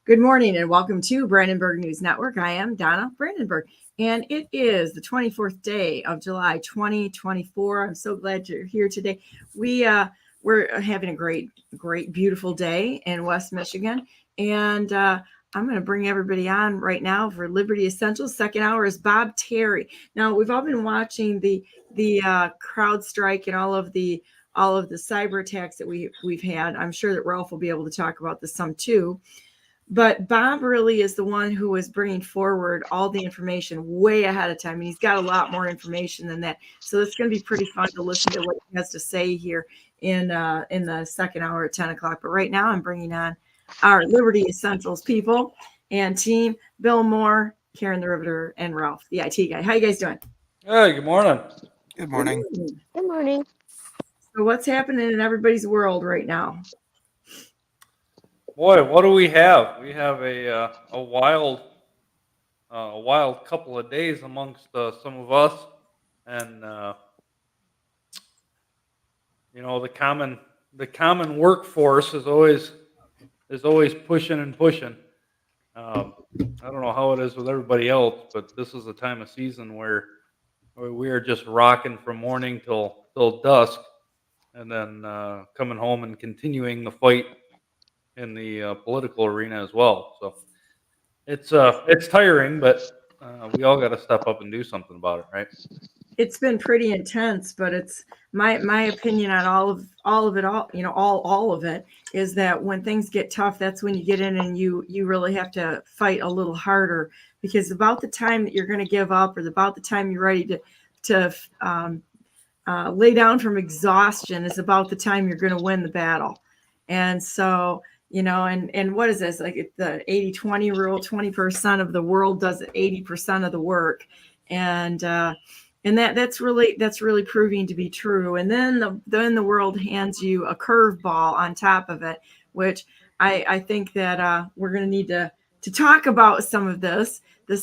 Good morning and welcome to Brandenburg News Network. I am Donna Brandenburg, and it is the 24th day of July 2024. I'm so glad you're here today. We're having a great, beautiful day in West Michigan, and I'm going to bring everybody on right now for Liberty Essentials. Second hour is Bob Terry. Now, we've all been watching the CrowdStrike and all of the cyber attacks that we've had. I'm sure that Ralph will be able to talk about this some too. But Bob really is the one who is bringing forward all the information way ahead of time. And he's got a lot more information than that. So it's going to be pretty fun to listen to what he has to say here in the second hour at 10 o'clock. But right now I'm bringing on our Liberty Essentials people and team, Bill Mohr, Karen the Riveter, and Ralph, the IT guy. How you guys doing? Hey, good morning. Good morning. Good morning. So what's happening in everybody's world right now? Boy, what do we have? We have a wild couple of days amongst some of us, and the common workforce is always pushing and pushing. I don't know how it is with everybody else, but this is a time of season where we are just rocking from morning till dusk, and then coming home and continuing the fight in the political arena as well. So it's tiring, but we all got to step up and do something about it, right? It's been pretty intense, but it's my opinion on all of it is that when things get tough, that's when you get in and you really have to fight a little harder, because about the time that you're going to give up, or about the time you're ready to lay down from exhaustion, is about the time you're going to win the battle. And so, and what is this? Like the 80-20 rule, 20% of the world does 80% of the work. And that's really proving to be true. And then the world hands you a curveball on top of it, which I think that we're going to need to talk about some of this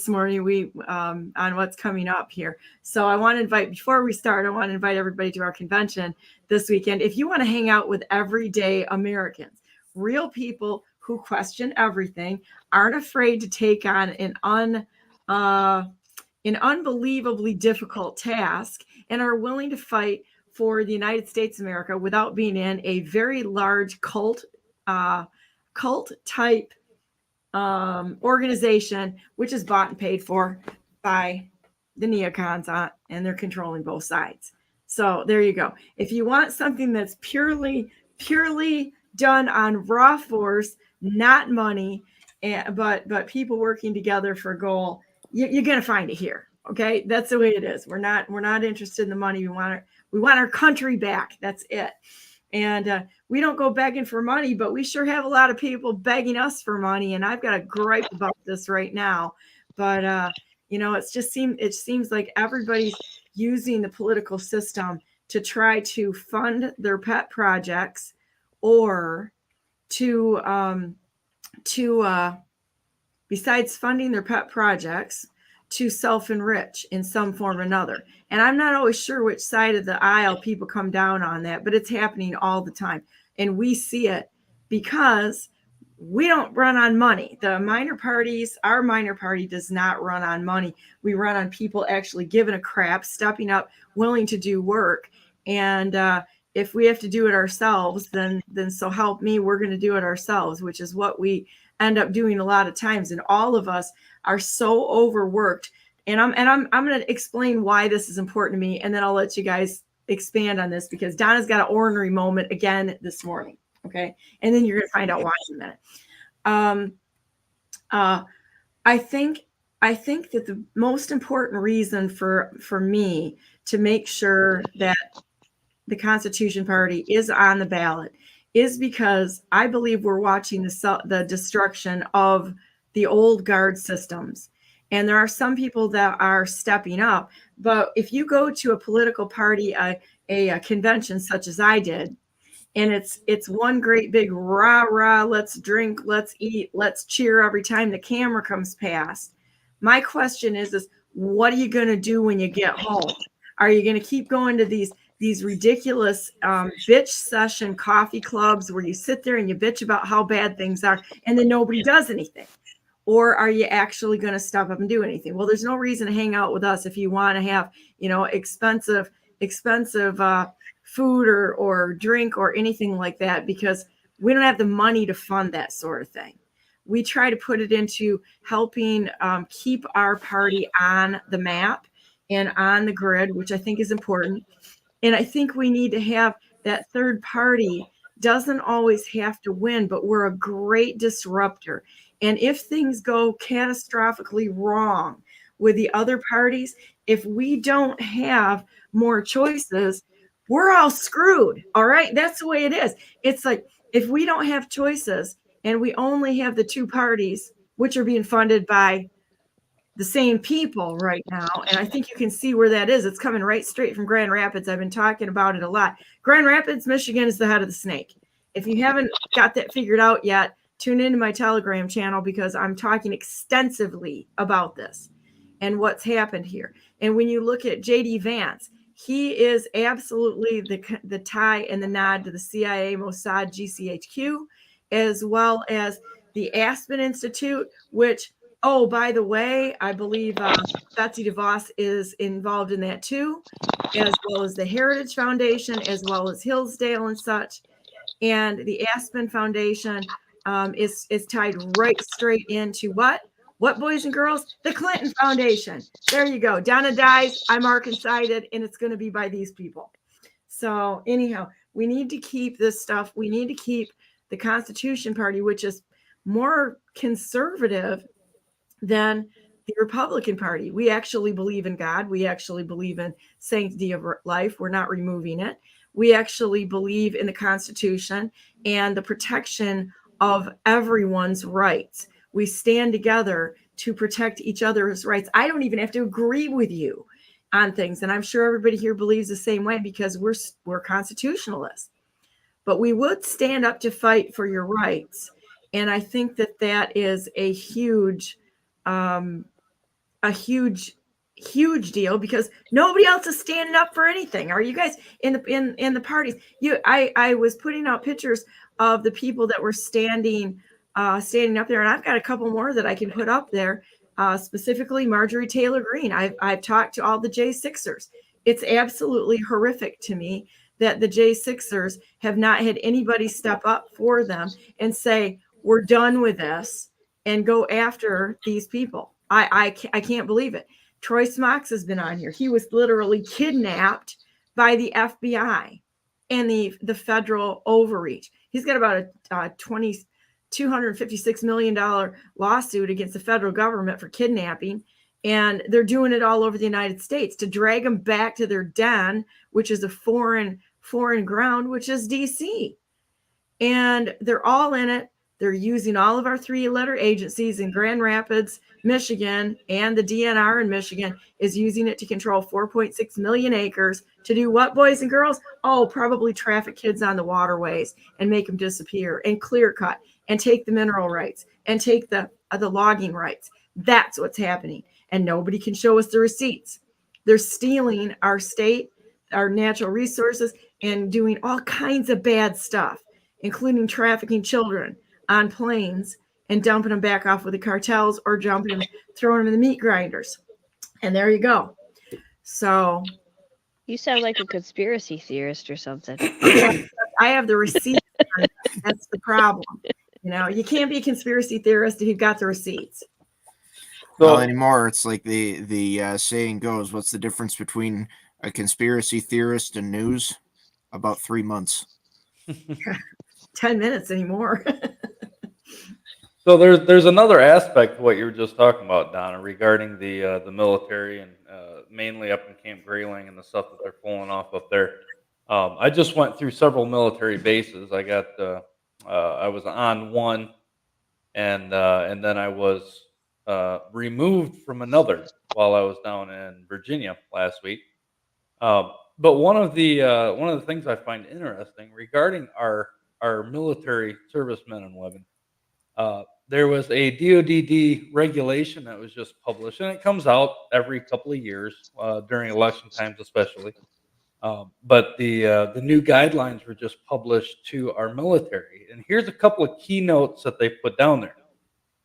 morning, on what's coming up here. So before we start, I want to invite everybody to our convention this weekend. If you want to hang out with everyday Americans, real people who question everything, aren't afraid to take on an unbelievably difficult task, and are willing to fight for the United States of America without being in a very large cult type organization, which is bought and paid for by the neocons, and they're controlling both sides. So there you go. If you want something that's purely done on raw force, not money, but people working together for a goal, you're going to find it here. Okay, that's the way it is. We're not interested in the money. We want our country back. That's it. And we don't go begging for money, but we sure have a lot of people begging us for money. And I've got a gripe about this right now. But it seems like everybody's using the political system to try to fund their pet projects, or besides funding their pet projects, to self-enrich in some form or another. And I'm not always sure which side of the aisle people come down on that, but it's happening all the time. And we see it because we don't run on money. The minor parties, our minor party does not run on money. We run on people actually giving a crap, stepping up, willing to do work. And if we have to do it ourselves, then so help me, we're going to do it ourselves, which is what we end up doing a lot of times. And all of us are so overworked. And I'm going to explain why this is important to me, and then I'll let you guys expand on this, because Donna's got an ornery moment again this morning. Okay, and then you're going to find out why in a minute. I think that the most important reason for me to make sure that the Constitution Party is on the ballot is because I believe we're watching the destruction of the old guard systems. And there are some people that are stepping up. But if you go to a political party, a convention such as I did, and it's one great big rah, let's drink, let's eat, let's cheer every time the camera comes past. My question is what are you going to do when you get home? Are you going to keep going to these these ridiculous bitch session coffee clubs where you sit there and you bitch about how bad things are and then nobody does anything? Or are you actually going to step up and do anything? Well, there's no reason to hang out with us if you want to have, expensive food or drink or anything like that, because we don't have the money to fund that sort of thing. We try to put it into helping keep our party on the map and on the grid, which I think is important. And I think we need to have that third party doesn't always have to win, but we're a great disruptor. And if things go catastrophically wrong with the other parties, if we don't have more choices, we're all screwed. All right. That's the way it is. It's like if we don't have choices and we only have the two parties, which are being funded by the same people right now. And I think you can see where that is. It's coming right straight from Grand Rapids. I've been talking about it a lot. Grand Rapids, Michigan is the head of the snake. If you haven't got that figured out yet, tune into my Telegram channel because I'm talking extensively about this and what's happened here. And when you look at JD Vance, he is absolutely the tie and the nod to the CIA, Mossad, GCHQ, as well as the Aspen Institute, which, oh, by the way, I believe Betsy DeVos is involved in that too, as well as the Heritage Foundation, as well as Hillsdale and such. And the Aspen Foundation is tied right straight into what? What, boys and girls? The Clinton Foundation. There you go. Donna dies. I'm Arkansas-sided, and it's going to be by these people. So anyhow, we need to keep this stuff. We need to keep the Constitution Party, which is more conservative than the Republican Party. We actually believe in God. We actually believe in sanctity of life. We're not removing it. We actually believe in the Constitution and the protection of everyone's rights. We stand together to protect each other's rights. I don't even have to agree with you on things. And I'm sure everybody here believes the same way because we're constitutionalists. But we would stand up to fight for your rights. And I think that is a huge deal because nobody else is standing up for anything. Are you guys in the parties? I was putting out pictures of the people that were standing up there, and I've got a couple more that I can put up there. Specifically, Marjorie Taylor Greene. I've talked to all the J6ers. It's absolutely horrific to me that the J6ers have not had anybody step up for them and say, we're done with this, and go after these people. I can't believe it. Troy Smocks has been on here. He was literally kidnapped by the FBI and the federal overreach. He's got about a $256 million lawsuit against the federal government for kidnapping. And they're doing it all over the United States to drag them back to their den, which is a foreign ground, which is DC. And they're all in it. They're using all of our 3-letter agencies in Grand Rapids, Michigan, and the DNR in Michigan is using it to control 4.6 million acres to do what, boys and girls? Oh, probably traffic kids on the waterways and make them disappear and clear cut and take the mineral rights and take the logging rights. That's what's happening. And nobody can show us the receipts. They're stealing our state, our natural resources, and doing all kinds of bad stuff, including trafficking children on planes and dumping them back off with the cartels or throwing them in the meat grinders. And there you go. So you sound like a conspiracy theorist or something. I have the receipts. That's the problem. You can't be a conspiracy theorist if you've got the receipts. Well, anymore, it's like the saying goes, what's the difference between a conspiracy theorist and news? About 3 months. 10 minutes anymore. So there's another aspect to what you were just talking about, Donna, regarding the military and mainly up in Camp Grayling and the stuff that they're pulling off up there. I just went through several military bases. I was on one, and then I was removed from another while I was down in Virginia last week. But one of the things I find interesting regarding our military servicemen and women, there was a DODD regulation that was just published, and it comes out every couple of years during election times, especially. But the new guidelines were just published to our military. And here's a couple of keynotes that they put down there.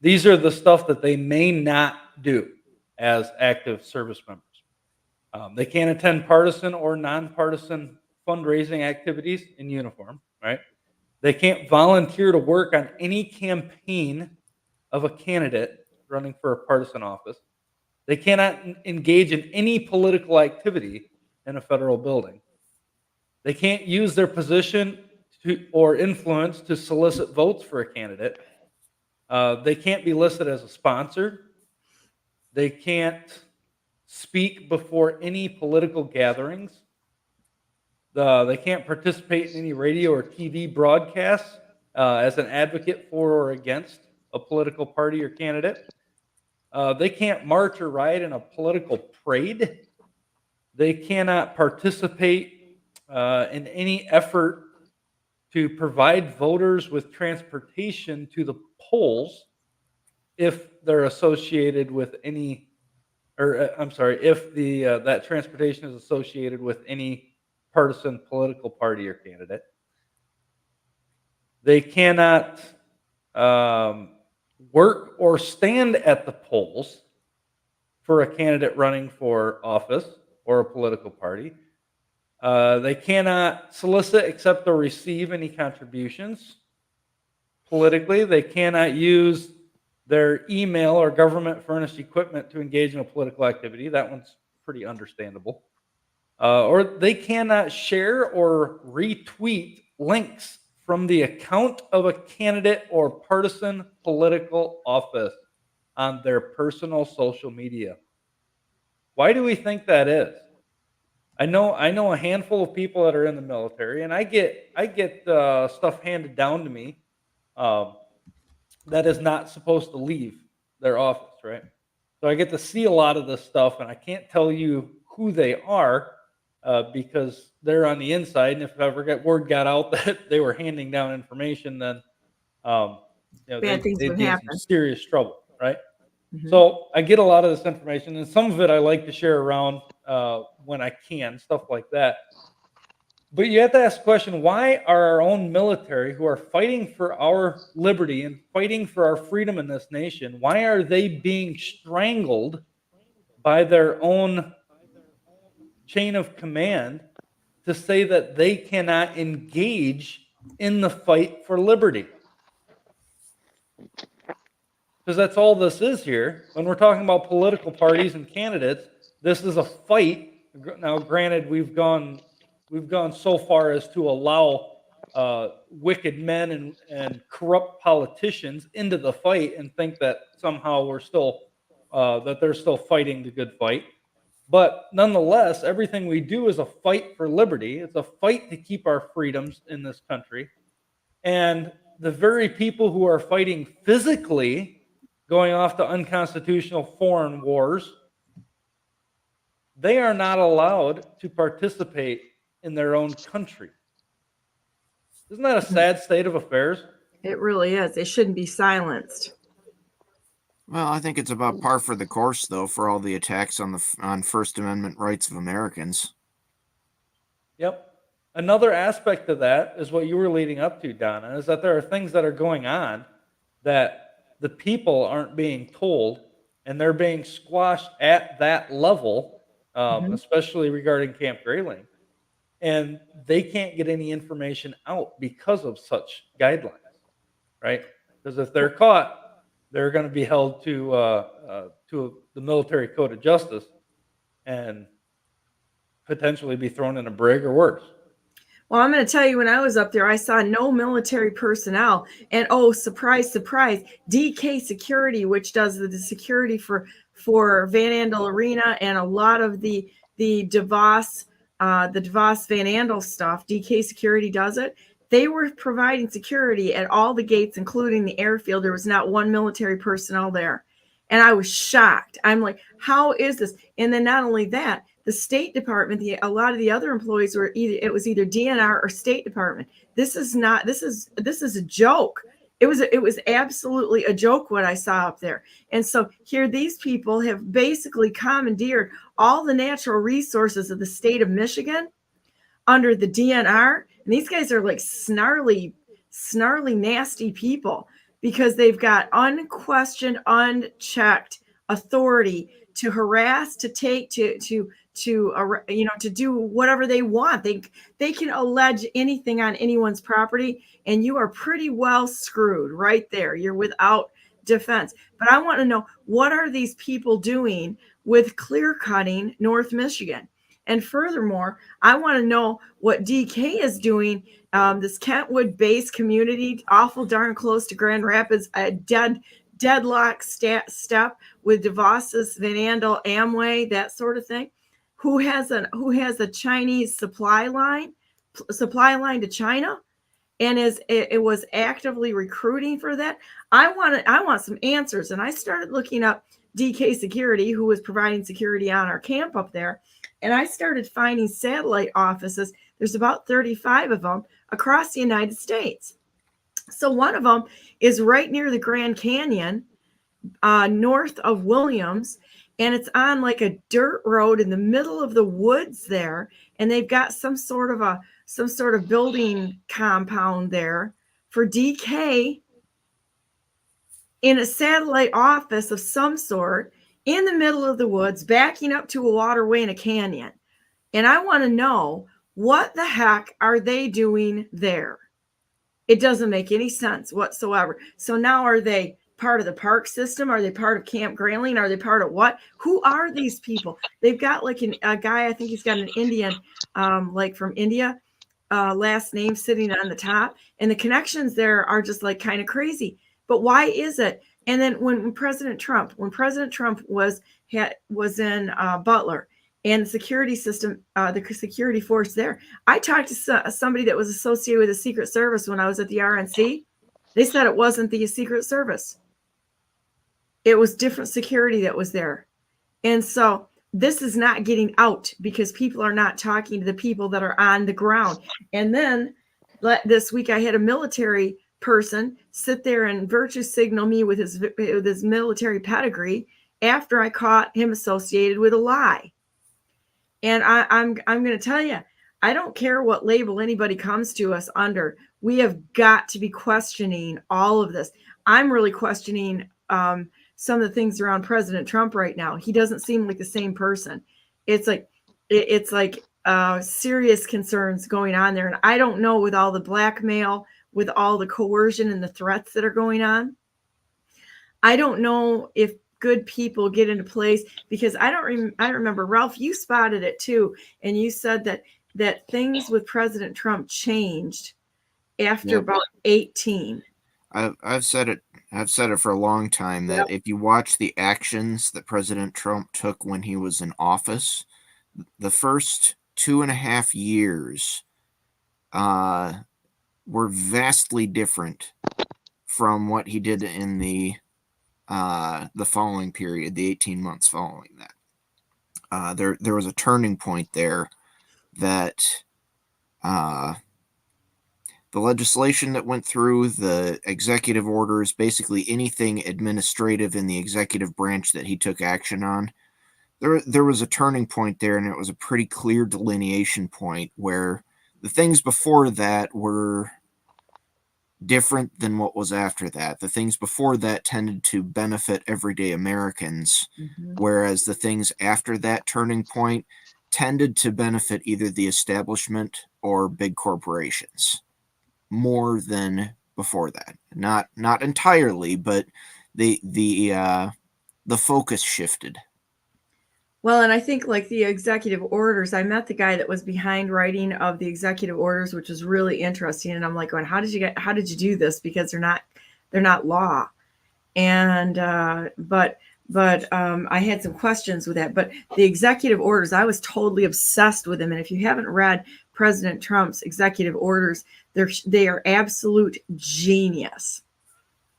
These are the stuff that they may not do as active service members. They can't attend partisan or nonpartisan fundraising activities in uniform, right? They can't volunteer to work on any campaign of a candidate running for a partisan office. They cannot engage in any political activity in a federal building. They can't use their position or influence to solicit votes for a candidate. They can't be listed as a sponsor. They can't speak before any political gatherings. They can't participate in any radio or TV broadcasts as an advocate for or against a political party or candidate. They can't march or ride in a political parade. They cannot participate in any effort to provide voters with transportation to the polls if they're associated with any, or I'm sorry, if that transportation is associated with any partisan political party or candidate. They cannot work or stand at the polls for a candidate running for office or a political party. They cannot solicit, accept, or receive any contributions politically. They cannot use their email or government furnished equipment to engage in a political activity. That one's pretty understandable. Or they cannot share or retweet links from the account of a candidate or partisan political office on their personal social media. Why do we think that is? I know a handful of people that are in the military, and I get stuff handed down to me that is not supposed to leave their office, right? So I get to see a lot of this stuff, and I can't tell you who they are because they're on the inside. And if ever word got out that they were handing down information, then Bad things they'd would be in happen. some serious trouble, right? Mhm. So I get a lot of this information, and some of it I like to share around when I can, stuff like that. But you have to ask the question, why are our own military, who are fighting for our liberty and fighting for our freedom in this nation, why are they being strangled by their own chain of command to say that they cannot engage in the fight for liberty? Because that's all this is here. When we're talking about political parties and candidates, this is a fight. Now, granted, we've gone so far as to allow wicked men and corrupt politicians into the fight and think that somehow we're still that they're still fighting the good fight. But nonetheless, everything we do is a fight for liberty. It's a fight to keep our freedoms in this country. And the very people who are fighting physically, going off to unconstitutional foreign wars, they are not allowed to participate in their own country. Isn't that a sad state of affairs? It really is. They shouldn't be silenced. Well, I think it's about par for the course, though, for all the attacks on First Amendment rights of Americans. Yep. Another aspect of that is what you were leading up to, Donna, is that there are things that are going on that the people aren't being told, and they're being squashed at that level, especially regarding Camp Grayling. And they can't get any information out because of such guidelines, right? Because if they're caught, they're going to be held to the military code of justice and potentially be thrown in a brig or worse. Well, I'm going to tell you, when I was up there, I saw no military personnel. And oh, surprise, surprise, DK Security, which does the security for Van Andel Arena and a lot of the DeVos Van Andel stuff, DK Security does it. They were providing security at all the gates, including the airfield. There was not one military personnel there. And I was shocked. I'm like, how is this? And then not only that, the State Department, a lot of the other employees were either DNR or State Department. This is a joke. It was absolutely a joke what I saw up there. And so here these people have basically commandeered all the natural resources of the state of Michigan under the DNR. And these guys are like snarly, nasty people because they've got unquestioned, unchecked authority to harass, to take, to do whatever they want. They can allege anything on anyone's property, and you are pretty well screwed right there. You're without defense. But I want to know, what are these people doing with clear cutting North Michigan? And furthermore, I want to know what DK is doing. This Kentwood-based community, awful darn close to Grand Rapids, a deadlock step with DeVos's, Van Andel, Amway, that sort of thing. Who has a Chinese supply line to China, and it was actively recruiting for that. I want some answers. And I started looking up DK Security, who was providing security on our camp up there. And I started finding satellite offices. There's about 35 of them across the United States. So one of them is right near the Grand Canyon, north of Williams, and it's on like a dirt road in the middle of the woods there. And they've got some sort of building compound there for DK in a satellite office of some sort in the middle of the woods, backing up to a waterway in a canyon. And I want to know, what the heck are they doing there? It doesn't make any sense whatsoever. So now, are they part of the park system? Are they part of Camp Grayling? Are they part of what? Who are these people? They've got like a guy, I think he's got an Indian, like from India, last name sitting on the top. And the connections there are just like kind of crazy. But why is it? And then when President Trump was in Butler, and the security system, the security force there, I talked to somebody that was associated with the Secret Service when I was at the RNC. They said it wasn't the Secret Service. It was different security that was there. And so this is not getting out because people are not talking to the people that are on the ground. And then this week I had a military person sit there and virtue signal me with his military pedigree after I caught him associated with a lie. And I'm going to tell you, I don't care what label anybody comes to us under. We have got to be questioning all of this. I'm really questioning some of the things around President Trump right now. He doesn't seem like the same person. It's like serious concerns going on there. And I don't know, with all the blackmail, with all the coercion and the threats that are going on, I don't know if good people get into place, because I remember, Ralph, you spotted it too. And you said that things with President Trump changed after about 18. I've said it for a long time that if you watch the actions that President Trump took when he was in office, the first 2.5 years were vastly different from what he did in the following period, the 18 months following that. There was a turning point there that the legislation that went through, the executive orders, basically anything administrative in the executive branch that he took action on, there was a turning point there, and it was a pretty clear delineation point where the things before that were different than what was after that. The things before that tended to benefit everyday Americans, whereas the things after that turning point tended to benefit either the establishment or big corporations more than before that. Not entirely, but the focus shifted. Well, and I think like the executive orders, I met the guy that was behind writing of the executive orders, which was really interesting. And I'm like going, how did you do this? Because they're not law. And, but I had some questions with that, but the executive orders, I was totally obsessed with them. And if you haven't read President Trump's executive orders, they are absolute genius,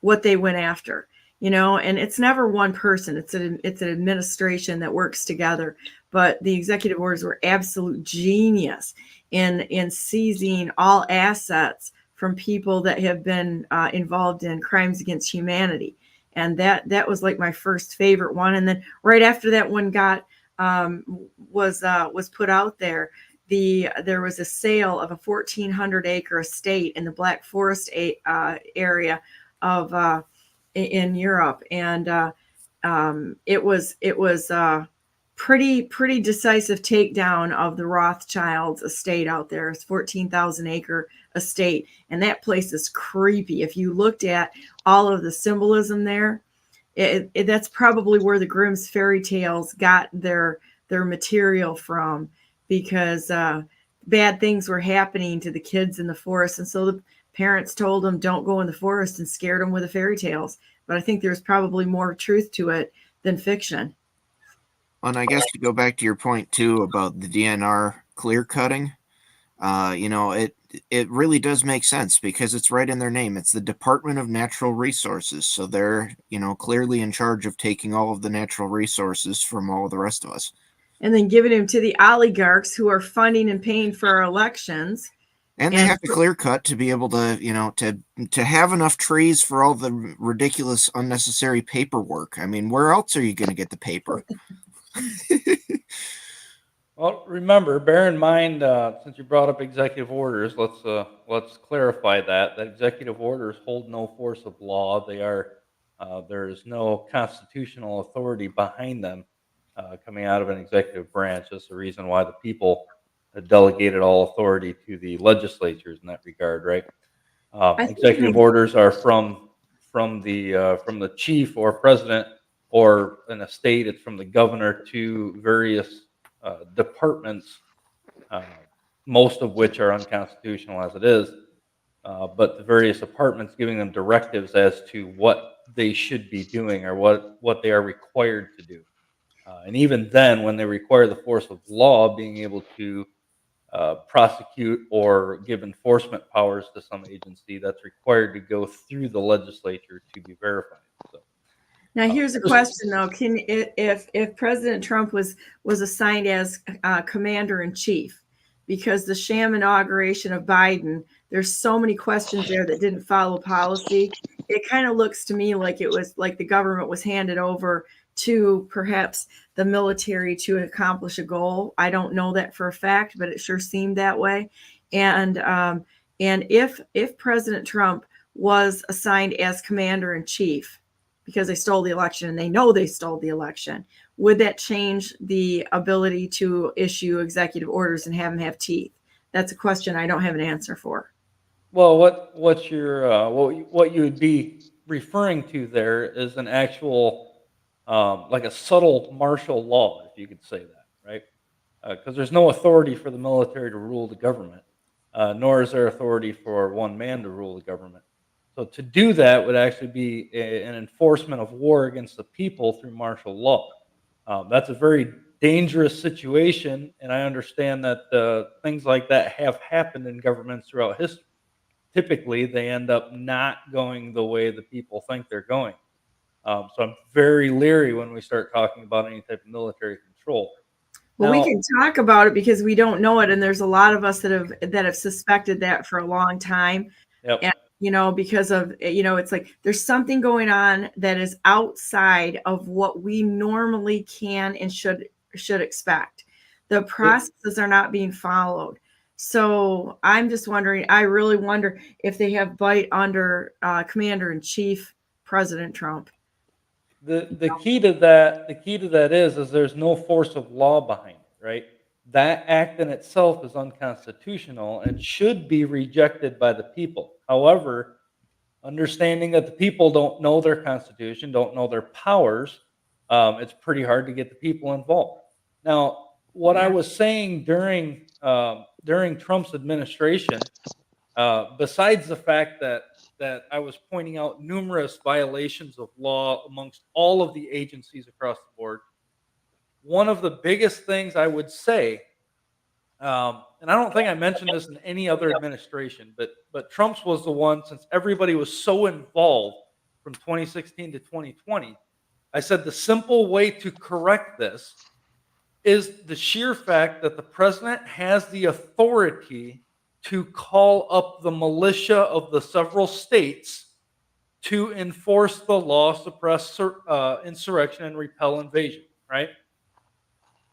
what they went after. And it's never one person. It's an administration that works together. But the executive orders were absolute genius in seizing all assets from people that have been involved in crimes against humanity. And that was like my first favorite one. And then right after that one was put out there, there was a sale of a 1,400 acre estate in the Black Forest area of in Europe, and it was pretty decisive takedown of the Rothschilds estate out there. It's 14,000 acre estate, and that place is creepy. If you looked at all of the symbolism there, that's probably where the Grimm's fairy tales got their material from, because bad things were happening to the kids in the forest, and so the parents told them don't go in the forest and scared them with the fairy tales. But I think there's probably more truth to it than fiction. And I guess to go back to your point too about the DNR clear cutting, it really does make sense because it's right in their name. It's the Department of Natural Resources, so they're clearly in charge of taking all of the natural resources from all of the rest of us, and then giving them to the oligarchs who are funding and paying for our elections. and they have to clear cut to be able to to have enough trees for all the ridiculous unnecessary paperwork. I mean, where else are you going to get the paper? Well, remember, bear in mind, since you brought up executive orders, let's clarify that executive orders hold no force of law. There is no constitutional authority behind them coming out of an executive branch. That's the reason why the people delegated all authority to the legislatures in that regard, right? Executive orders are from the chief or president, or in a state, it's from the governor to various departments, most of which are unconstitutional as it is, but the various departments giving them directives as to what they should be doing or what they are required to do. And even then, when they require the force of law, being able to prosecute or give enforcement powers to some agency, that's required to go through the legislature to be verified. So, now here's a question though: if President Trump was assigned as commander in chief, because the sham inauguration of Biden, there's so many questions there that didn't follow policy. It kind of looks to me like it was like the government was handed over to perhaps the military to accomplish a goal. I don't know that for a fact, but it sure seemed that way. And if President Trump was assigned as commander in chief because they stole the election and they know they stole the election, would that change the ability to issue executive orders and have them have teeth? That's a question I don't have an answer for. well, what you would be referring to there is an actual like a subtle martial law, if you could say that, right? Because there's no authority for the military to rule the government, nor is there authority for one man to rule the government. So to do that would actually be an enforcement of war against the people through martial law. That's a very dangerous situation, and I understand that things like that have happened in governments throughout history. Typically, they end up not going the way the people think they're going. So I'm very leery when we start talking about any type of military control. Well, Now, we can talk about it because we don't know it, and there's a lot of us that have suspected that for a long time. yep. And because of it's like there's something going on that is outside of what we normally can and should expect. The processes are not being followed. So I'm just wondering, I really wonder if they have bite under Commander-in-Chief President Trump. The key to that is there's no force of law behind it, right? That act in itself is unconstitutional and should be rejected by the people. However, understanding that the people don't know their constitution, don't know their powers, it's pretty hard to get the people involved. Now, what I was saying during Trump's administration, besides the fact that I was pointing out numerous violations of law amongst all of the agencies across the board, one of the biggest things I would say, and I don't think I mentioned this in any other administration, but Trump's was the one, since everybody was so involved from 2016 to 2020, I said the simple way to correct this is the sheer fact that the president has the authority to call up the militia of the several states to enforce the law, suppress insurrection, and repel invasion, right?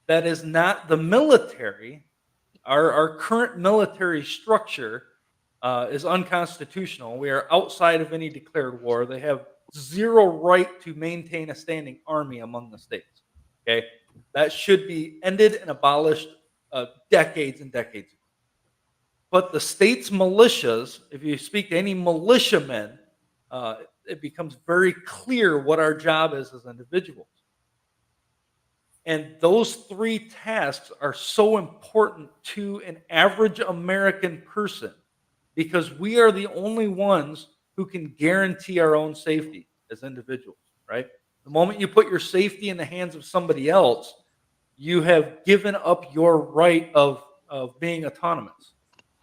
That is not the military. our current military structure is unconstitutional. We are outside of any declared war. They have zero right to maintain a standing army among the states. Okay, that should be ended and abolished decades and decades ago. But the state's militias, if you speak to any militiamen, it becomes very clear what our job is as individuals. And those three tasks are so important to an average American person because we are the only ones who can guarantee our own safety as individuals, right? The moment you put your safety in the hands of somebody else, you have given up your right of being autonomous,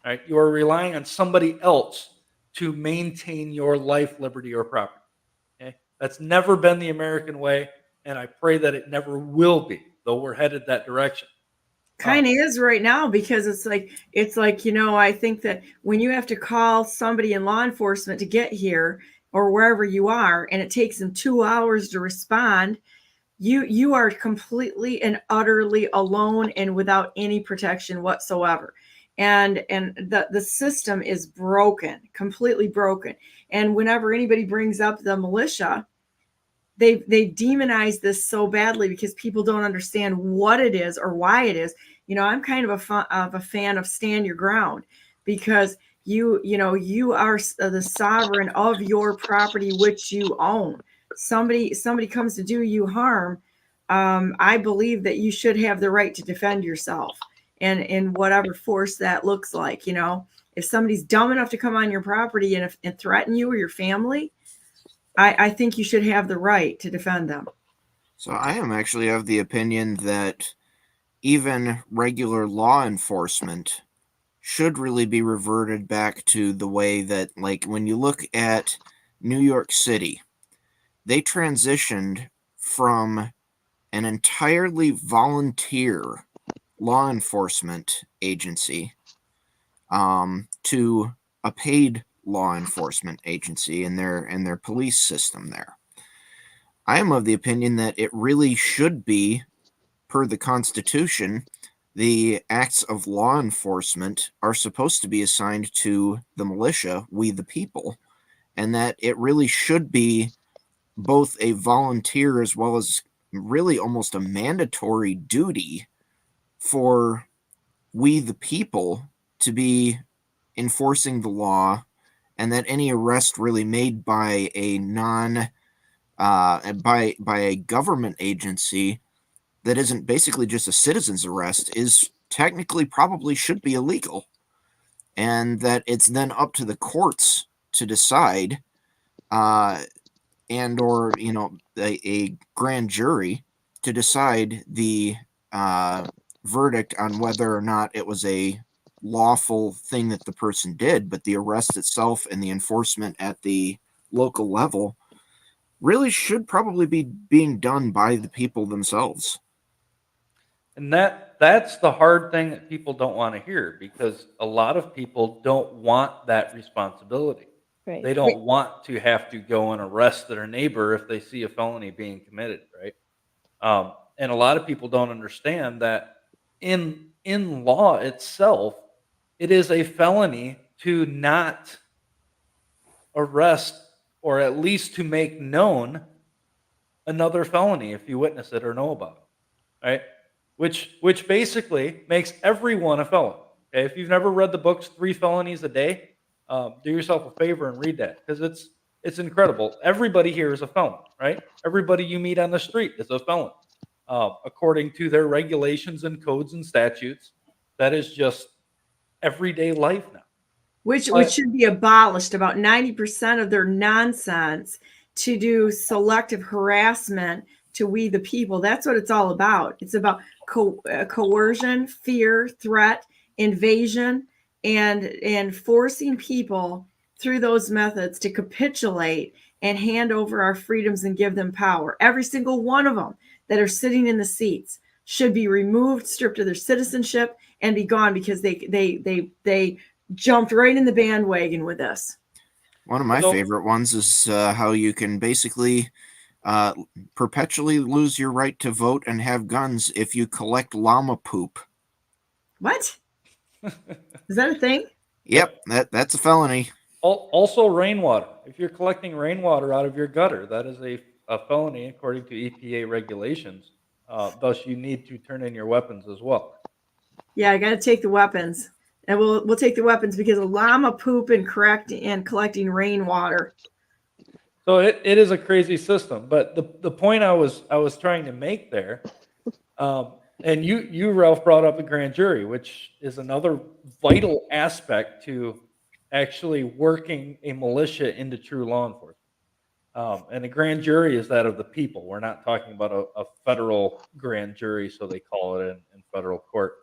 right? You are relying on somebody else to maintain your life, liberty, or property. Okay? That's never been the American way, and I pray that it never will be, though we're headed that direction. Kind of is right now, because it's like, I think that when you have to call somebody in law enforcement to get here or wherever you are, and it takes them 2 hours to respond, you are completely and utterly alone and without any protection whatsoever. And the system is broken, completely broken. And whenever anybody brings up the militia, they demonize this so badly because people don't understand what it is or why it is. I'm kind of a fan of stand your ground, because you are the sovereign of your property which you own. Somebody comes to do you harm, I believe that you should have the right to defend yourself, and in whatever force that looks like. If somebody's dumb enough to come on your property and threaten you or your family, I think you should have the right to defend them. So I am actually of the opinion that even regular law enforcement should really be reverted back to the way that, like, when you look at New York City, they transitioned from an entirely volunteer law enforcement agency to a paid law enforcement agency in their police system there. I am of the opinion that it really should be, per the Constitution, the acts of law enforcement are supposed to be assigned to the militia, we the people, and that it really should be both a volunteer as well as really almost a mandatory duty for we the people to be enforcing the law, and that any arrest really made by a by a government agency that isn't basically just a citizen's arrest is technically probably should be illegal, and that it's then up to the courts to decide, and or a grand jury to decide the verdict on whether or not it was a lawful thing that the person did. But the arrest itself and the enforcement at the local level really should probably be being done by the people themselves. And that's the hard thing that people don't want to hear, because a lot of people don't want that responsibility. Right. They don't want to have to go and arrest their neighbor if they see a felony being committed, right? And a lot of people don't understand that in law itself, it is a felony to not arrest, or at least to make known, another felony if you witness it or know about it, right? Which basically makes everyone a felon. Okay, if you've never read the books 3 Felonies a Day, do yourself a favor and read that, because it's incredible. Everybody here is a felon, right? Everybody you meet on the street is a felon, according to their regulations and codes and statutes. That is just everyday life now. Which should be abolished. About 90% of their nonsense to do selective harassment to we the people. That's what it's all about. It's about coercion, fear, threat, invasion, and forcing people through those methods to capitulate and hand over our freedoms and give them power. Every single one of them that are sitting in the seats should be removed, stripped of their citizenship, and be gone, because they jumped right in the bandwagon with us. One of my favorite ones is how you can basically perpetually lose your right to vote and have guns if you collect llama poop. What? Is that a thing? Yep, that's a felony. Also, rainwater. If you're collecting rainwater out of your gutter, that is a felony according to EPA regulations. Thus, you need to turn in your weapons as well. Yeah, I got to take the weapons, and we'll take the weapons because of llama poop and collecting rainwater. So it is a crazy system. But the point I was trying to make there, and you Ralph brought up a grand jury, which is another vital aspect to actually working a militia into true law enforcement. And a grand jury is that of the people. We're not talking about a federal grand jury, so they call it in federal court.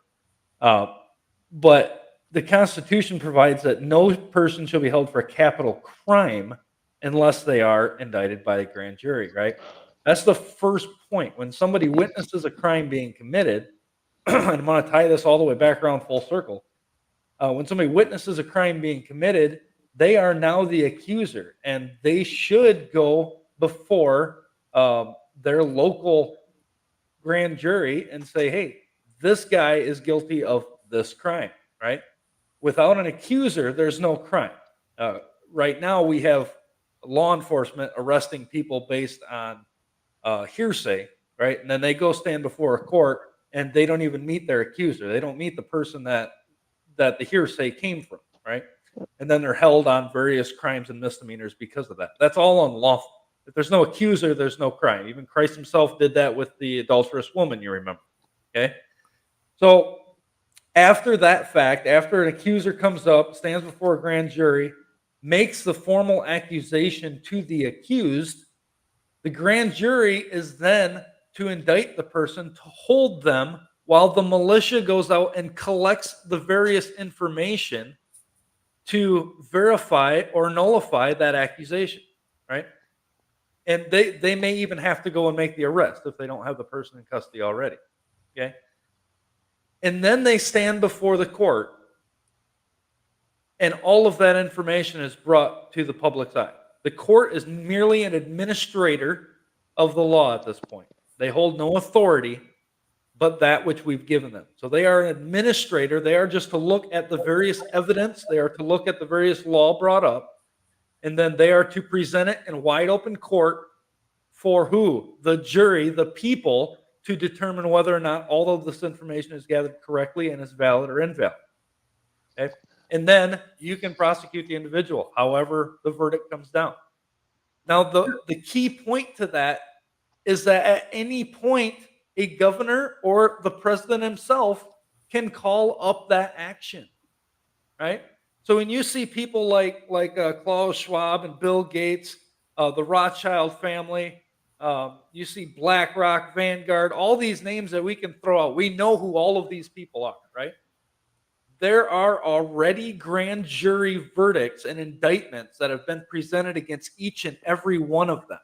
But the Constitution provides that no person shall be held for a capital crime unless they are indicted by a grand jury, right? That's the first point. When somebody witnesses a crime being committed, and I'm going to tie this all the way back around full circle. When somebody witnesses a crime being committed, they are now the accuser, and they should go before their local grand jury and say, hey, this guy is guilty of this crime, right? Without an accuser, there's no crime. Right now, we have law enforcement arresting people based on hearsay, right? And then they go stand before a court, and they don't even meet their accuser. They don't meet the person that the hearsay came from, right? And then they're held on various crimes and misdemeanors because of that. That's all unlawful. If there's no accuser, there's no crime. Even Christ himself did that with the adulterous woman, you remember, okay? So after that fact, after an accuser comes up, stands before a grand jury, makes the formal accusation to the accused, the grand jury is then to indict the person, to hold them while the militia goes out and collects the various information to verify or nullify that accusation, right? And they may even have to go and make the arrest if they don't have the person in custody already, okay? And then they stand before the court, and all of that information is brought to the public's eye. The court is merely an administrator of the law at this point. They hold no authority but that which we've given them. So they are an administrator. They are just to look at the various evidence. They are to look at the various law brought up, and then they are to present it in wide open court for who? The jury, the people, to determine whether or not all of this information is gathered correctly and is valid or invalid. Okay? And then you can prosecute the individual, however the verdict comes down. Now, the key point to that is that at any point, a governor or the president himself can call up that action, right? So when you see people like Klaus Schwab and Bill Gates, the Rothschild family, you see BlackRock, Vanguard, all these names that we can throw out. We know who all of these people are, right? There are already grand jury verdicts and indictments that have been presented against each and every one of them,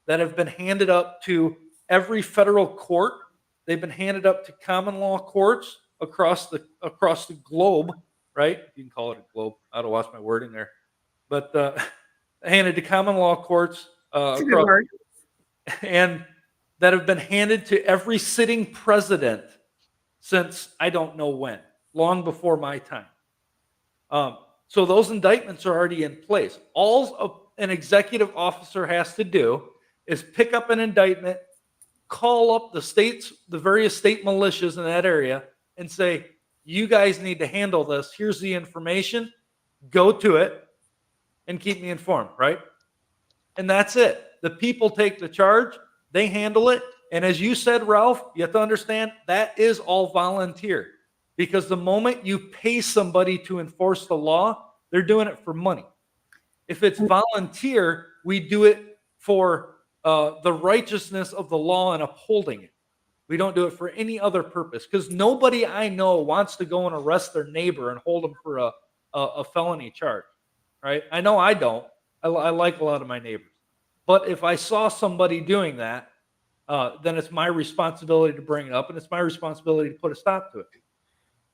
that have been handed up to every federal court. They've been handed up to common law courts across the globe, right? You can call it a globe. I don't watch my wording there, but handed to common law courts across, and that have been handed to every sitting president since I don't know when, long before my time. So those indictments are already in place. All an executive officer has to do is pick up an indictment, call up the various state militias in that area, and say, you guys need to handle this. Here's the information. Go to it and keep me informed, right? And that's it. The people take the charge. They handle it. And as you said, Ralph, you have to understand that is all volunteer. Because the moment you pay somebody to enforce the law, they're doing it for money. If it's volunteer, we do it for the righteousness of the law and upholding it. We don't do it for any other purpose, because nobody I know wants to go and arrest their neighbor and hold them for a felony charge, right? I know I don't. I like a lot of my neighbors. But if I saw somebody doing that, then it's my responsibility to bring it up, and it's my responsibility to put a stop to it.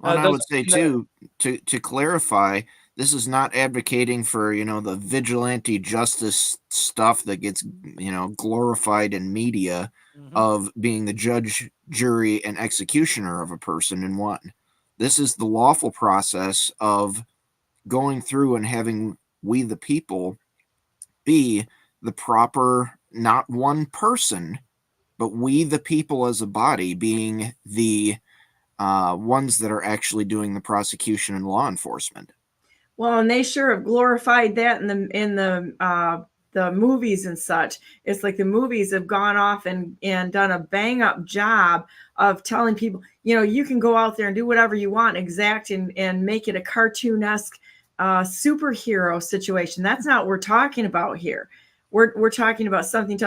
Well, I would say too, to clarify, this is not advocating for, the vigilante justice stuff that gets, glorified in media of being the judge, jury, and executioner of a person in one. This is the lawful process of going through and having we the people be the proper, not one person, but we the people as a body being the ones that are actually doing the prosecution and law enforcement. Well, and they sure have glorified that in the movies and such. It's like the movies have gone off and done a bang up job of telling people, you can go out there and do whatever you want, exact and make it a cartoonesque superhero situation. That's not what we're talking about here. We're talking about something.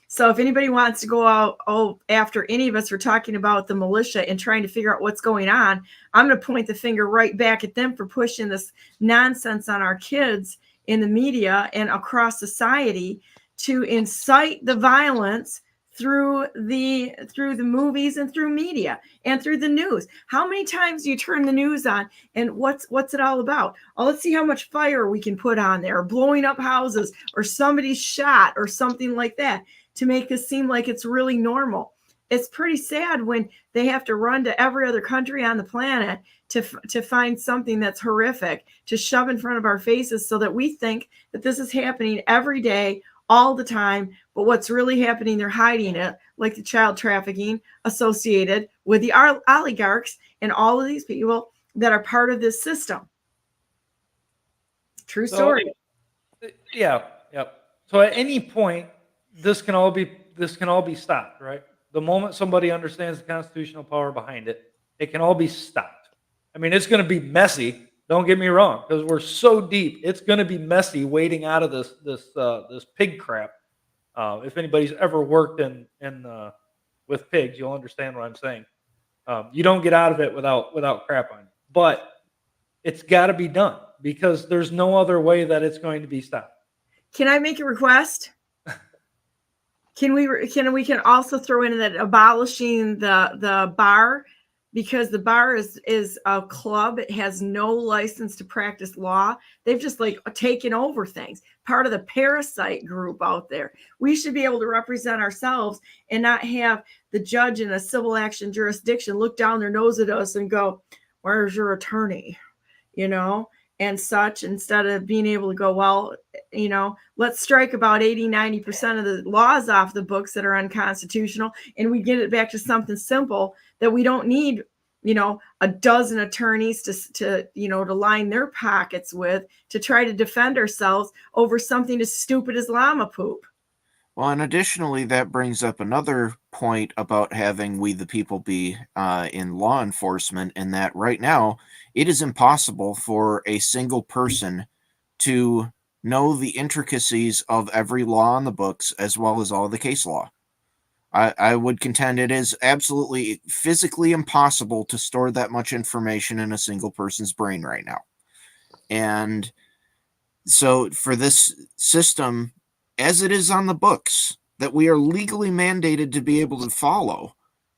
So if anybody wants to go out after any of us are talking about the militia and trying to figure out what's going on, I'm going to point the finger right back at them for pushing this nonsense on our kids in the media and across society to incite the violence through the movies and through media and through the news. How many times do you turn the news on and what's it all about? Oh, let's see how much fire we can put on there, or blowing up houses, or somebody's shot, or something like that, to make this seem like it's really normal. It's pretty sad when they have to run to every other country on the planet to find something that's horrific to shove in front of our faces so that we think that this is happening every day, all the time. But what's really happening, they're hiding it, like the child trafficking associated with the oligarchs and all of these people that are part of this system. True story. Yeah. So at any point, this can all be stopped, right? The moment somebody understands the constitutional power behind it, it can all be stopped. I mean, it's going to be messy. Don't get me wrong, because we're so deep. It's going to be messy wading out of this pig crap. If anybody's ever worked in with pigs, you'll understand what I'm saying. You don't get out of it without crap on you, but it's got to be done because there's no other way that it's going to be stopped. Can I make a request? Can we also throw in that abolishing the bar, because the bar is a club. It has no license to practice law. They've just like taken over things. Part of the parasite group out there. We should be able to represent ourselves and not have the judge in a civil action jurisdiction look down their nose at us and go, "Where's your attorney?" And such, instead of being able to go, well, let's strike about 80-90% of the laws off the books that are unconstitutional, and we get it back to something simple that we don't need, a dozen attorneys to line their pockets with to try to defend ourselves over something as stupid as llama poop. Well, and additionally, that brings up another point about having we the people be in law enforcement, in that right now it is impossible for a single person to know the intricacies of every law on the books as well as all the case law. I would contend it is absolutely physically impossible to store that much information in a single person's brain right now. And so for this system, as it is on the books, that we are legally mandated to be able to follow,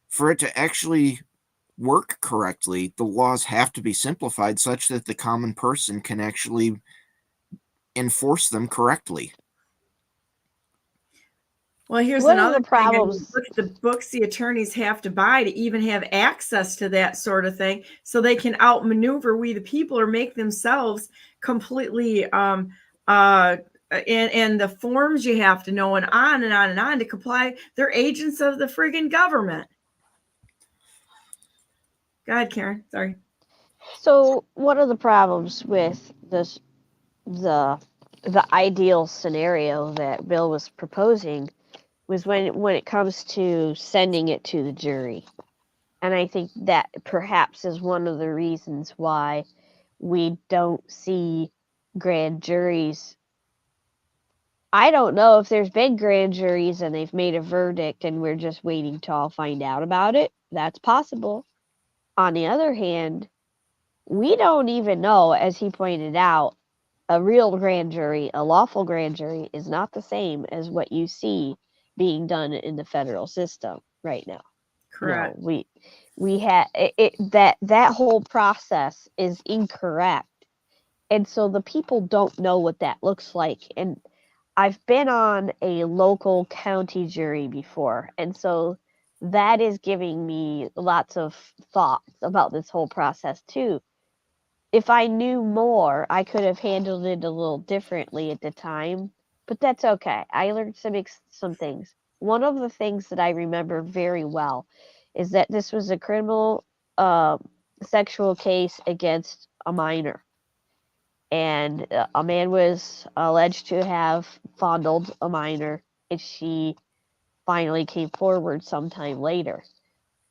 for it to actually work correctly, the laws have to be simplified such that the common person can actually enforce them correctly. Well, here's One of another the thing. I mean, problems- look at the books the attorneys have to buy to even have access to that sort of thing, so they can outmaneuver we the people or make themselves completely and the forms you have to know, and on and on and on to comply. They're agents of the friggin' government. Go ahead, Karen. Sorry. So one of the problems with this, the ideal scenario that Bill was proposing, was when it comes to sending it to the jury. And I think that perhaps is one of the reasons why we don't see grand juries. I don't know if there's been grand juries and they've made a verdict and we're just waiting to all find out about it. That's possible. On the other hand, we don't even know, as he pointed out, a real grand jury, a lawful grand jury, is not the same as what you see being done in the federal system right now. Correct. No, we had that whole process is incorrect, and so the people don't know what that looks like. And I've been on a local county jury before, and so that is giving me lots of thoughts about this whole process too. If I knew more, I could have handled it a little differently at the time, but that's okay. I learned some things. One of the things that I remember very well is that this was a criminal sexual case against a minor, and a man was alleged to have fondled a minor, and she finally came forward sometime later.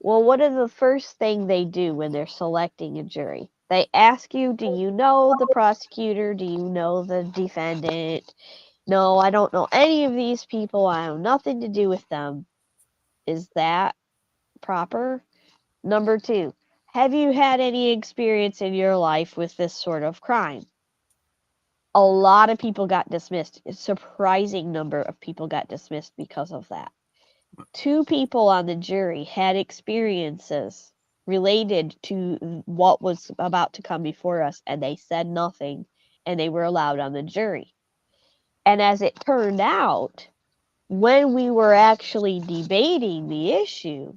Well, what is the first thing they do when they're selecting a jury? They ask you, do you know the prosecutor? Do you know the defendant? No, I don't know any of these people. I have nothing to do with them. Is that proper? Number two, have you had any experience in your life with this sort of crime? A lot of people got dismissed. A surprising number of people got dismissed because of that. 2 people on the jury had experiences related to what was about to come before us, and they said nothing, and they were allowed on the jury. And as it turned out, when we were actually debating the issue,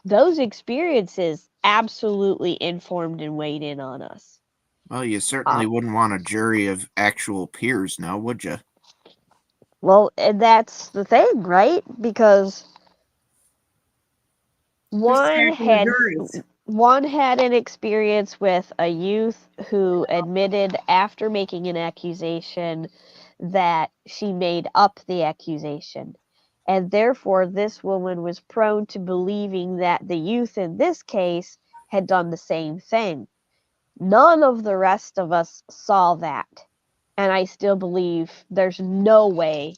those experiences absolutely informed and weighed in on us. Well, you certainly wouldn't want a jury of actual peers now, would you? Well, and that's the thing, right? Because one had an experience with a youth who admitted after making an accusation that she made up the accusation. And therefore, this woman was prone to believing that the youth in this case had done the same thing. None of the rest of us saw that. And I still believe there's no way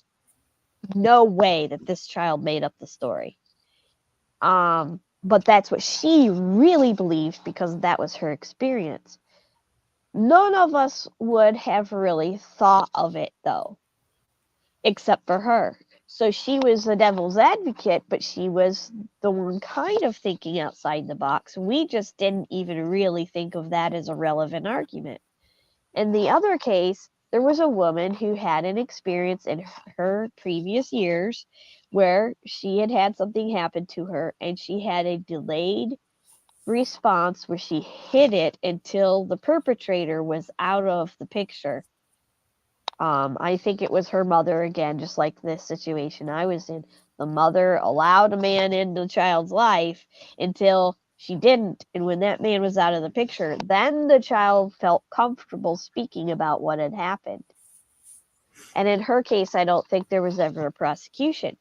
that this child made up the story. But that's what she really believed because that was her experience. None of us would have really thought of it though, except for her. So she was the devil's advocate, but she was the one kind of thinking outside the box. We just didn't even really think of that as a relevant argument. In the other case, there was a woman who had an experience in her previous years where she had had something happen to her and she had a delayed response where she hid it until the perpetrator was out of the picture. I think it was her mother again, just like this situation I was in. The mother allowed a man into the child's life until she didn't. And when that man was out of the picture, then the child felt comfortable speaking about what had happened. And in her case, I don't think there was ever a prosecution.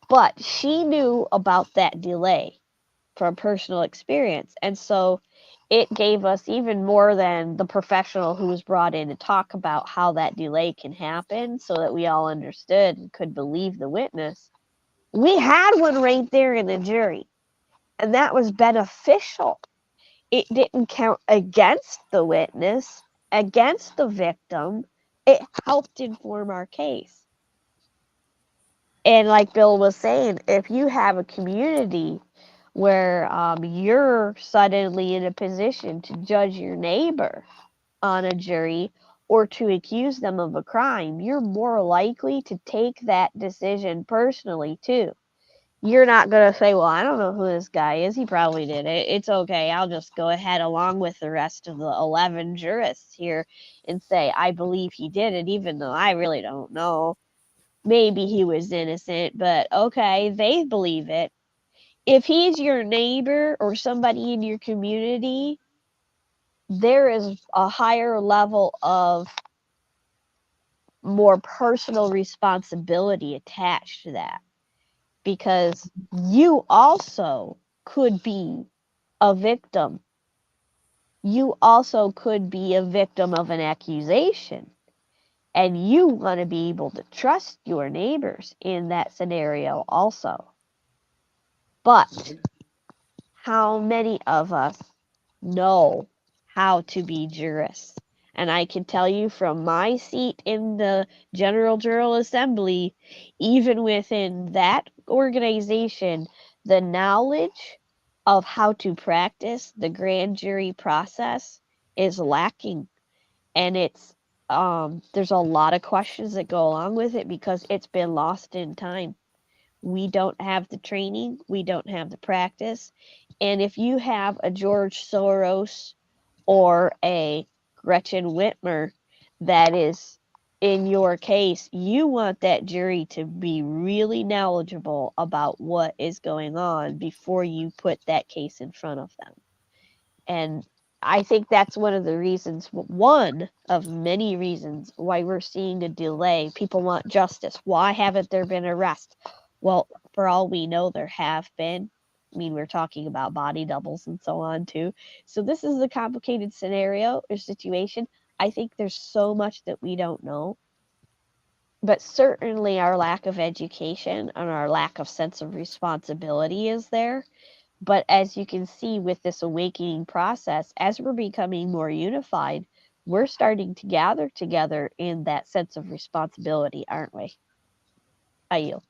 But she knew about that delay from personal experience. And so it gave us even more than the professional who was brought in to talk about how that delay can happen so that we all understood and could believe the witness. We had one right there in the jury, and that was beneficial. It didn't count against the witness, against the victim. It helped inform our case. And like Bill was saying, if you have a community where you're suddenly in a position to judge your neighbor on a jury or to accuse them of a crime, you're more likely to take that decision personally too. You're not going to say, well, I don't know who this guy is. He probably did it. It's okay. I'll just go ahead along with the rest of the 11 jurists here and say, I believe he did it, even though I really don't know. Maybe he was innocent, but okay, they believe it. If he's your neighbor or somebody in your community, there is a higher level of more personal responsibility attached to that because you also could be a victim. You also could be a victim of an accusation, and you want to be able to trust your neighbors in that scenario also. But how many of us know how to be jurists? And I can tell you from my seat in the General Jural Assembly, even within that organization, the knowledge of how to practice the grand jury process is lacking. And it's there's a lot of questions that go along with it because it's been lost in time. we don't have the training, we don't have the practice. And if you have a George Soros or a Gretchen Whitmer that is in your case, you want that jury to be really knowledgeable about what is going on before you put that case in front of them. And I think that's one of the reasons, one of many reasons why we're seeing a delay. People want justice. Why haven't there been arrests? Well, for all we know, there have been. I mean, we're talking about body doubles and so on too. So this is a complicated scenario or situation. I think there's so much that we don't know. But certainly our lack of education and our lack of sense of responsibility is there. But as you can see with this awakening process, as we're becoming more unified, we're starting to gather together in that sense of responsibility, aren't we? I yield.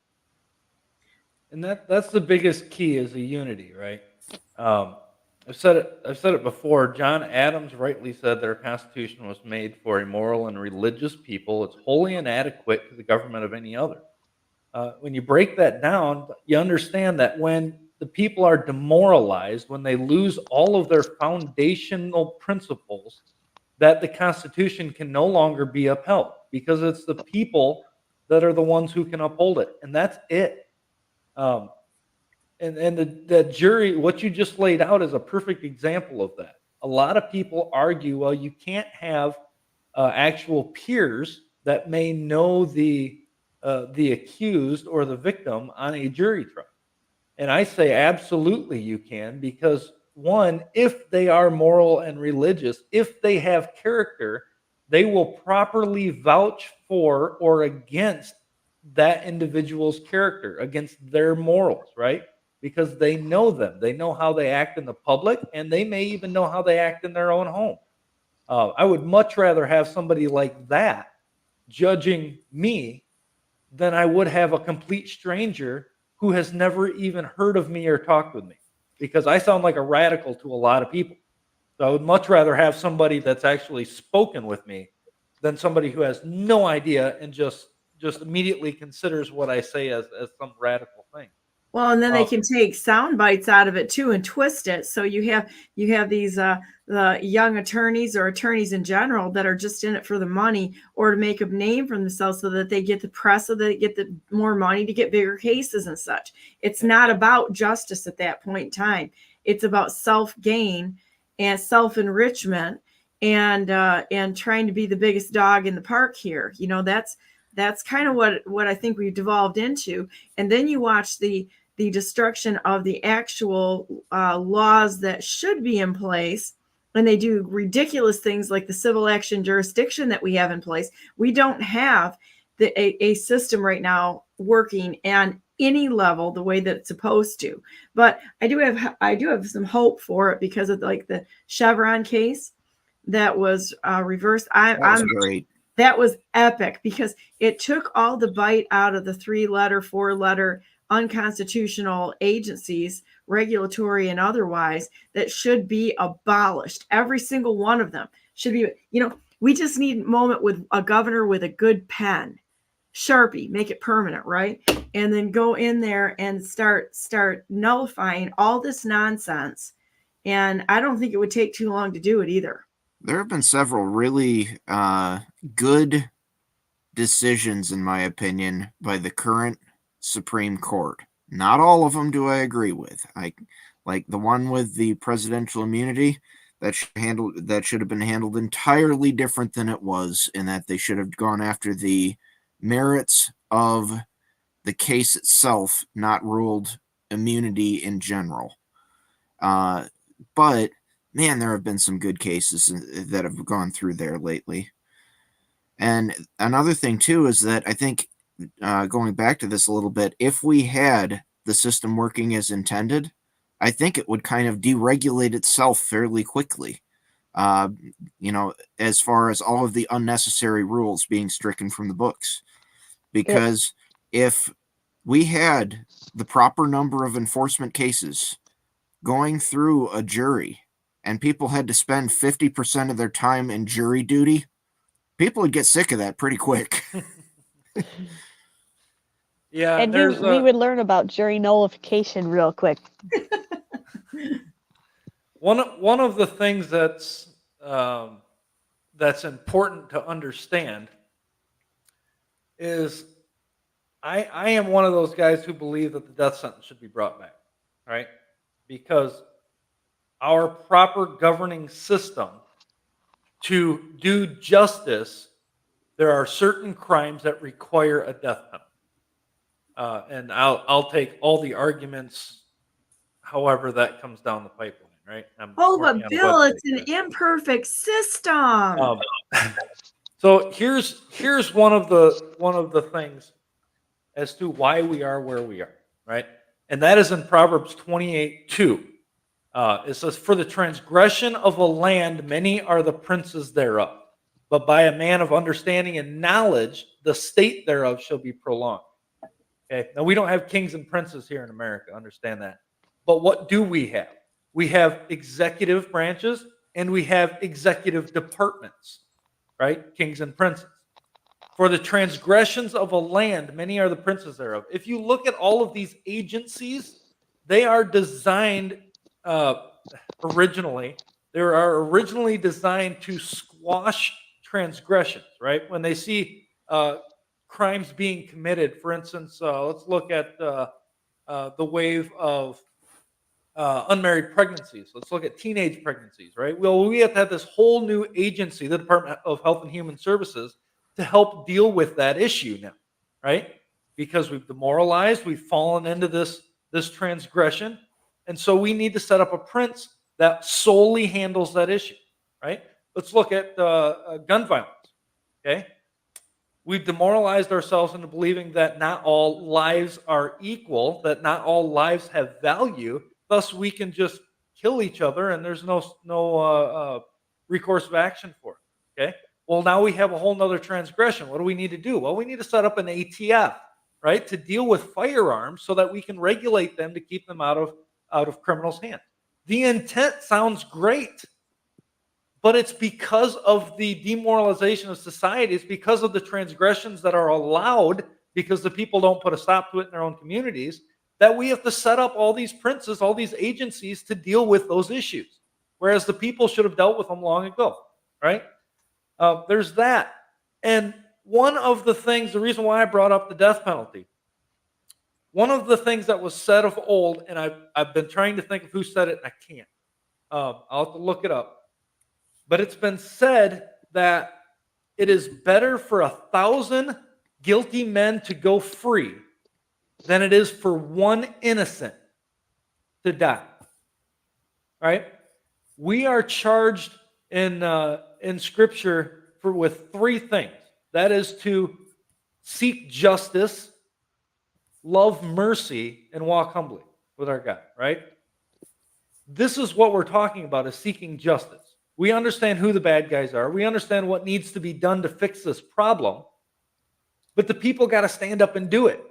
And that's the biggest key is the unity, right? I've said it before. John Adams rightly said that our Constitution was made for a moral and religious people. It's wholly inadequate to the government of any other. When you break that down, you understand that when the people are demoralized, when they lose all of their foundational principles, that the Constitution can no longer be upheld because it's the people that are the ones who can uphold it, and that's it. Um, and the jury, what you just laid out is a perfect example of that. A lot of people argue, well, you can't have actual peers that may know the accused or the victim on a jury trial. And I say absolutely you can, because one, if they are moral and religious, if they have character, they will properly vouch for or against that individual's character, against their morals, right? Because they know them. They know how they act in the public, and they may even know how they act in their own home. I would much rather have somebody like that judging me than I would have a complete stranger who has never even heard of me or talked with me, because I sound like a radical to a lot of people. So I would much rather have somebody that's actually spoken with me than somebody who has no idea and just immediately considers what I say as some radical thing. Well, and then they Um, can take sound bites out of it too and twist it. So you have these the young attorneys or attorneys in general that are just in it for the money or to make a name for themselves so that they get the press, so they get the more money to get bigger cases and such. It's not about justice at that point in time. It's about self gain and self enrichment and trying to be the biggest dog in the park here. That's kind of what I think we've devolved into. And then you watch the destruction of the actual laws that should be in place, and they do ridiculous things like the civil action jurisdiction that we have in place. We don't have a system right now working on any level the way that it's supposed to. But I do have some hope for it because of like the Chevron case that was reversed. That was great. That was epic because it took all the bite out of the 3-letter, 4-letter unconstitutional agencies, regulatory and otherwise, that should be abolished. Every single one of them should be, we just need a moment with a governor with a good pen, Sharpie, make it permanent, right? And then go in there and start nullifying all this nonsense. And I don't think it would take too long to do it either. There have been several really good decisions, in my opinion, by the current Supreme Court. Not all of them do I agree with. I like the one with the presidential immunity that should have been handled entirely different than it was, in that they should have gone after the merits of the case itself, not ruled immunity in general. But man, there have been some good cases that have gone through there lately. And another thing too is that I think, going back to this a little bit, if we had the system working as intended, I think it would kind of deregulate itself fairly quickly. As far as all of the unnecessary rules being stricken from the books. Because if we had the proper number of enforcement cases going through a jury, and people had to spend 50% of their time in jury duty, people would get sick of that pretty quick. Yeah, And there's we would learn about jury nullification real quick. one of the things that's important to understand is I am one of those guys who believe that the death sentence should be brought back, right? Because our proper governing system to do justice, there are certain crimes that require a death penalty. And I'll take all the arguments, however that comes down the pipeline, right? I'm Oh, working but on a Bill, website it's an for imperfect system. that. So here's one of the things as to why we are where we are, right? And that is in Proverbs 28:2. It says, "For the transgression of a land, many are the princes thereof. But by a man of understanding and knowledge, the state thereof shall be prolonged." Okay. Now we don't have kings and princes here in America, understand that. But what do we have? We have executive branches and we have executive departments, right? Kings and princes. For the transgressions of a land, many are the princes thereof. If you look at all of these agencies, they are designed uh, originally, they are originally designed to squash transgressions, right? When they see crimes being committed, for instance, let's look at the wave of unmarried pregnancies. Let's look at teenage pregnancies, right? Well, we have to have this whole new agency, the Department of Health and Human Services, to help deal with that issue now, right? Because we've demoralized, we've fallen into this transgression, and so we need to set up a prince that solely handles that issue, right? Let's look at gun violence. Okay, we've demoralized ourselves into believing that not all lives are equal, that not all lives have value. Thus, we can just kill each other, and there's no recourse of action for it. Okay. Well, now we have a whole nother transgression. What do we need to do? Well, we need to set up an ATF, right, to deal with firearms so that we can regulate them to keep them out of criminals' hands. The intent sounds great, but it's because of the demoralization of society. It's because of the transgressions that are allowed because the people don't put a stop to it in their own communities that we have to set up all these princes, all these agencies to deal with those issues, whereas the people should have dealt with them long ago, right? There's that. And one of the things, the reason why I brought up the death penalty, one of the things that was said of old, and I've been trying to think of who said it, and I can't. I'll have to look it up. But it's been said that it is better for 1,000 guilty men to go free than it is for one innocent to die. Right? We are charged in Scripture with three things. That is to seek justice, love mercy, and walk humbly with our God. Right? This is what we're talking about: is seeking justice. We understand who the bad guys are. We understand what needs to be done to fix this problem. But the people got to stand up and do it.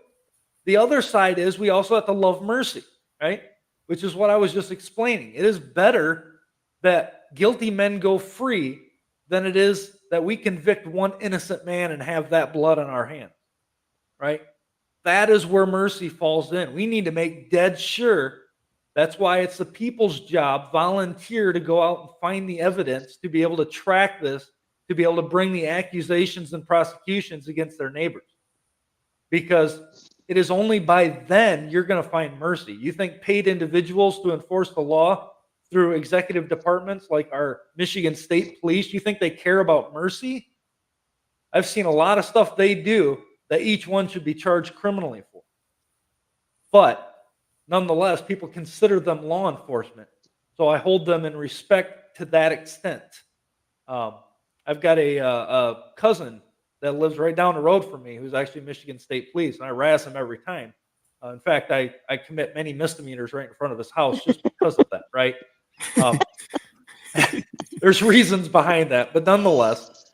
The other side is we also have to love mercy, right? Which is what I was just explaining. It is better that guilty men go free than it is that we convict one innocent man and have that blood on our hands, right? That is where mercy falls in. We need to make dead sure. That's why it's the people's job, volunteer, to go out and find the evidence, to be able to track this, to be able to bring the accusations and prosecutions against their neighbors. Because it is only by then you're going to find mercy. You think paid individuals to enforce the law through executive departments like our Michigan State Police, you think they care about mercy? I've seen a lot of stuff they do that each one should be charged criminally for. But nonetheless, people consider them law enforcement. So I hold them in respect to that extent. I've got a cousin that lives right down the road from me who's actually Michigan State Police, and I harass him every time. In fact, I commit many misdemeanors right in front of his house just because of that, right? There's reasons behind that, but nonetheless,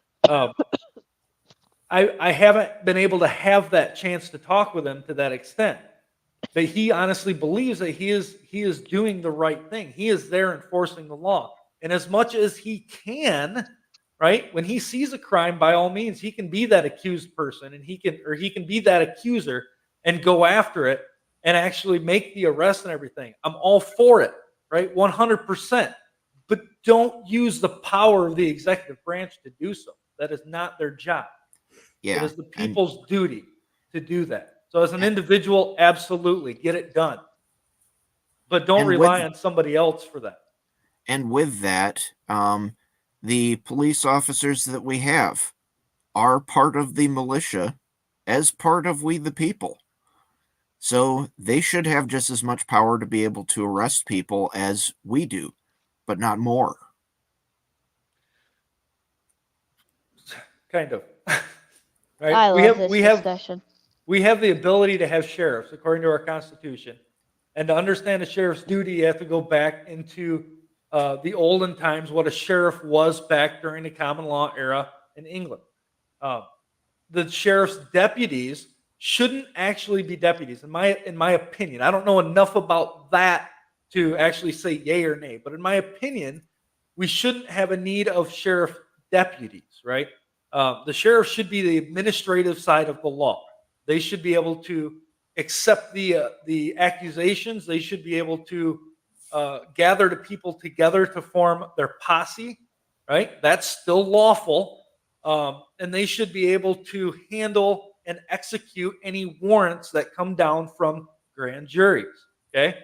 I haven't been able to have that chance to talk with him to that extent. But he honestly believes that he is doing the right thing. He is there enforcing the law. And as much as he can, right? When he sees a crime, by all means, he can be that accused person, and he can be that accuser and go after it and actually make the arrest and everything. I'm all for it, right? 100%. But don't use the power of the executive branch to do so. That is not their job. Yeah. It is the And people's duty to do that. So as an individual, absolutely get it done. But don't And rely with- on somebody else for that. And with that, the police officers that we have are part of the militia as part of we the people. So they should have just as much power to be able to arrest people as we do, but not more. Kind of. I Right? love this discussion. We have the ability to have sheriffs according to our Constitution. And to understand a sheriff's duty, you have to go back into the olden times, what a sheriff was back during the common law era in England. The sheriff's deputies shouldn't actually be deputies, in my opinion. I don't know enough about that to actually say yay or nay, but in my opinion, we shouldn't have a need of sheriff deputies, right? The sheriff should be the administrative side of the law. They should be able to accept the accusations. They should be able to gather the people together to form their posse, right? That's still lawful. And they should be able to handle and execute any warrants that come down from grand juries, okay?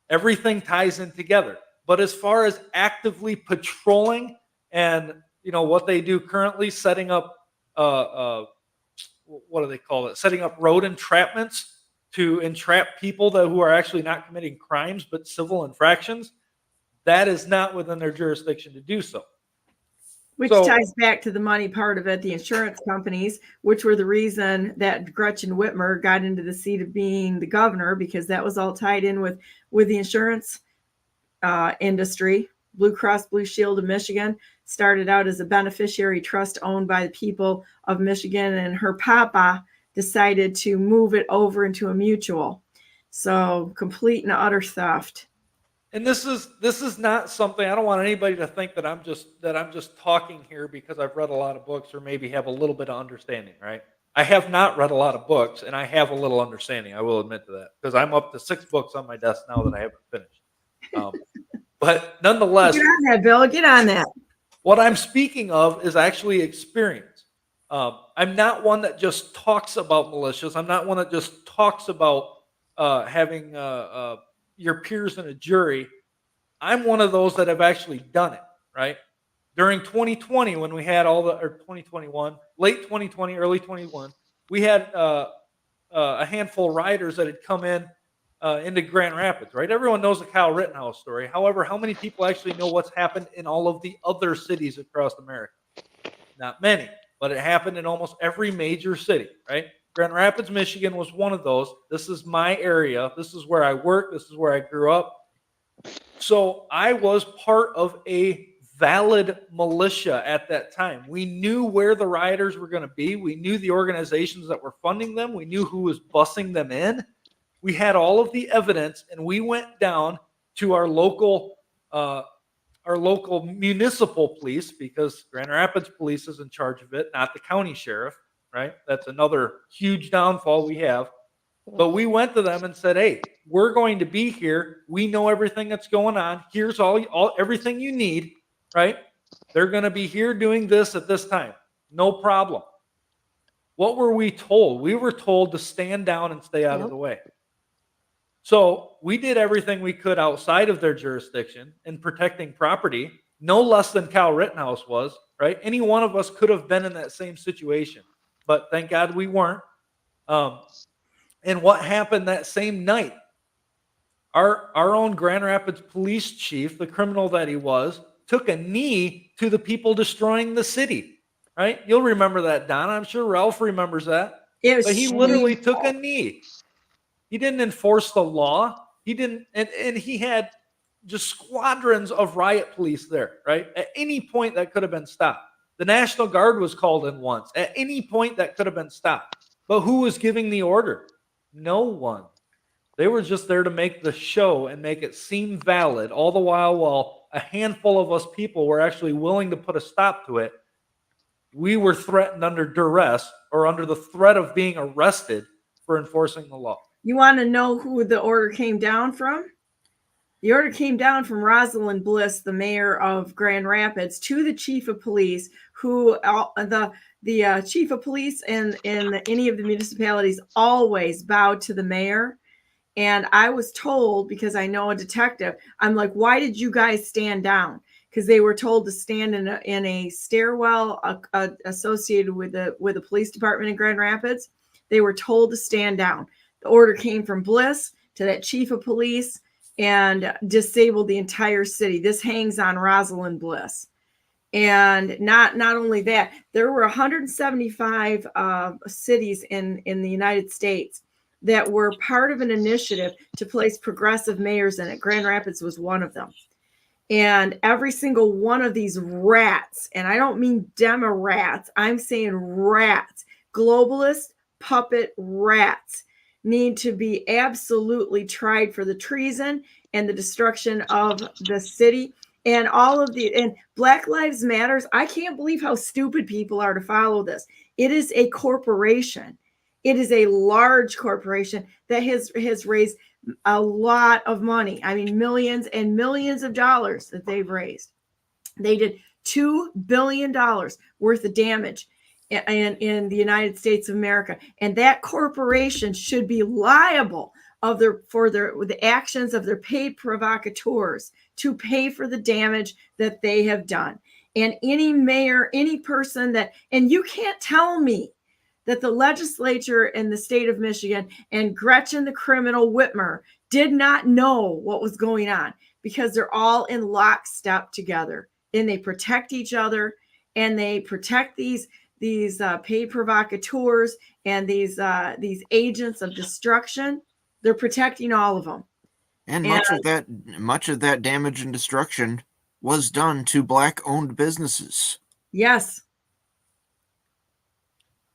Everything ties in together. But as far as actively patrolling and, what they do currently, setting up, what do they call it? Setting up road entrapments to entrap people who are actually not committing crimes but civil infractions, that is not within their jurisdiction to do so. Which So- ties back to the money part of it, the insurance companies, which were the reason that Gretchen Whitmer got into the seat of being the governor, because that was all tied in with the insurance industry. Blue Cross Blue Shield of Michigan started out as a beneficiary trust owned by the people of Michigan, and her papa decided to move it over into a mutual. So complete and utter theft. And this is not something, I don't want anybody to think that I'm just talking here because I've read a lot of books or maybe have a little bit of understanding, right? I have not read a lot of books, and I have a little understanding. I will admit to that, because I'm up to 6 books on my desk now that I haven't finished. But nonetheless, Get on that, Bill. Get on that. what I'm speaking of is actually experience. I'm not one that just talks about militias. I'm not one that just talks about having your peers in a jury. I'm one of those that have actually done it, right? During 2020, when we had or 2021, late 2020, early 21, we had a handful of rioters that had come into Grand Rapids, right? Everyone knows the Kyle Rittenhouse story. However, how many people actually know what's happened in all of the other cities across America? Not many, but it happened in almost every major city, right? Grand Rapids, Michigan was one of those. This is my area. This is where I work. This is where I grew up. So I was part of a valid militia at that time. We knew where the rioters were going to be. We knew the organizations that were funding them. We knew who was bussing them in. We had all of the evidence, and we went down to our local municipal police, because Grand Rapids police is in charge of it, not the county sheriff, right? That's another huge downfall we have. But we went to them and said, hey, we're going to be here. We know everything that's going on. Here's everything you need, right? They're going to be here doing this at this time. No problem. What were we told? We were told to stand down and stay out of the way. So we did everything we could outside of their jurisdiction in protecting property, no less than Kyle Rittenhouse was, right? Any one of us could have been in that same situation, but thank God we weren't. And what happened that same night? Our own Grand Rapids police chief, the criminal that he was, took a knee to the people destroying the city, right? You'll remember that, Donna. I'm sure Ralph remembers that. But he literally took a knee. He didn't enforce the law. He didn't, and he had just squadrons of riot police there, right? At any point that could have been stopped. The National Guard was called in once. At any point that could have been stopped. But who was giving the order? No one. They were just there to make the show and make it seem valid, all the while a handful of us people were actually willing to put a stop to it. We were threatened under duress or under the threat of being arrested for enforcing the law. You want to know who the order came down from? The order came down from Rosalind Bliss, the mayor of Grand Rapids, to the chief of police, who the chief of police in any of the municipalities always bowed to the mayor. And I was told, because I know a detective, I'm like, why did you guys stand down? Because they were told to stand in a stairwell associated with the police department in Grand Rapids. They were told to stand down. The order came from Bliss to that chief of police and disabled the entire city. This hangs on Rosalind Bliss. And not only that, there were 175 cities in the United States that were part of an initiative to place progressive mayors in it. Grand Rapids was one of them. And every single one of these rats, and I don't mean demo rats, I'm saying rats, globalist puppet rats, need to be absolutely tried for the treason and the destruction of the city. And all of and Black Lives Matters, I can't believe how stupid people are to follow this. It is a corporation. It is a large corporation that has raised a lot of money. I mean, millions and millions of dollars that they've raised. They did $2 billion worth of damage in the United States of America. And that corporation should be liable for the actions of their paid provocateurs to pay for the damage that they have done. And any mayor, any person and you can't tell me that the legislature in the state of Michigan and Gretchen the criminal Whitmer did not know what was going on, because they're all in lockstep together and they protect each other and they protect these paid provocateurs and these agents of destruction. They're protecting all of them. And much of that damage and destruction was done to Black-owned businesses. Yes.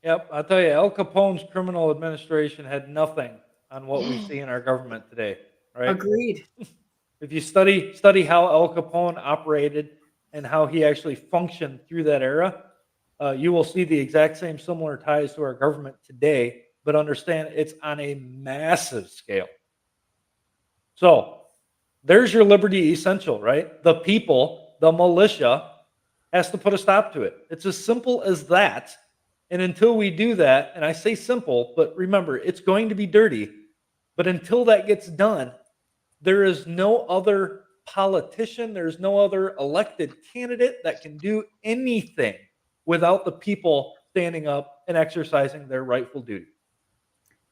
Yep, I'll tell you, Al Capone's criminal administration had nothing on what we see in our government today, right? Agreed. If you study how Al Capone operated and how he actually functioned through that era, you will see the exact same similar ties to our government today, but understand it's on a massive scale. So there's your liberty essential, right? The people, the militia, has to put a stop to it. It's as simple as that. And until we do that, and I say simple, but remember, it's going to be dirty. But until that gets done, there is no other politician, there's no other elected candidate that can do anything without the people standing up and exercising their rightful duty.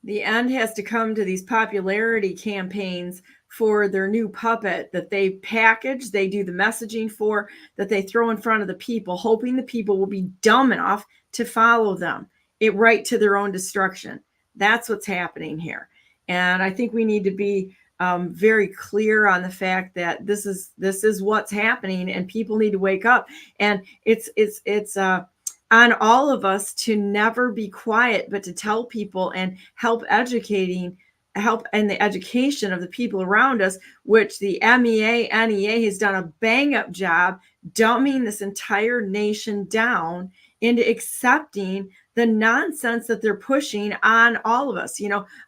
The end has to come to these popularity campaigns for their new puppet that they package, they do the messaging for, that they throw in front of the people, hoping the people will be dumb enough to follow them, right to their own destruction. That's what's happening here. And I think we need to be very clear on the fact that this is what's happening, and people need to wake up. And it's on all of us to never be quiet, but to tell people and help in the education of the people around us, which the NEA has done a bang up job dumbing this entire nation down into accepting the nonsense that they're pushing on all of us.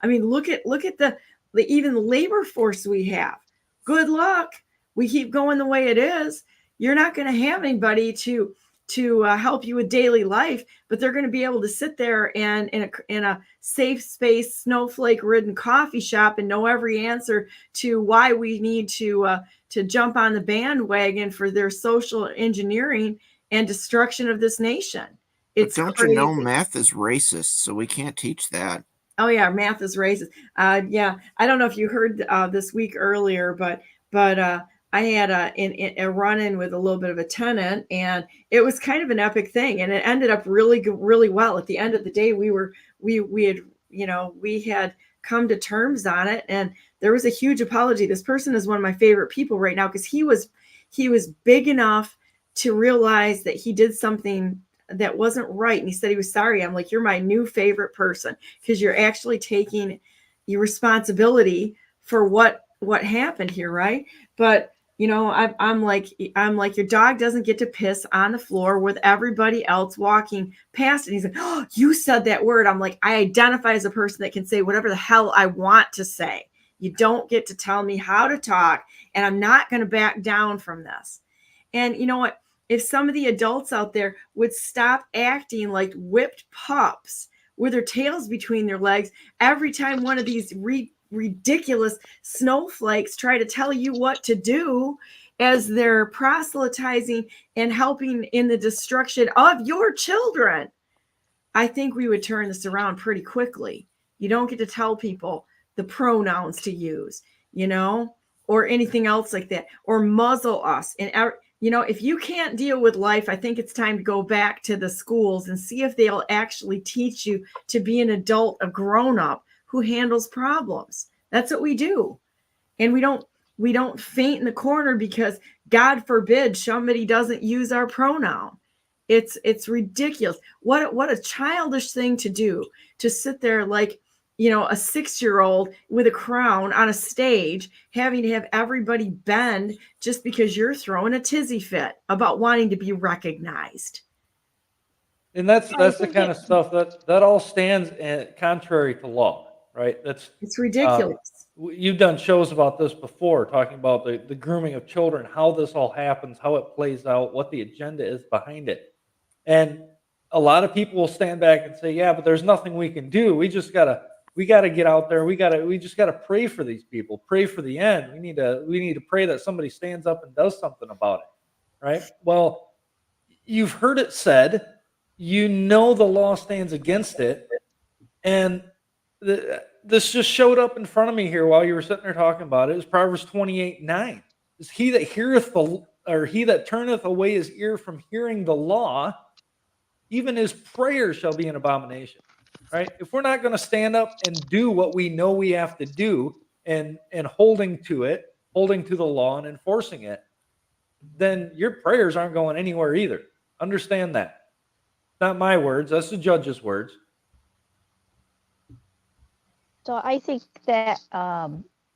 I mean, look at even the labor force we have. Good luck. We keep going the way it is. You're not going to have anybody to help you with daily life, but they're going to be able to sit there and in a safe space, snowflake-ridden coffee shop and know every answer to why we need to jump on the bandwagon for their social engineering and destruction of this nation. It's but don't crazy. You know math is racist, so we can't teach that. Oh yeah, math is racist. Yeah, I don't know if you heard this week earlier, but I had a run-in with a little bit of a tenant, and it was kind of an epic thing, and it ended up really well. At the end of the day, we had come to terms on it, and there was a huge apology. This person is one of my favorite people right now, because he was big enough to realize that he did something that wasn't right, and he said he was sorry. I'm like, you're my new favorite person, because you're actually taking your responsibility for what happened here, right? But You know, I'm like, your dog doesn't get to piss on the floor with everybody else walking past. And he's like, oh, you said that word. I'm like, I identify as a person that can say whatever the hell I want to say. You don't get to tell me how to talk, and I'm not going to back down from this. And you know what? If some of the adults out there would stop acting like whipped pups with their tails between their legs every time one of these ridiculous snowflakes try to tell you what to do as they're proselytizing and helping in the destruction of your children, I think we would turn this around pretty quickly. You don't get to tell people the pronouns to use, you know, or anything else like that, or muzzle us. And, you know, if you can't deal with life, I think it's time to go back to the schools and see if they'll actually teach you to be an adult, a grown-up who handles problems. That's what we do. And we don't faint in the corner because God forbid somebody doesn't use our pronoun. It's ridiculous. What a childish thing to do, to sit there like, you know, a 6-year-old with a crown on a stage, having to have everybody bend just because you're throwing a tizzy fit about wanting to be recognized. And that's I the think kind of stuff that all stands contrary to law, right? It's ridiculous. You've done shows about this before, talking about the grooming of children, how this all happens, how it plays out, what the agenda is behind it. And a lot of people will stand back and say, yeah, but there's nothing we can do. We gotta get out there. We just gotta pray for these people, pray for the end. We need to pray that somebody stands up and does something about it. Right? Well, you've heard it said, you know the law stands against it, and this just showed up in front of me here while you were sitting there talking about it. It was Proverbs 28:9. Is he that he that turneth away his ear from hearing the law, even his prayer shall be an abomination. Right? If we're not going to stand up and do what we know we have to do, and holding to the law and enforcing it, then your prayers aren't going anywhere either. Understand that. Not my words, that's the judge's words. So I think that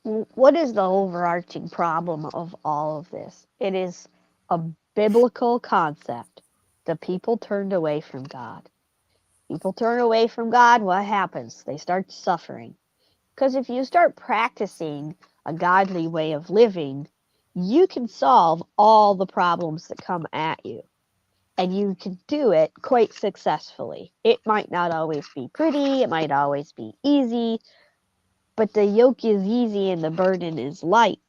what is the overarching problem of all of this? It is a biblical concept. The people turned away from God. People turn away from God, what happens? They start suffering. Because if you start practicing a godly way of living, you can solve all the problems that come at you. And you can do it quite successfully. It might not always be pretty, it might always be easy, but the yoke is easy and the burden is light.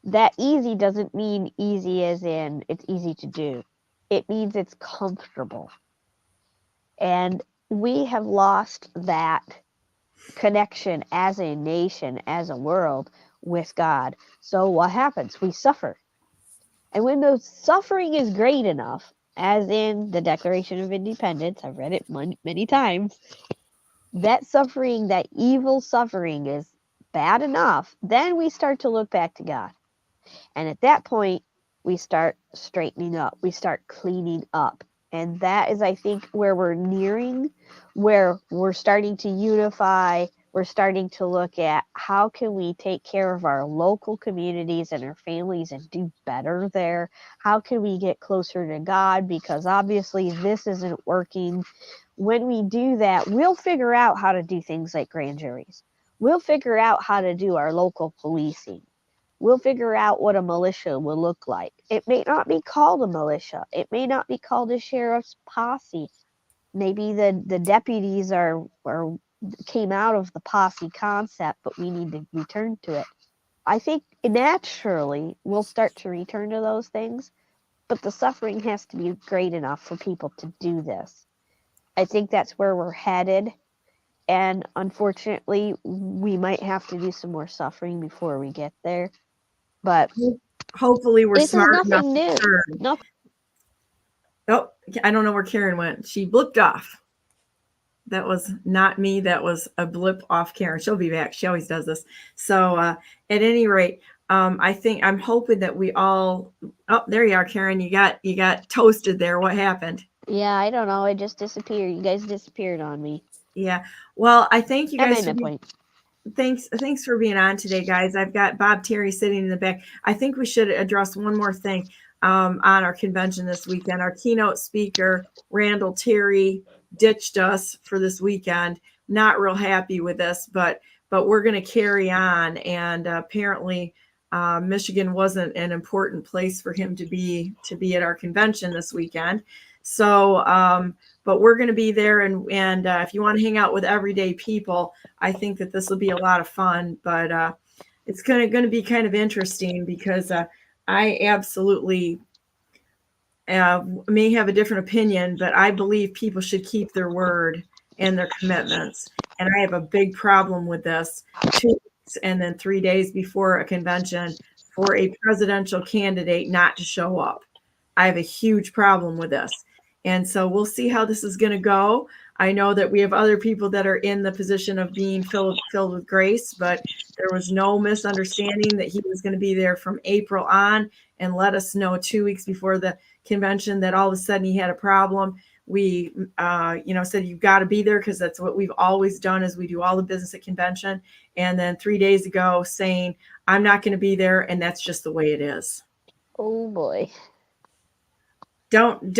That easy doesn't mean easy as in it's easy to do. It means it's comfortable. And we have lost that connection as a nation, as a world with God. So what happens? We suffer. And when the suffering is great enough, as in the Declaration of Independence, I've read it many times, that suffering, that evil suffering is bad enough, then we start to look back to God. And at that point, we start straightening up, we start cleaning up. And that is, I think, where we're nearing, where we're starting to unify. We're starting to look at how can we take care of our local communities and our families and do better there? How can we get closer to God? Because obviously this isn't working. When we do that, we'll figure out how to do things like grand juries. We'll figure out how to do our local policing. We'll figure out what a militia will look like. It may not be called a militia. It may not be called a sheriff's posse. Maybe the deputies came out of the posse concept, but we need to return to it. I think naturally we'll start to return to those things, but the suffering has to be great enough for people to do this. I think that's where we're headed. And unfortunately, we might have to do some more suffering before we get there. But hopefully we're this smart is nothing enough new. to Nothing. Oh, I don't know where Karen went. She blipped off. That was not me. That was a blip off Karen. She'll be back. She always does this. So at any rate, I'm hoping that we all. Oh, there you are, Karen. You got toasted there. What happened? Yeah, I don't know. It just disappeared. You guys disappeared on me. Yeah. Well, I thank you That guys made for my point. thanks for being on today, guys. I've got Bob Terry sitting in the back. I think we should address one more thing on our convention this weekend. Our keynote speaker, Randall Terry, ditched us for this weekend. Not real happy with this, but we're going to carry on. And apparently, Michigan wasn't an important place for him to be at our convention this weekend. So, but we're going to be there, and if you want to hang out with everyday people, I think that this will be a lot of fun. But it's going to be kind of interesting because I absolutely may have a different opinion, but I believe people should keep their word and their commitments. And I have a big problem with this. 2 weeks and then 3 days before a convention for a presidential candidate not to show up. I have a huge problem with this. And so we'll see how this is going to go. I know that we have other people that are in the position of being filled with grace, but there was no misunderstanding that he was going to be there from April on and let us know 2 weeks before the convention that all of a sudden he had a problem. We, said you've got to be there because that's what we've always done is we do all the business at convention. And then 3 days ago saying, I'm not going to be there. And that's just the way it is. Oh boy. Don't,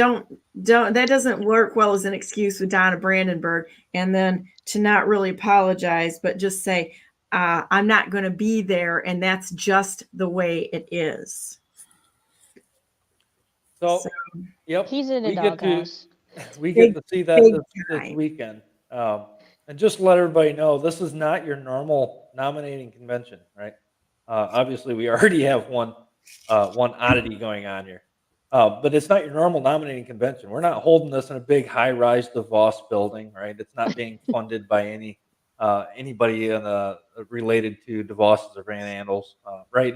that doesn't work well as an excuse with Donna Brandenburg. And then to not really apologize, but just say, I'm not going to be there. And that's just the way it is. So, yep. He's in a doghouse. We get to see that this time. weekend. And just let everybody know, this is not your normal nominating convention, right? Obviously, we already have one oddity going on here. But it's not your normal nominating convention. We're not holding this in a big high-rise DeVos building, right? It's not being funded by anybody related to DeVos's or Van Andels, right?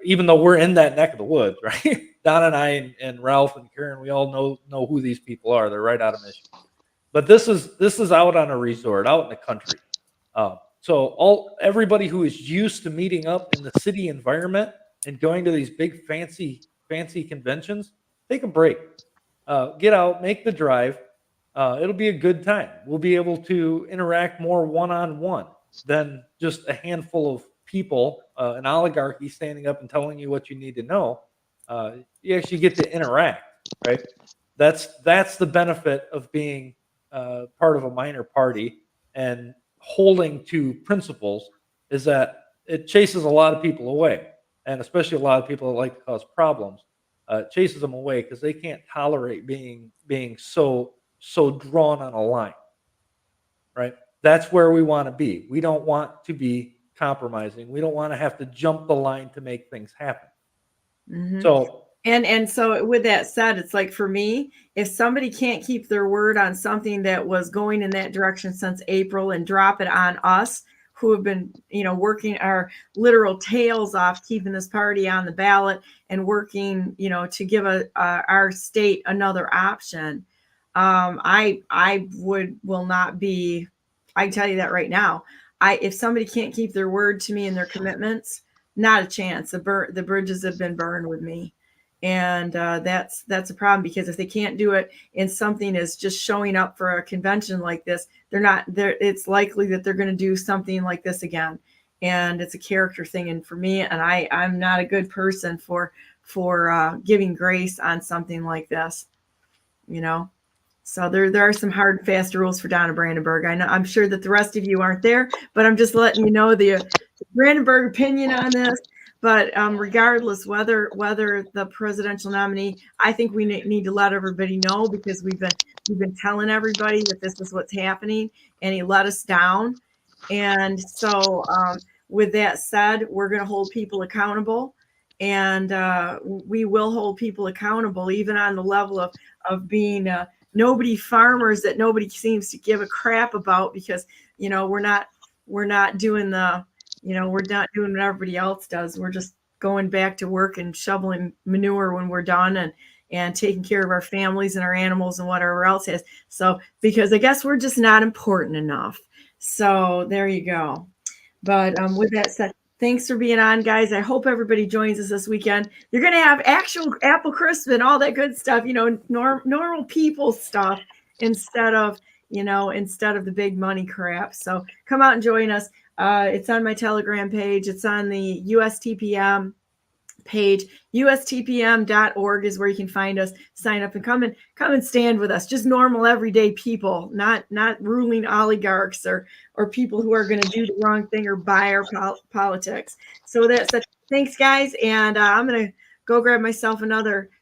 Even though we're in that neck of the woods, right? Don and I and Ralph and Karen, we all know who these people are. They're right out of Michigan. But this is out on a resort, out in the country. So everybody who is used to meeting up in the city environment and going to these big fancy conventions, take a break, get out, make the drive. It'll be a good time. We'll be able to interact more one-on-one than just a handful of people, an oligarchy standing up and telling you what you need to know. You actually get to interact, right? That's the benefit of being part of a minor party and holding to principles, is that it chases a lot of people away, and especially a lot of people that like to cause problems. Chases them away because they can't tolerate being so drawn on a line, right? That's where we want to be. We don't want to be compromising. We don't want to have to jump the line to make things happen. Mm-hmm. So and so with that said, it's like for me, if somebody can't keep their word on something that was going in that direction since April and drop it on us who have been, working our literal tails off, keeping this party on the ballot and working, to give our state another option. I will not be, I can tell you that right now. If somebody can't keep their word to me and their commitments, not a chance. The bridges have been burned with me. And that's a problem, because if they can't do it in something as just showing up for a convention like this, it's likely that they're going to do something like this again. And it's a character thing. And for me, and I'm not a good person for giving grace on something like this, So there are some hard and fast rules for Donna Brandenburg. I'm sure that the rest of you aren't there, but I'm just letting you know the Brandenburg opinion on this. But regardless, whether the presidential nominee, I think we need to let everybody know, because we've been telling everybody that this is what's happening, and he let us down. And so with that said, we're going to hold people accountable, and we will hold people accountable, even on the level of being nobody farmers that nobody seems to give a crap about, because we're not doing we're not doing what everybody else does. We're just going back to work and shoveling manure when we're done, and taking care of our families and our animals and whatever else is. So, because I guess we're just not important enough. So there you go. But with that said, thanks for being on, guys. I hope everybody joins us this weekend. You're going to have actual apple crisp and all that good stuff, normal people stuff, instead of the big money crap. So come out and join us. It's on my Telegram page. It's on the USTPM page. USTPM.org is where you can find us. Sign up and come and stand with us. Just normal, everyday people, not ruling oligarchs or people who are going to do the wrong thing or buy our politics. So that's it. Thanks, guys. And I'm going to go grab myself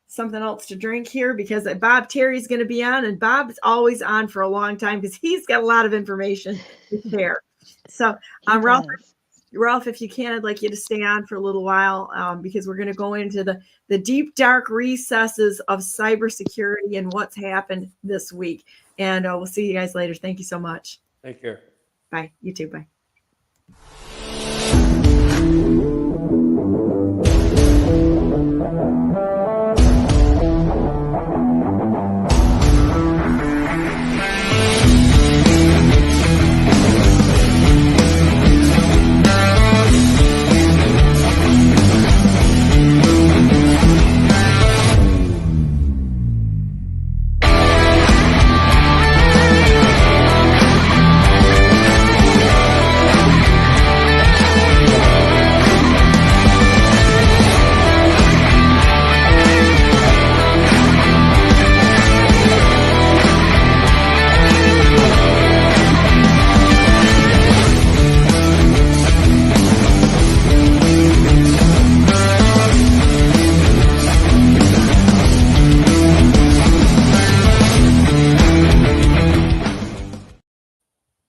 something else to drink here because Bob Terry's going to be on, and Bob's always on for a long time because he's got a lot of information to share. So Ralph, if you can, I'd like you to stay on for a little while because we're going to go into the deep, dark recesses of cybersecurity and what's happened this week. And we'll see you guys later. Thank you so much. Take care. Bye. You too. Bye.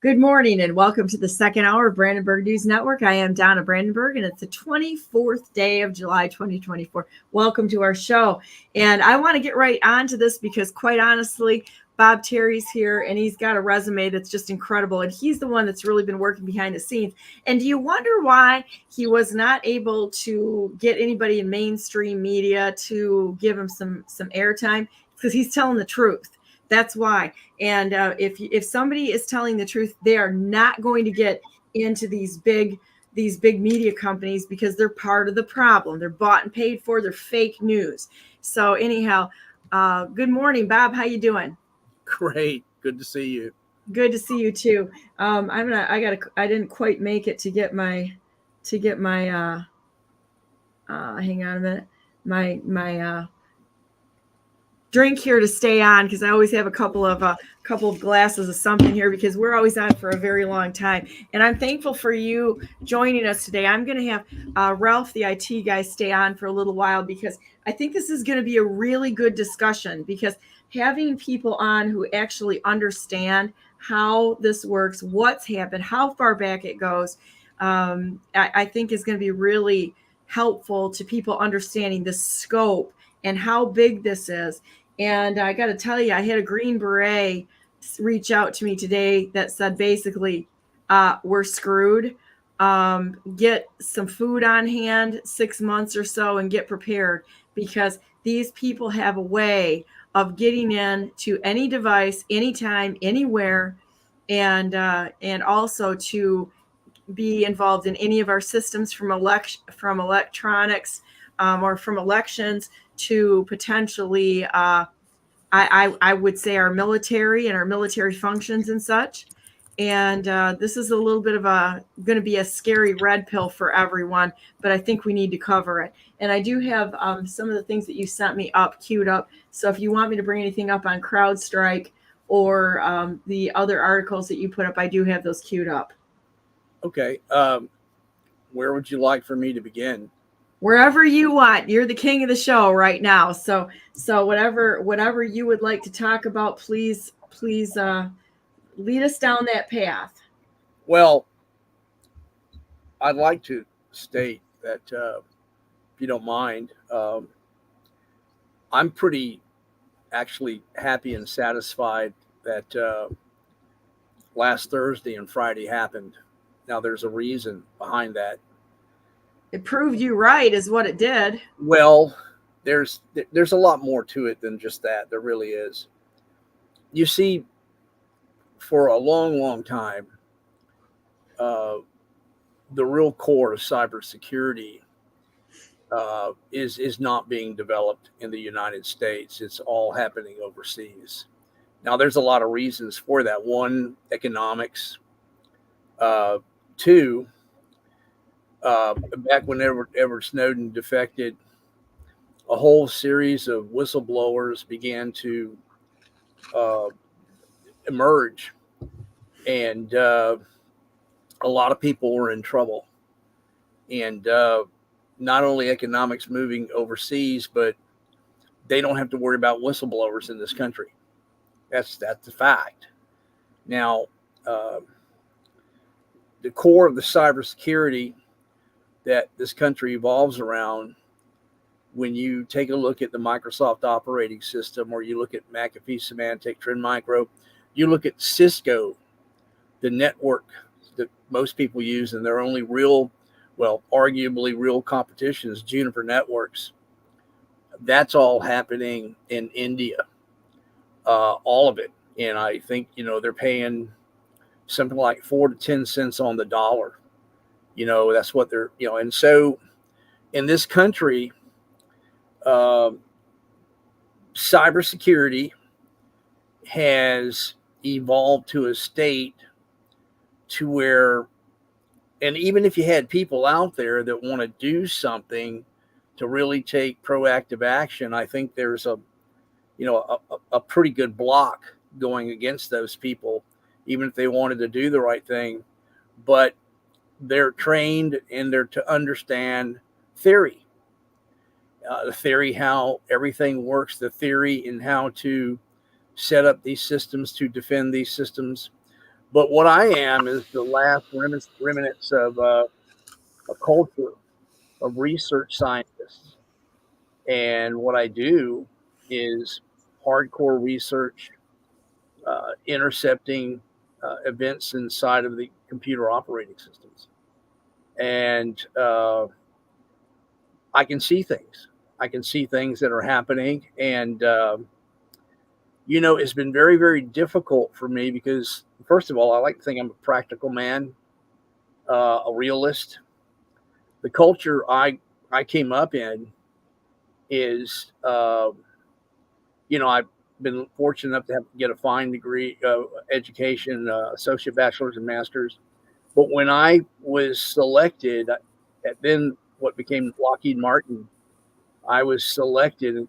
Good morning and welcome to the second hour of Brandenburg News Network. I am Donna Brandenburg and it's the 24th day of July 2024. Welcome to our show. And I want to get right onto this because quite honestly, Bob Terry's here and he's got a resume that's just incredible. And he's the one that's really been working behind the scenes. And do you wonder why he was not able to get anybody in mainstream media to give him some airtime? Because he's telling the truth. That's why. And if somebody is telling the truth, they are not going to get into these big media companies because they're part of the problem. They're bought and paid for. They're fake news. So anyhow, good morning, Bob. How you doing? Great. Good to see you. Good to see you too. I didn't quite make it to get my hang on a minute. My drink here to stay on because I always have a couple of glasses of something here because we're always on for a very long time. And I'm thankful for you joining us today. I'm going to have Ralph, the IT guy, stay on for a little while because I think this is going to be a really good discussion because having people on who actually understand how this works, what's happened, how far back it goes, I think is going to be really helpful to people understanding the scope and how big this is. And I got to tell you, I had a Green Beret reach out to me today that said basically, we're screwed. Get some food on hand 6 months or so and get prepared because these people have a way of getting in to any device, anytime, anywhere, and also to be involved in any of our systems from electronics or from elections to potentially, I would say our military and our military functions and such. And this is a little bit of going to be a scary red pill for everyone, but I think we need to cover it. And I do have some of the things that you sent me queued up. So if you want me to bring anything up on CrowdStrike or the other articles that you put up, I do have those queued up. Okay. Where would you like for me to begin? Wherever you want. You're the king of the show right now. So whatever you would like to talk about, please lead us down that path. Well, I'd like to state that, if you don't mind, I'm pretty actually happy and satisfied that last Thursday and Friday happened. Now, there's a reason behind that. It proved you right is what it did. Well, there's a lot more to it than just that. There really is. You see, for a long, long time, the real core of cybersecurity is not being developed in the United States. It's all happening overseas. Now, there's a lot of reasons for that. One, economics. Two, back when Edward Snowden defected, a whole series of whistleblowers began to uh, emerge, and a lot of people were in trouble. And not only economics moving overseas, but they don't have to worry about whistleblowers in this country. That's the fact. Now, uh, the core of the cybersecurity that this country evolves around, when you take a look at the Microsoft operating system, or you look at McAfee, Symantec, Trend Micro, you look at Cisco, the network that most people use, and their only real, well, arguably real competition is Juniper Networks. That's all happening in India, all of it. And I think, they're paying something like 4 to 10 cents on the dollar. That's what they're, and so in this country, uh, cybersecurity has evolved to a state to where, and even if you had people out there that want to do something to really take proactive action, I think there's a pretty good block going against those people, even if they wanted to do the right thing. But they're trained and they're to understand theory, the theory, how everything works, the theory and how to set up these systems to defend these systems. But what I am is the last remnants of a culture of research scientists. And what I do is hardcore research, intercepting events inside of the computer operating systems. And I can see things. I can see things that are happening. And, it's been very, very difficult for me because, first of all, I like to think I'm a practical man, a realist. The culture I came up in is, I've been fortunate enough to get a fine degree, education, associate bachelor's and master's. But when I was selected at then what became Lockheed Martin, I was selected,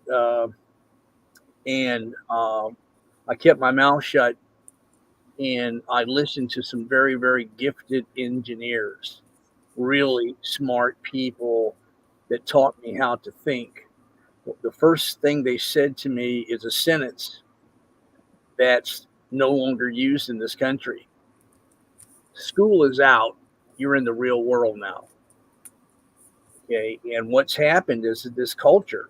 and I kept my mouth shut, and I listened to some very, very gifted engineers, really smart people that taught me how to think. The first thing they said to me is a sentence that's no longer used in this country. School is out. You're in the real world now. Okay. And what's happened is that this culture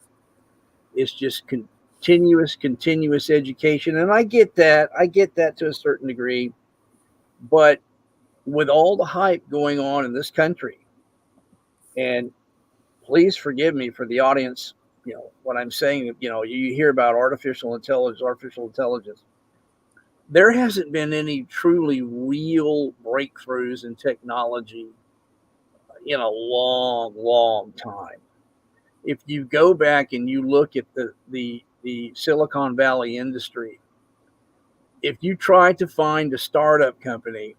is just continuous education. And I get that. I get that to a certain degree. But with all the hype going on in this country, and please forgive me for the audience, what I'm saying, you hear about artificial intelligence. There hasn't been any truly real breakthroughs in technology in a long, long time. If you go back and you look at the Silicon Valley industry, if you try to find a startup company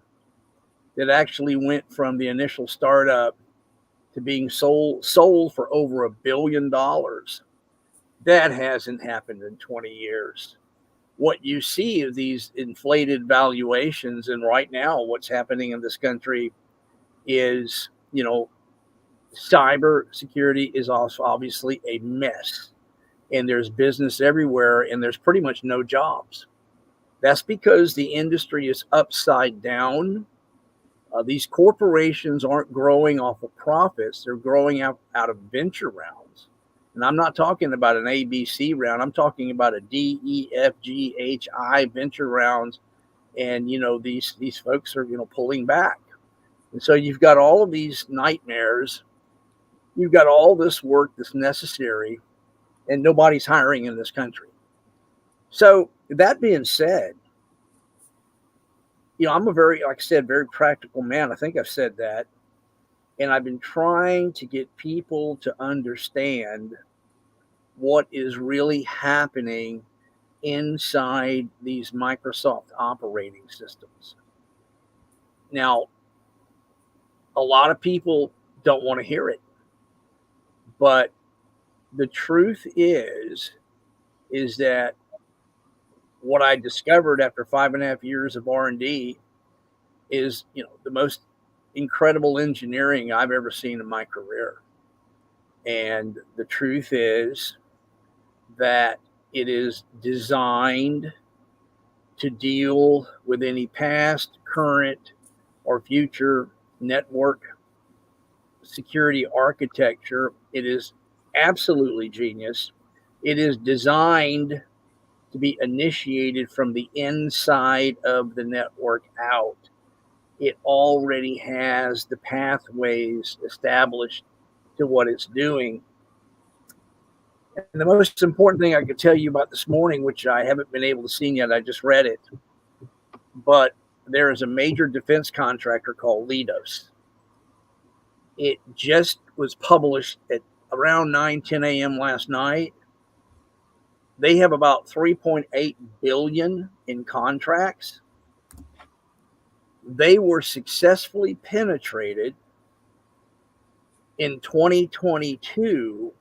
that actually went from the initial startup to being sold for over $1 billion, that hasn't happened in 20 years. What you see is these inflated valuations, and right now what's happening in this country is, cyber security is also obviously a mess, and there's business everywhere, and there's pretty much no jobs. That's because the industry is upside down. These corporations aren't growing off of profits. They're growing out of venture rounds. And I'm not talking about an ABC round. I'm talking about a D, E, F, G, H, I venture rounds. And, these folks are, pulling back. And so you've got all of these nightmares. You've got all this work that's necessary, and nobody's hiring in this country. So that being said, I'm a very, like I said, very practical man. I think I've said that. And I've been trying to get people to understand what is really happening inside these Microsoft operating systems. Now, a lot of people don't want to hear it. But the truth is that what I discovered after 5.5 years of R&D is, the most incredible engineering I've ever seen in my career. And the truth is that it is designed to deal with any past, current, or future network security architecture. It is absolutely genius. It is designed to be initiated from the inside of the network out. It already has the pathways established to what it's doing. And the most important thing I could tell you about this morning, which I haven't been able to see yet, I just read it, but there is a major defense contractor called Leidos. It just was published at around 9, 10 a.m. last night. They have about 3.8 billion in contracts. They were successfully penetrated in 2022.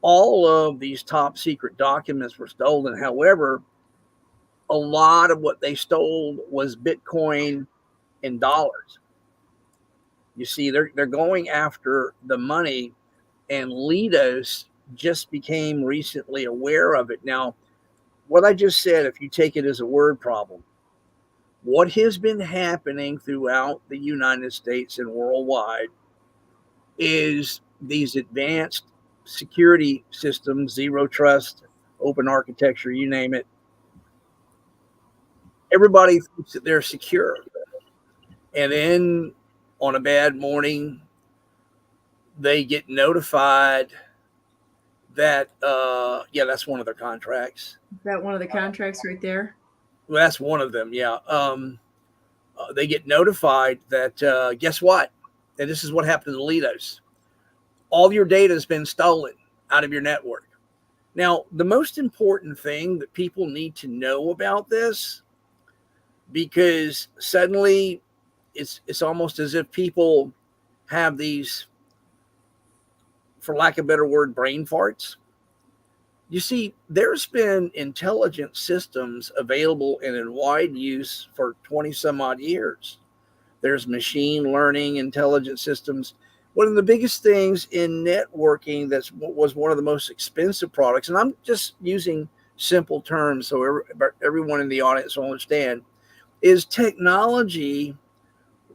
All of these top secret documents were stolen. However, a lot of what they stole was Bitcoin and dollars. You see, they're going after the money, and Leidos just became recently aware of it. Now, what I just said, if you take it as a word problem, what has been happening throughout the United States and worldwide is these advanced security systems, zero trust, open architecture, you name it. Everybody thinks that they're secure. And then on a bad morning, they get notified that, that's one of their contracts. Is that one of the contracts right there? Well, that's one of them, yeah. They get notified that, guess what? And this is what happened to Leidos. All your data has been stolen out of your network. Now, the most important thing that people need to know about this, because suddenly it's almost as if people have these, for lack of a better word, brain farts. You see, there's been intelligence systems available and in wide use for 20 some odd years. There's machine learning intelligence systems. One of the biggest things in networking that was one of the most expensive products, and I'm just using simple terms so everyone in the audience will understand, is technology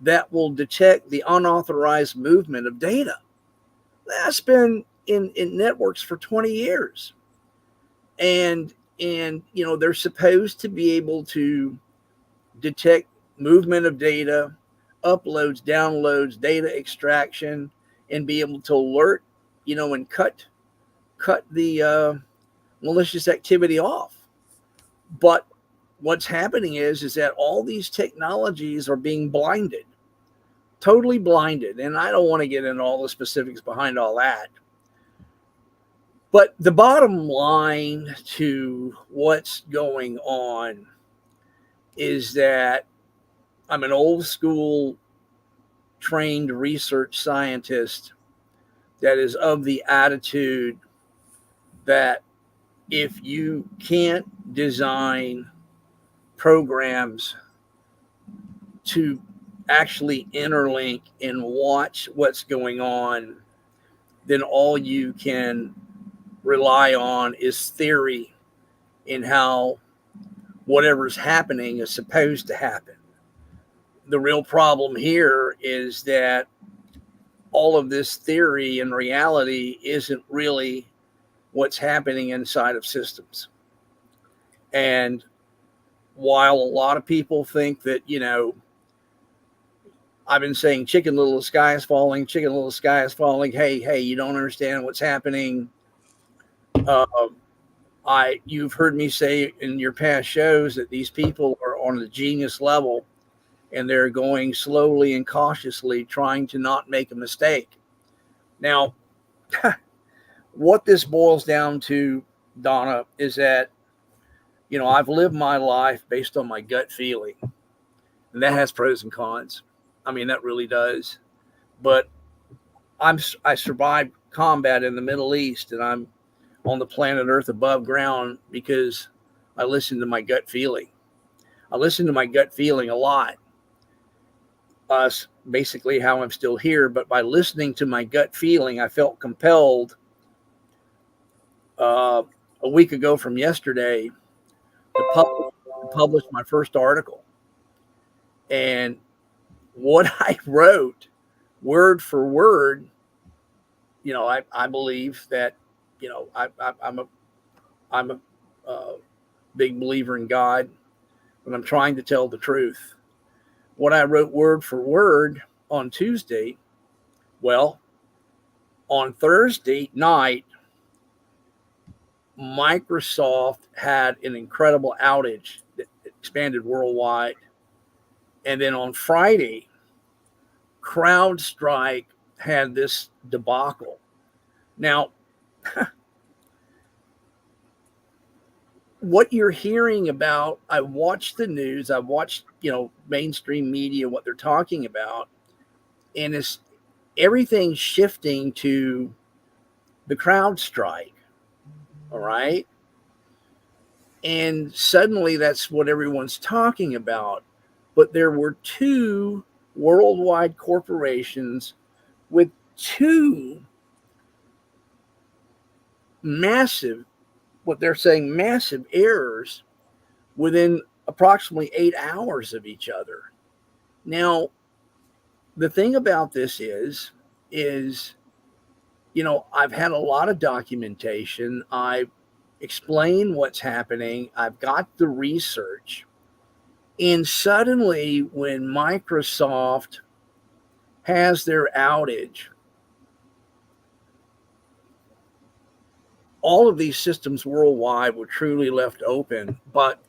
that will detect the unauthorized movement of data. That's been in networks for 20 years. And they're supposed to be able to detect movement of data, uploads, downloads, data extraction, and be able to alert, and cut the malicious activity off. But what's happening is that all these technologies are being blinded, totally blinded. And I don't want to get into all the specifics behind all that. But the bottom line to what's going on is that I'm an old school trained research scientist that is of the attitude that if you can't design programs to actually interlink and watch what's going on, then all you can rely on is theory in how whatever's happening is supposed to happen. The real problem here is that all of this theory and reality isn't really what's happening inside of systems. And while a lot of people think that, I've been saying Chicken Little, the sky is falling, Chicken Little, the sky is falling. Hey, you don't understand what's happening. You've heard me say in your past shows that these people are on the genius level and they're going slowly and cautiously trying to not make a mistake. Now, what this boils down to, Donna, is that, I've lived my life based on my gut feeling, and that has pros and cons. I mean, that really does. But I survived combat in the Middle East, and I'm on the planet Earth above ground because I listened to my gut feeling. I listened to my gut feeling a lot. Basically how I'm still here, but by listening to my gut feeling, I felt compelled a week ago from yesterday to publish my first article. And what I wrote, word for word, I believe that, I'm a big believer in God, but I'm trying to tell the truth. What I wrote word for word on Tuesday, well, on Thursday night, Microsoft had an incredible outage that expanded worldwide. And then on Friday, CrowdStrike had this debacle. Now, what you're hearing about, I watched the news, I watched, mainstream media, what they're talking about, and it's everything shifting to the CrowdStrike. All right. And suddenly that's what everyone's talking about. But there were two worldwide corporations with two massive, what they're saying, massive errors within approximately 8 hours of each other. Now, the thing about this is, I've had a lot of documentation. I've explained what's happening. I've got the research. And suddenly, when Microsoft has their outage, all of these systems worldwide were truly left open. But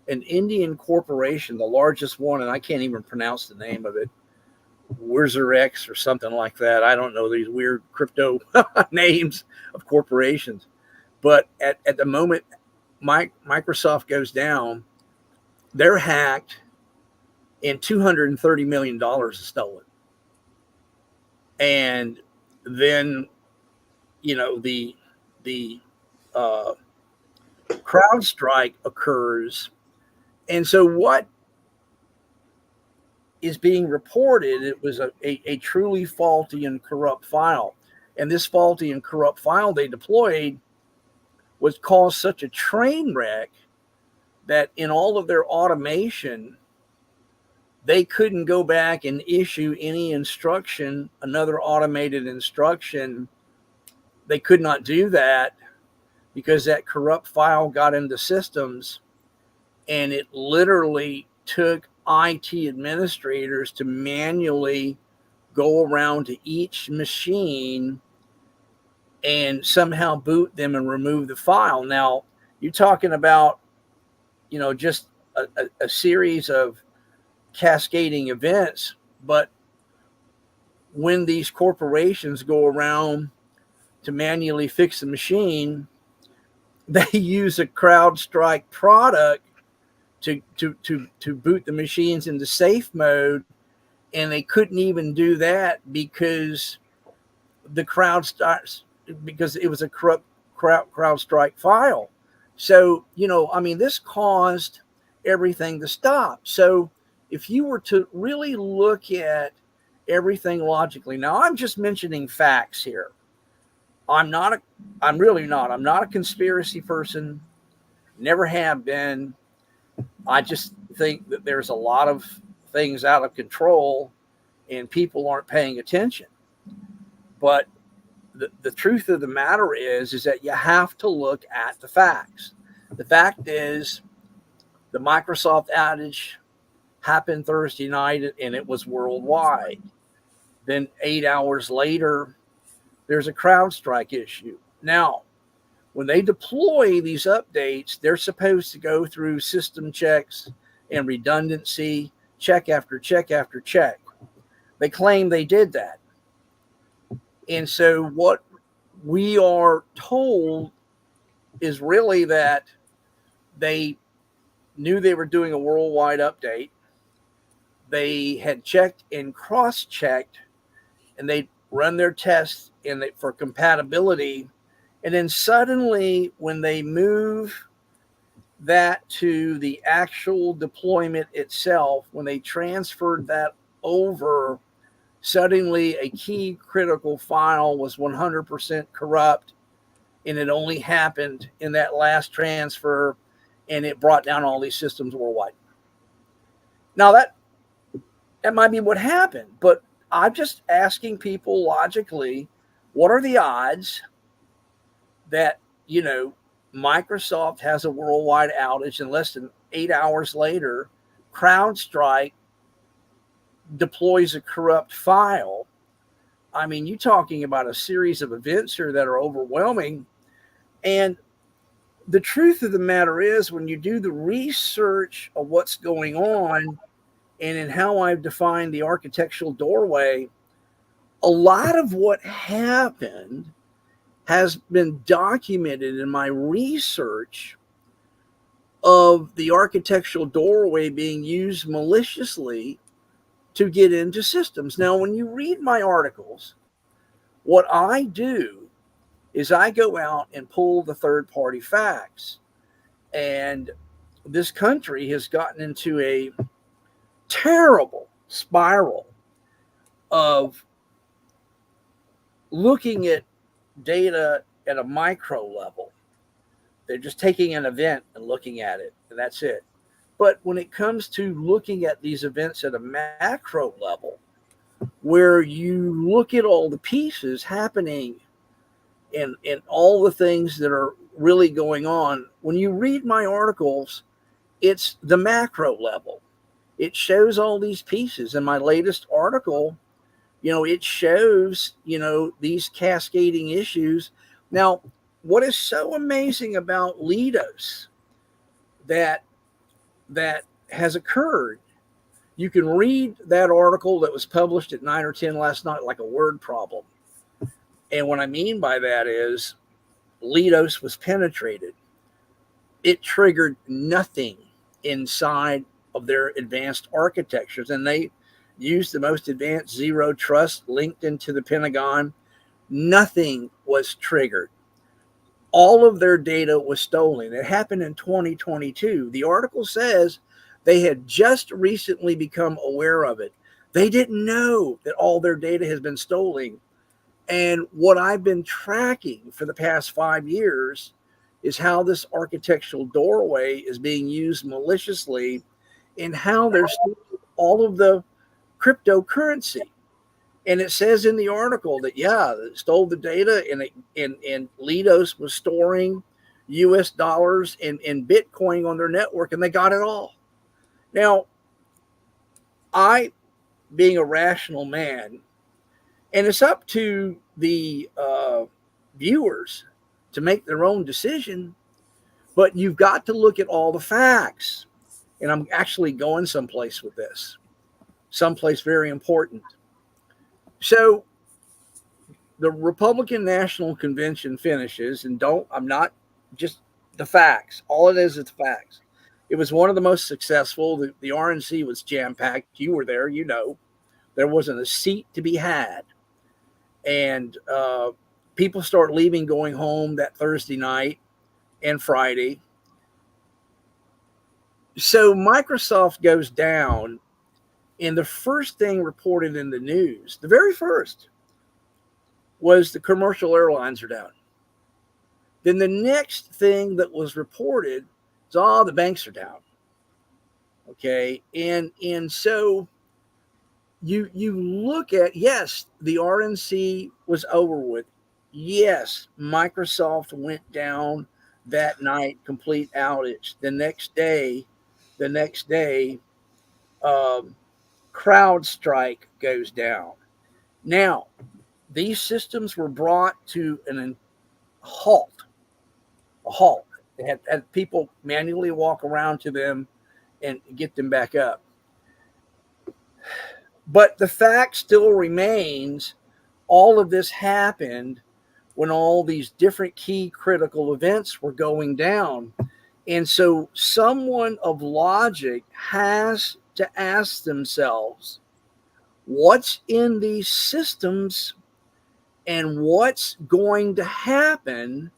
an Indian corporation, the largest one, and I can't even pronounce the name of it, Wurzerex or something like that. I don't know these weird crypto names of corporations. But at the moment Microsoft goes down, they're hacked and $230 million is stolen. And then, the CrowdStrike occurs. And so what is being reported, it was a truly faulty and corrupt file. And this faulty and corrupt file they deployed was caused such a train wreck that in all of their automation, they couldn't go back and issue any instruction, another automated instruction. They could not do that because that corrupt file got into systems, and it literally took IT administrators to manually go around to each machine and somehow boot them and remove the file. Now, you're talking about, just a series of cascading events, but when these corporations go around to manually fix the machine, they use a CrowdStrike product to boot the machines into safe mode, and they couldn't even do that because because it was a corrupt CrowdStrike file. So, this caused everything to stop. So if you were to really look at everything logically, now I'm just mentioning facts here. I'm not a conspiracy person, never have been. I just think that there's a lot of things out of control and people aren't paying attention. But the truth of the matter is that you have to look at the facts. The fact is the Microsoft outage happened Thursday night and it was worldwide. Then 8 hours later, there's a CrowdStrike issue. Now, when they deploy these updates, they're supposed to go through system checks and redundancy, check after check after check. They claim they did that. And so what we are told is really that they knew they were doing a worldwide update. they had checked and cross-checked, and they run their tests for compatibility. And then suddenly, when they move that to the actual deployment itself, when they transferred that over, suddenly a key critical file was 100% corrupt, and it only happened in that last transfer, and it brought down all these systems worldwide. Now that might be what happened, but I'm just asking people logically, what are the odds that, Microsoft has a worldwide outage and less than 8 hours later, CrowdStrike deploys a corrupt file? I mean, you're talking about a series of events here that are overwhelming. And the truth of the matter is, when you do the research of what's going on and in how I've defined the architectural doorway, a lot of what happened has been documented in my research of the architectural doorway being used maliciously to get into systems. Now, when you read my articles, what I do is I go out and pull the third-party facts. And this country has gotten into a terrible spiral of looking at data at a micro level. They're just taking an event and looking at it, and that's it. But when it comes to looking at these events at a macro level, where you look at all the pieces happening and all the things that are really going on, when you read my articles, it's the macro level. It shows all these pieces. In my latest article, it shows, these cascading issues. Now, what is so amazing about Lidos that has occurred, you can read that article that was published at 9 or 10 last night like a word problem. And what I mean by that is Lidos was penetrated. It triggered nothing inside of their advanced architectures, and they used the most advanced zero trust linked into the Pentagon. Nothing was triggered. All of their data was stolen. It happened in 2022. The article says they had just recently become aware of it. They didn't know that all their data has been stolen. And what I've been tracking for the past 5 years is how this architectural doorway is being used maliciously, and how there's all of the cryptocurrency. And it says in the article that, it stole the data, and Lidos was storing US dollars and Bitcoin on their network, and they got it all. Now, I, being a rational man, and it's up to the viewers to make their own decision, but you've got to look at all the facts. And I'm actually going someplace with this, someplace very important. So the Republican National Convention finishes, and I'm not just the facts. All it is the facts. It was one of the most successful. The RNC was jam-packed. You were there, There wasn't a seat to be had. And people start leaving, going home that Thursday night and Friday. So Microsoft goes down, and the first thing reported in the news, the very first, was the commercial airlines are down. Then the next thing that was reported is, the banks are down. Okay, and so you look at, yes, the RNC was over with. Yes, Microsoft went down that night, complete outage. The next day, CrowdStrike goes down. Now, these systems were brought to a halt. They had people manually walk around to them and get them back up. But the fact still remains, all of this happened when all these different key critical events were going down. And so someone of logic has to ask themselves, what's in these systems and what's going to happen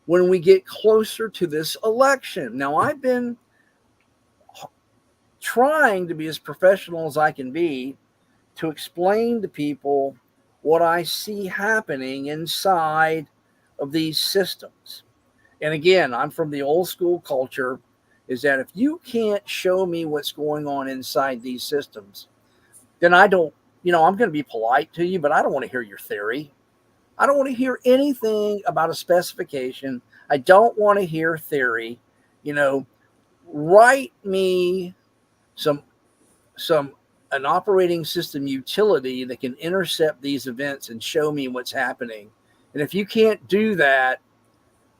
when we get closer to this election? Now, I've been trying to be as professional as I can be to explain to people what I see happening inside of these systems. And again, I'm from the old school culture, is that if you can't show me what's going on inside these systems, then I don't, I'm going to be polite to you, but I don't want to hear your theory. I don't want to hear anything about a specification. I don't want to hear theory. Write me some an operating system utility that can intercept these events and show me what's happening. And if you can't do that,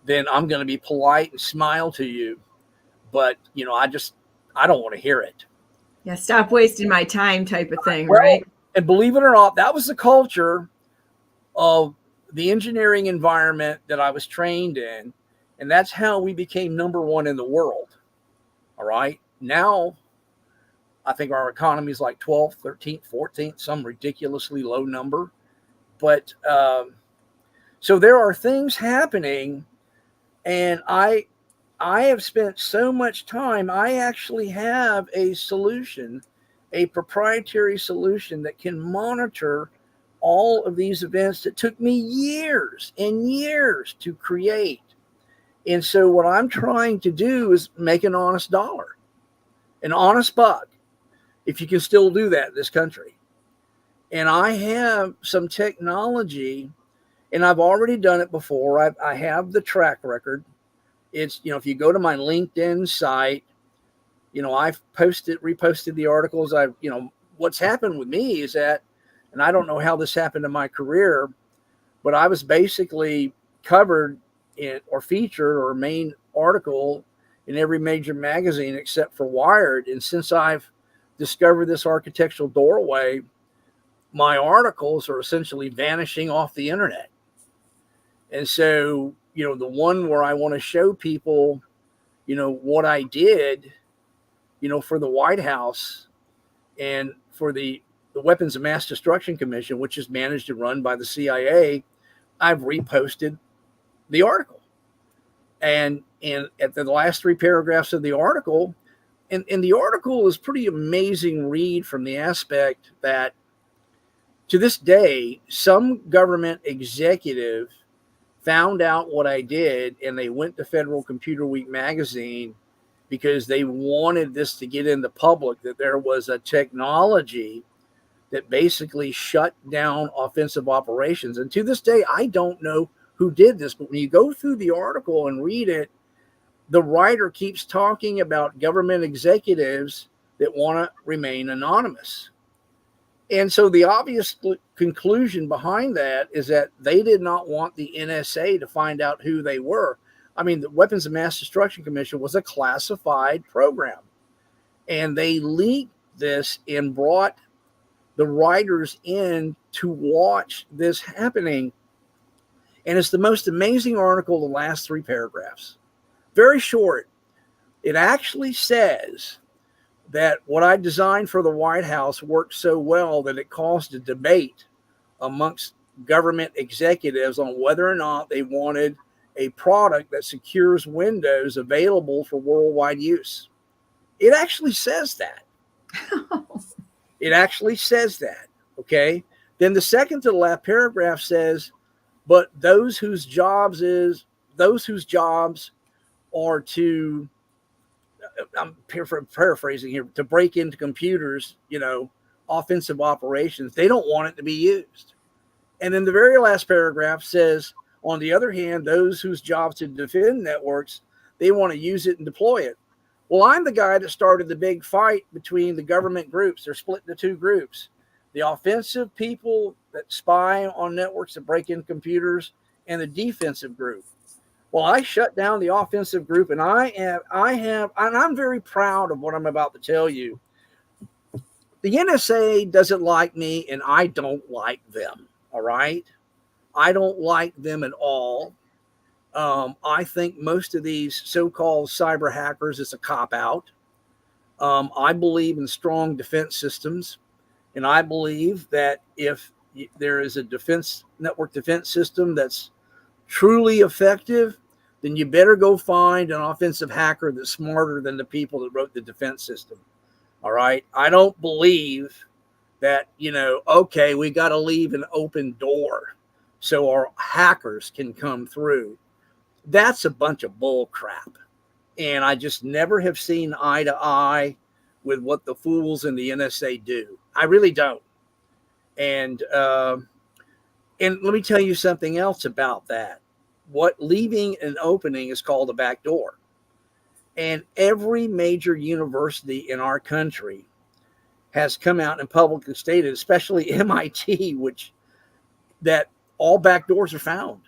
then I'm going to be polite and smile to you. But, I don't want to hear it. Yeah, stop wasting my time type of thing, Well, right? And believe it or not, that was the culture of the engineering environment that I was trained in. And that's how we became number one in the world. All right. Now, I think our economy is like 12th, 13th, 14th, some ridiculously low number. But so there are things happening, and I have spent so much time. I actually have a solution, a proprietary solution that can monitor all of these events that took me years and years to create. And so what I'm trying to do is make an honest dollar, an honest buck, if you can still do that in this country. And I have some technology, and I've already done it before. I have the track record. It's, if you go to my LinkedIn site, I've reposted the articles. What's happened with me is that, and I don't know how this happened in my career, but I was basically covered in or featured or main article in every major magazine except for Wired. And since I've discovered this architectural doorway, my articles are essentially vanishing off the internet. And so, the one where I want to show people, what I did, for the White House and for the Weapons of Mass Destruction Commission, which is managed and run by the CIA, I've reposted the article. And at the last 3 paragraphs of the article, and the article is pretty amazing read from the aspect that to this day, some government executive found out what I did, and they went to Federal Computer Week magazine because they wanted this to get in the public, that there was a technology that basically shut down offensive operations. And to this day, I don't know who did this, but when you go through the article and read it, the writer keeps talking about government executives that want to remain anonymous. And so the obvious conclusion behind that is that they did not want the NSA to find out who they were. I mean, the Weapons of Mass Destruction Commission was a classified program, and they leaked this and brought the writers in to watch this happening. And it's the most amazing article, the last 3 paragraphs. Very short. It actually says that what I designed for the White House worked so well that it caused a debate amongst government executives on whether or not they wanted a product that secures Windows available for worldwide use. It actually says that. It actually says that. Okay. Then the second to the last paragraph says, but those whose jobs are to, I'm paraphrasing here, to break into computers, offensive operations, they don't want it to be used. And then the very last paragraph says, on the other hand, those whose jobs to defend networks, they want to use it and deploy it. Well, I'm the guy that started the big fight between the government groups. They're split into 2 groups. The offensive people that spy on networks that break into computers, and the defensive group. Well, I shut down the offensive group, and and I'm very proud of what I'm about to tell you. The NSA doesn't like me, and I don't like them. All right. I don't like them at all. I think most of these so-called cyber hackers is a cop-out. I believe in strong defense systems, and I believe that if there is a network defense system that's truly effective, then you better go find an offensive hacker that's smarter than the people that wrote the defense system. All right. I don't believe that, okay, we got to leave an open door so our hackers can come through. That's a bunch of bull crap. And I just never have seen eye to eye with what the fools in the NSA do. I really don't. And let me tell you something else about that. What leaving an opening is called a back door. And every major university in our country has come out and publicly stated, especially MIT, that all back doors are found.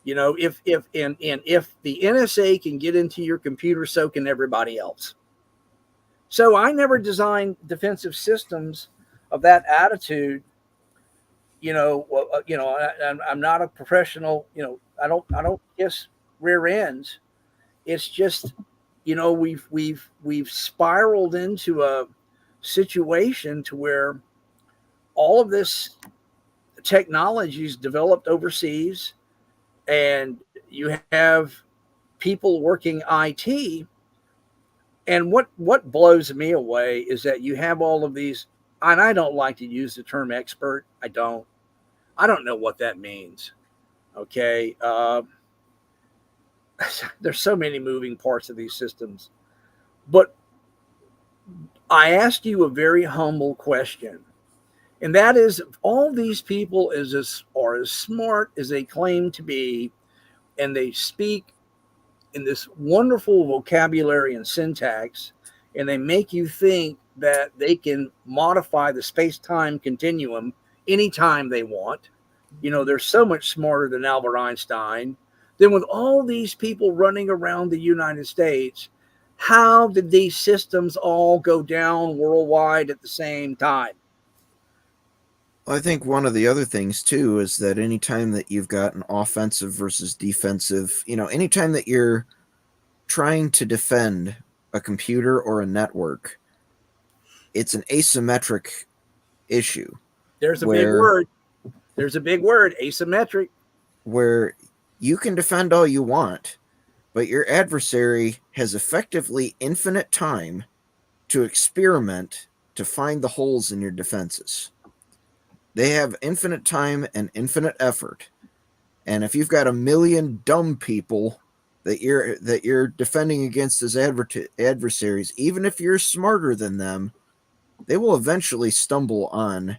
If the NSA can get into your computer, so can everybody else. So I never designed defensive systems of that attitude. I'm not a professional. I don't kiss rear ends. It's just, we've spiraled into a situation to where all of this technology is developed overseas, and you have people working IT. And what blows me away is that you have all of these, and I don't like to use the term expert. I don't know what that means. Okay. There's so many moving parts of these systems. But I ask you a very humble question. And that is, if all these people are as smart as they claim to be, and they speak in this wonderful vocabulary and syntax, and they make you think that they can modify the space-time continuum anytime they want. They're so much smarter than Albert Einstein. Then with all these people running around the United States, how did these systems all go down worldwide at the same time? I think one of the other things too is that anytime that you've got an offensive versus defensive, anytime that you're trying to defend a computer or a network, it's an asymmetric issue. There's a big word. There's a big word, asymmetric. Where you can defend all you want, but your adversary has effectively infinite time to experiment to find the holes in your defenses. They have infinite time and infinite effort. And if you've got a million dumb people that you're defending against as adversaries, even if you're smarter than them, they will eventually stumble on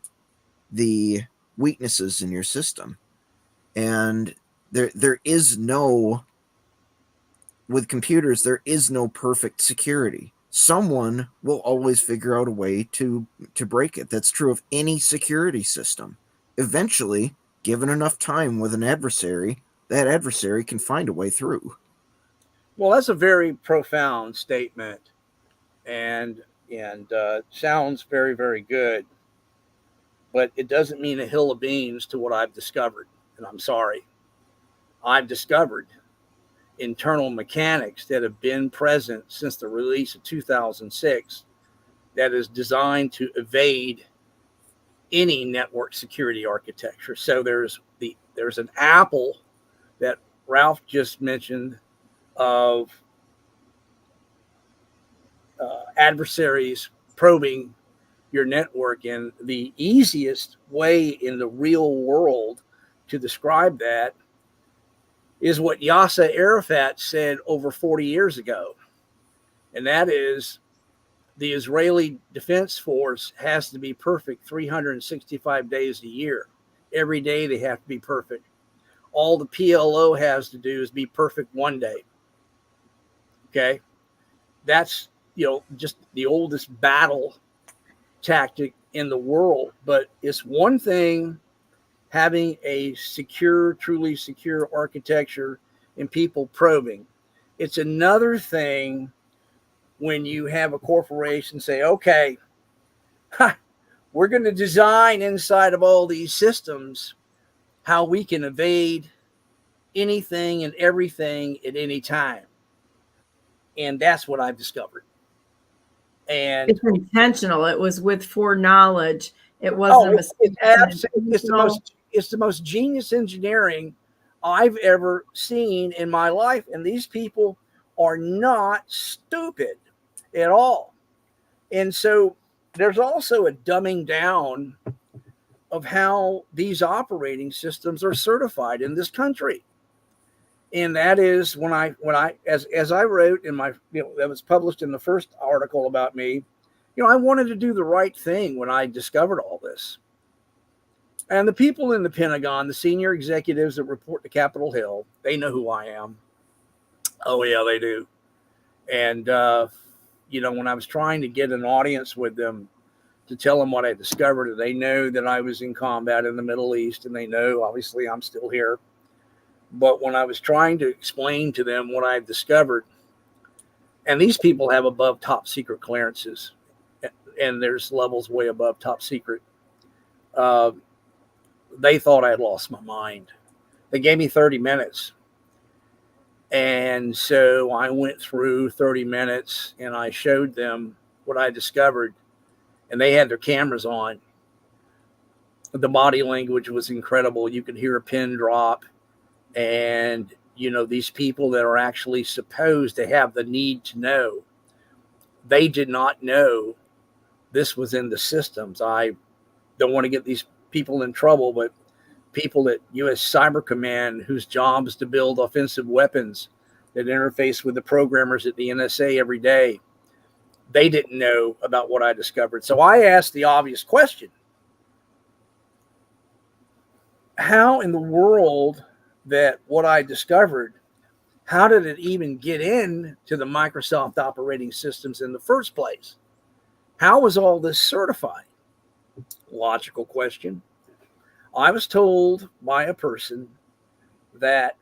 the weaknesses in your system. And there is no, with computers, there is no perfect security. Someone will always figure out a way to break it. That's true of any security system. Eventually, given enough time with an adversary, that adversary can find a way through. Well, that's a very profound statement, and sounds very, very good. But it doesn't mean a hill of beans to what I've discovered. And I'm sorry. I've discovered internal mechanics that have been present since the release of 2006 that is designed to evade any network security architecture. So there's an apple that Ralph just mentioned of adversaries probing your network, and the easiest way in the real world to describe that is what Yasser Arafat said over 40 years ago. And that is, the Israeli Defense Force has to be perfect 365 days a year. Every day they have to be perfect. All the PLO has to do is be perfect one day. Okay? That's, just the oldest battle tactic in the world. But it's one thing having a secure, truly secure architecture and people probing. It's another thing when you have a corporation say, okay, we're going to design inside of all these systems how we can evade anything and everything at any time. And that's what I've discovered. And It's intentional. It was with foreknowledge. It wasn't a mistake. It's the most genius engineering I've ever seen in my life. And these people are not stupid at all. And so there's also a dumbing down of how these operating systems are certified in this country. And that is when I as I wrote in my, that was published in the first article about me, I wanted to do the right thing when I discovered all this. And the people in the Pentagon, the senior executives that report to Capitol Hill, they know who I am. Oh yeah, they do. And when I was trying to get an audience with them to tell them what I discovered, they know that I was in combat in the Middle East, and they know obviously I'm still here. But when I was trying to explain to them what I've discovered, and these people have above top secret clearances, and there's levels way above top secret, they thought I had lost my mind. They gave me 30 minutes. And so I went through 30 minutes and I showed them what I discovered, and they had their cameras on. The body language was incredible. You could hear a pin drop. And, these people that are actually supposed to have the need to know, they did not know this was in the systems. I don't want to get these people in trouble, but people at U.S. Cyber Command, whose job is to build offensive weapons that interface with the programmers at the NSA every day, they didn't know about what I discovered. So I asked the obvious question: how in the world that what I discovered, how did it even get into the Microsoft operating systems in the first place? How was all this certified? Logical question. I was told by a person that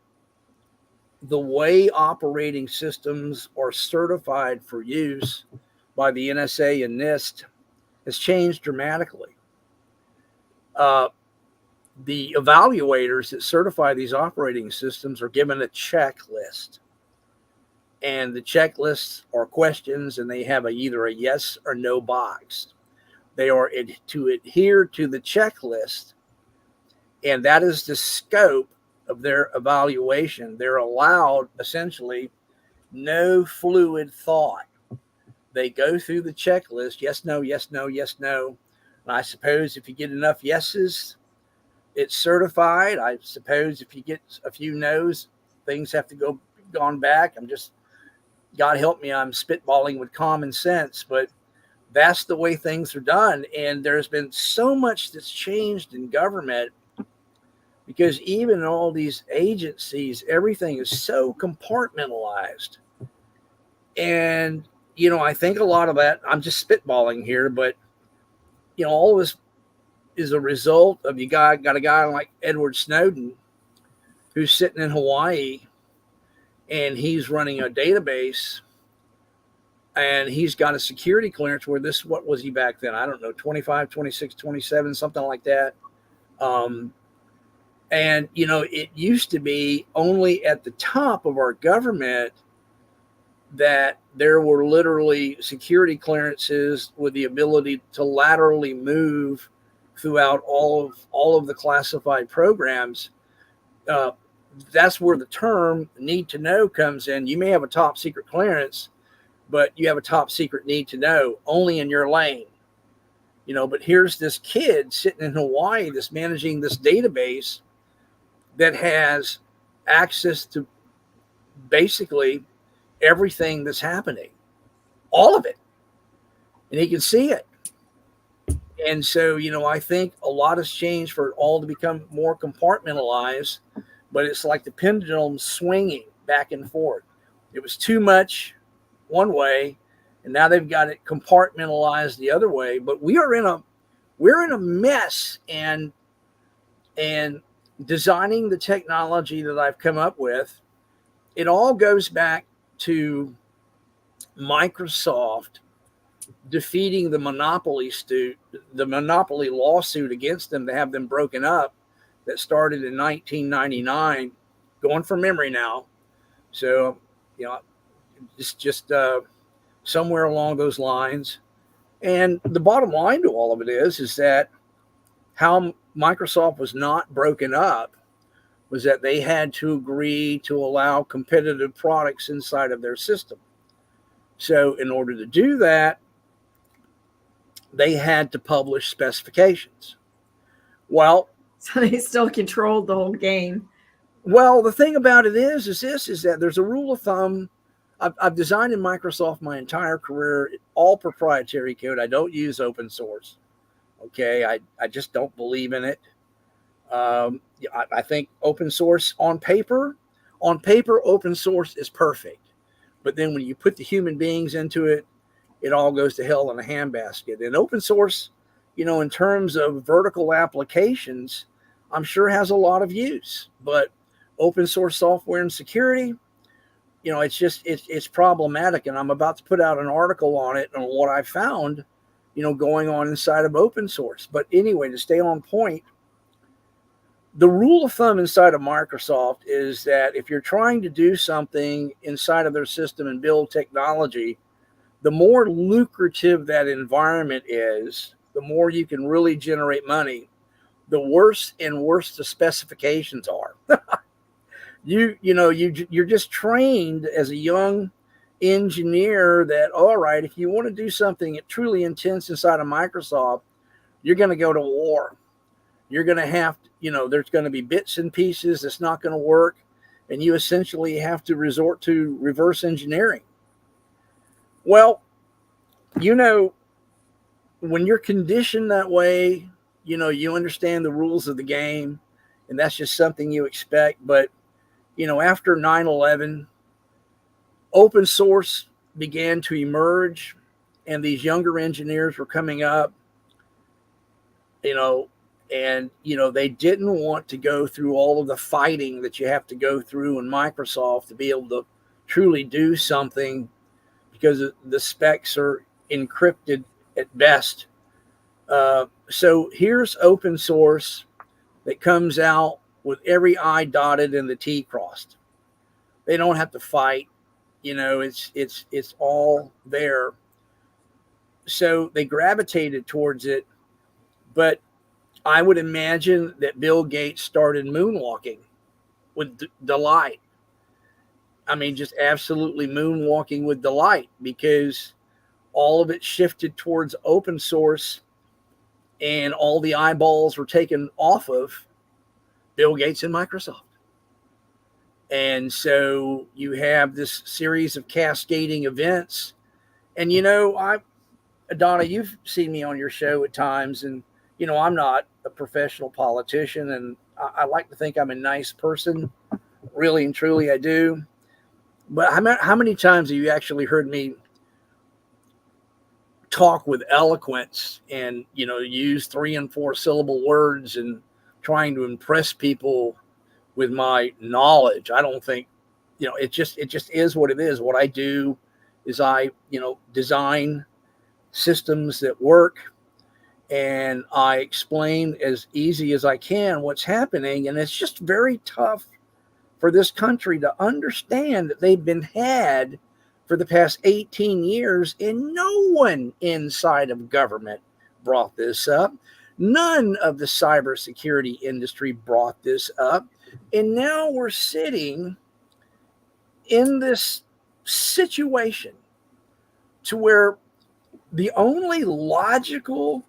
the way operating systems are certified for use by the NSA and NIST has changed dramatically. The evaluators that certify these operating systems are given a checklist. And the checklists are questions, and they have either a yes or no box. They are to adhere to the checklist, and that is the scope of their evaluation. They're allowed essentially no fluid thought. They go through the checklist, yes, no, yes, no, yes, no. And I suppose if you get enough yeses, it's certified. I suppose if you get a few no's, things have to gone back. God help me, I'm spitballing with common sense, but that's the way things are done. And there's been so much that's changed in government, because even in all these agencies, everything is so compartmentalized. And, I think a lot of that, I'm just spitballing here, but, all of this is a result of got a guy like Edward Snowden who's sitting in Hawaii, and he's running a database, and he's got a security clearance where what was he back then? I don't know, 25, 26, 27, something like that. And, it used to be only at the top of our government that there were literally security clearances with the ability to laterally move throughout all of the classified programs. That's where the term need to know comes in. You may have a top secret clearance, but you have a top secret need to know only in your lane. But here's this kid sitting in Hawaii that's managing this database that has access to basically everything that's happening, all of it, and he can see it. And so, I think a lot has changed for it all to become more compartmentalized, but it's like the pendulum swinging back and forth. It was too much one way, and now they've got it compartmentalized the other way. But we're in a mess, and designing the technology that I've come up with, it all goes back to Microsoft defeating the monopoly lawsuit against them to have them broken up that started in 1999, going from memory now. So, just somewhere along those lines. And the bottom line to all of it is that how Microsoft was not broken up was that they had to agree to allow competitive products inside of their system. So in order to do that, they had to publish specifications. Well, So they still controlled the whole game. well, the thing about it is that there's a rule of thumb. I've designed in Microsoft my entire career, all proprietary code. I don't use open source. Okay, I just don't believe in it. I think open source on paper, open source is perfect. But then when you put the human beings into it, it all goes to hell in a handbasket. And open source, in terms of vertical applications, I'm sure has a lot of use. But open source software and security, it's problematic. And I'm about to put out an article on it on what I found, going on inside of open source. But anyway, to stay on point, the rule of thumb inside of Microsoft is that if you're trying to do something inside of their system and build technology, the more lucrative that environment is, the more you can really generate money, the worse and worse the specifications are. You're just trained as a young engineer that, all right, if you want to do something truly intense inside of Microsoft, you're going to go to war. You're going to have, there's going to be bits and pieces that's not going to work. And you essentially have to resort to reverse engineering. Well, when you're conditioned that way, you understand the rules of the game, and that's just something you expect. But, after 9/11, open source began to emerge, and these younger engineers were coming up, and they didn't want to go through all of the fighting that you have to go through in Microsoft to be able to truly do something, because the specs are encrypted at best. So here's open source that comes out with every I dotted and the T crossed. They don't have to fight. It's all there. So they gravitated towards it. But I would imagine that Bill Gates started moonwalking with delight. I mean, just absolutely moonwalking with delight, because all of it shifted towards open source, and all the eyeballs were taken off of Bill Gates and Microsoft. And so you have this series of cascading events. And, Donna, you've seen me on your show at times, and, I'm not a professional politician, and I like to think I'm a nice person. Really and truly, I do. But how many times have you actually heard me talk with eloquence and, use 3 and 4 syllable words and trying to impress people with my knowledge? I don't think, it just is what it is. What I do is I, design systems that work, and I explain as easy as I can what's happening. And it's just very tough for this country to understand that they've been had for the past 18 years, and no one inside of government brought this up. None of the cybersecurity industry brought this up. And now we're sitting in this situation to where the only logical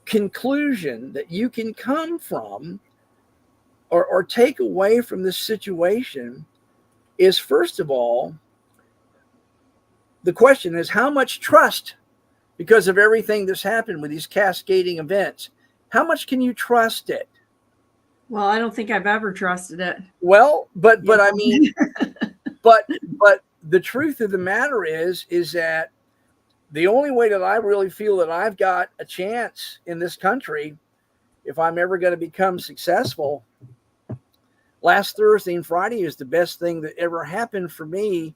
conclusion that you can come from or take away from this situation is, first of all, the question is, how much trust, because of everything that's happened with these cascading events, how much can you trust it? Well, I don't think I've ever trusted it. Well, but I mean, but the truth of the matter is that the only way that I really feel that I've got a chance in this country, if I'm ever going to become successful, last Thursday and Friday is the best thing that ever happened for me,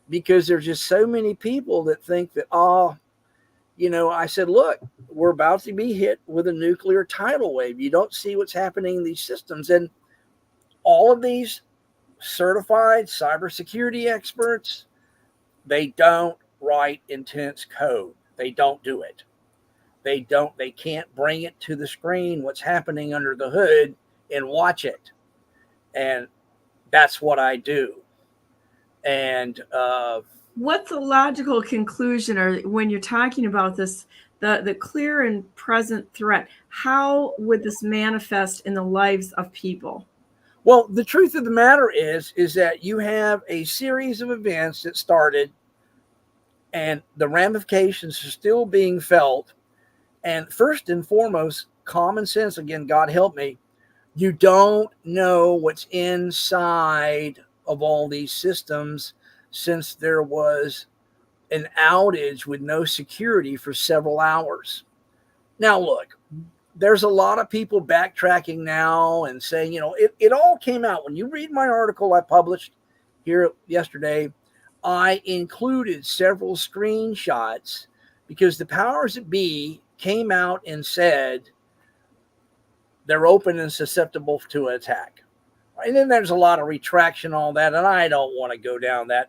because there's just so many people that think that, I said, look, we're about to be hit with a nuclear tidal wave. You don't see what's happening in these systems. And all of these certified cybersecurity experts, they don't write intense code. They don't do it. They can't bring it to the screen, what's happening under the hood, and watch it. And that's what I do. And what's the logical conclusion, or when you're talking about this, the clear and present threat, how would this manifest in the lives of people? well, the truth of the matter is that you have a series of events that started, and the ramifications are still being felt. And first and foremost, common sense, again, God help me, you don't know what's inside of all these systems, since there was an outage with no security for several hours. Now, look, there's a lot of people backtracking now and saying, it all came out. When you read my article I published here yesterday, I included several screenshots because the powers that be came out and said they're open and susceptible to attack. And then there's a lot of retraction, all that, and I don't want to go down that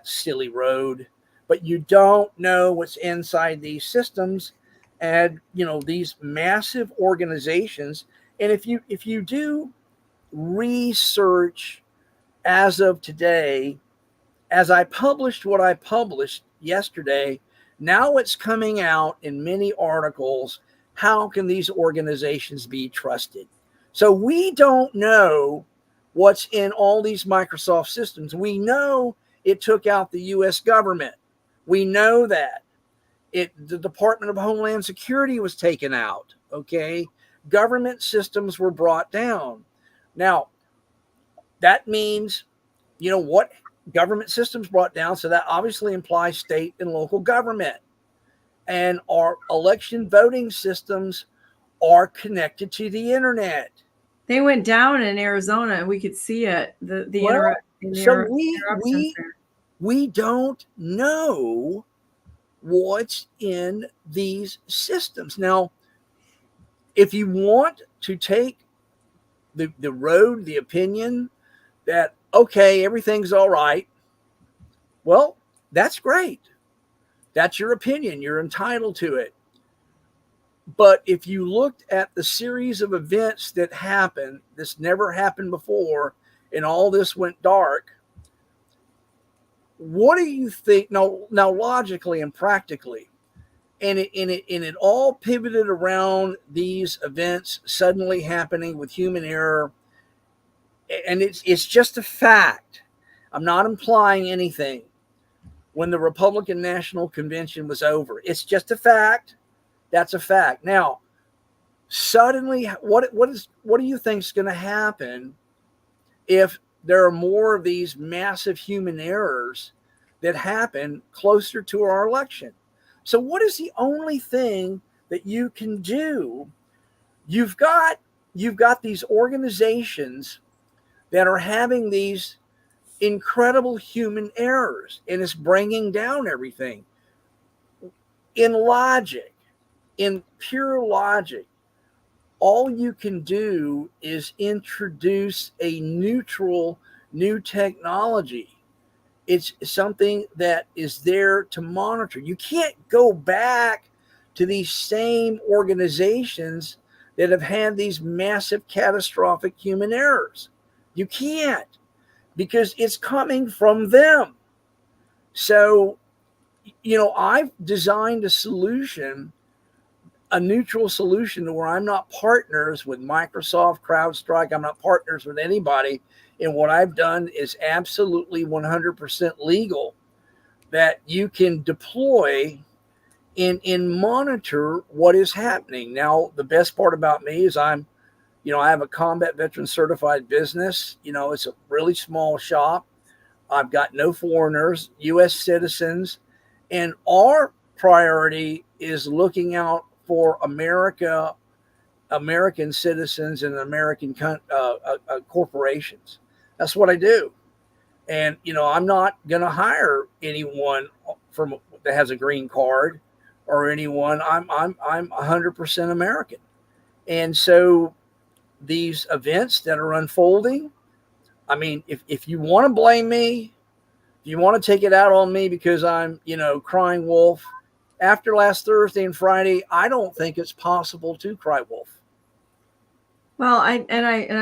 silly road. But you don't know what's inside these systems, and these massive organizations. And if you do research as of today, as I published what I published yesterday, now it's coming out in many articles. How can these organizations be trusted? So we don't know what's in all these Microsoft systems. We know it took out the U.S. government. We know that. The Department of Homeland Security was taken out, okay? Government systems were brought down. Now, that means, what government systems brought down, so that obviously implies state and local government. And our election voting systems are connected to the internet. They went down in Arizona, and we could see it. So we don't know what's in these systems. Now, if you want to take the road, the opinion that, okay, everything's all right, well, that's great. That's your opinion. You're entitled to it. But if you looked at the series of events that happened, this never happened before, and all this went dark, what do you think? Now logically and practically, and it all pivoted around these events suddenly happening with human error, and it's just a fact. I'm not implying anything. When the Republican National Convention was over, it's just a fact. That's a fact. Now, suddenly, what do you think is going to happen if there are more of these massive human errors that happen closer to our election? So what is the only thing that you can do? You've got these organizations that are having these incredible human errors, and it's bringing down everything. In logic, in pure logic, all you can do is introduce a neutral new technology. It's something that is there to monitor. You can't go back to these same organizations that have had these massive catastrophic human errors. You can't, because it's coming from them. So, I've designed a solution, a neutral solution, to where I'm not partners with Microsoft, CrowdStrike. I'm not partners with anybody. And what I've done is absolutely 100% legal, that you can deploy and monitor what is happening. Now, the best part about me is I have a combat veteran certified business. It's a really small shop. I've got no foreigners, U.S. citizens, and our priority is looking out for American citizens and American corporations. That's what I do. And, I'm not going to hire anyone that has a green card or anyone. I'm 100% American. And so these events that are unfolding, I mean, if you want to blame me, If you want to take it out on me because I'm, crying wolf, after last Thursday and Friday, I don't think it's possible to cry wolf. Well, I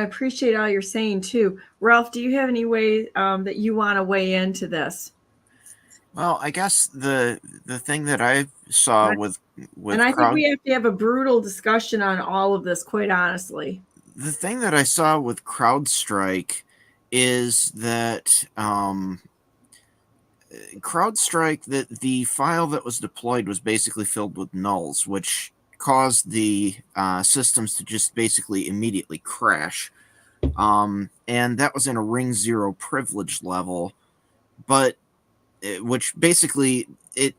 appreciate all you're saying too. Ralph, do you have any way that you want to weigh into this? Well, I guess the thing that I saw with And I think crowd we have to have a brutal discussion on all of this, quite honestly. the thing that I saw with CrowdStrike is that CrowdStrike, that the file that was deployed was basically filled with nulls, which caused the systems to just basically immediately crash. And that was in a ring 0 privilege level, but which basically it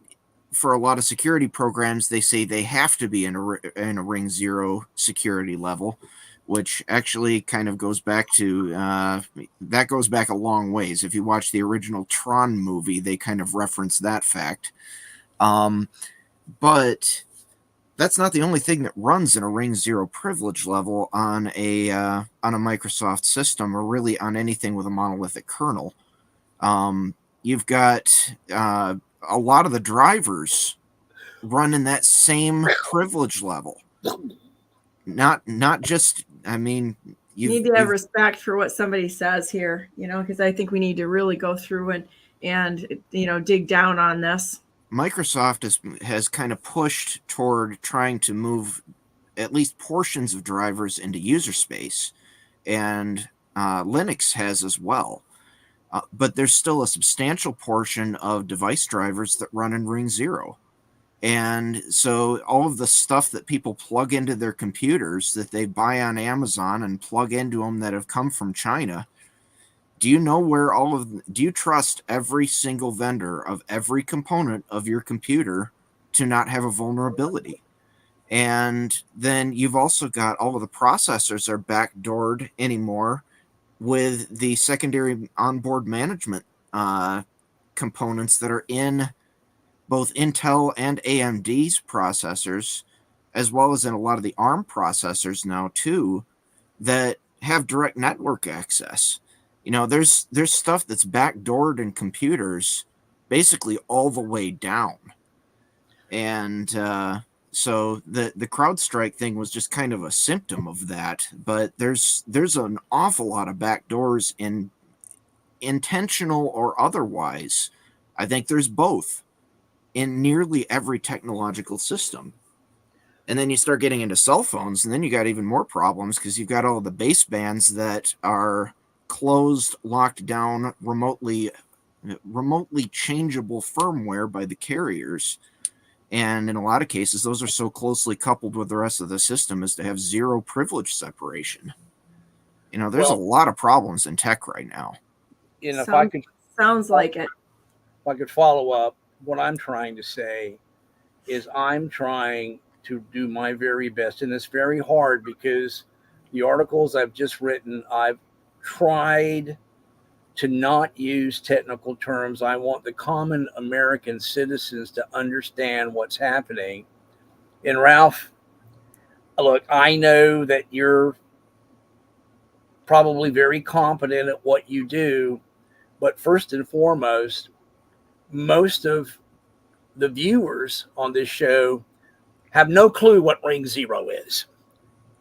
for a lot of security programs, they say they have to be in a ring 0 security level, which actually kind of goes back to that goes back a long ways. If you watch the original Tron movie, they kind of reference that fact. But that's not the only thing that runs in a ring 0 privilege level on a Microsoft system, or really on anything with a monolithic kernel. You've got a lot of the drivers run in that same privilege level. Not just, I mean, You need to have respect for what somebody says here, because I think we need to really go through and dig down on this. Microsoft has kind of pushed toward trying to move at least portions of drivers into user space, and Linux has as well. But there's still a substantial portion of device drivers that run in ring 0. And so all of the stuff that people plug into their computers that they buy on Amazon and plug into them that have come from China, do you know where do you trust every single vendor of every component of your computer to not have a vulnerability? And then you've also got all of the processors are backdoored anymore with the secondary onboard management components that are in both Intel and AMD's processors, as well as in a lot of the ARM processors now too, that have direct network access. There's stuff that's backdoored in computers basically all the way down. And so the CrowdStrike thing was just kind of a symptom of that. But there's an awful lot of backdoors, in intentional or otherwise. I think there's both in nearly every technological system. And then you start getting into cell phones, and then you got even more problems because you've got all the basebands that are closed, locked down, remotely changeable firmware by the carriers. And in a lot of cases, those are so closely coupled with the rest of the system as to have zero privilege separation. There's a lot of problems in tech right now. Sounds like it. If I could follow up, what I'm trying to say is I'm trying to do my very best, and it's very hard because the articles I've just written, I've tried to not use technical terms. I want the common American citizens to understand what's happening. And Ralph, look, I know that you're probably very competent at what you do, but first and foremost, most of the viewers on this show have no clue what ring 0 is.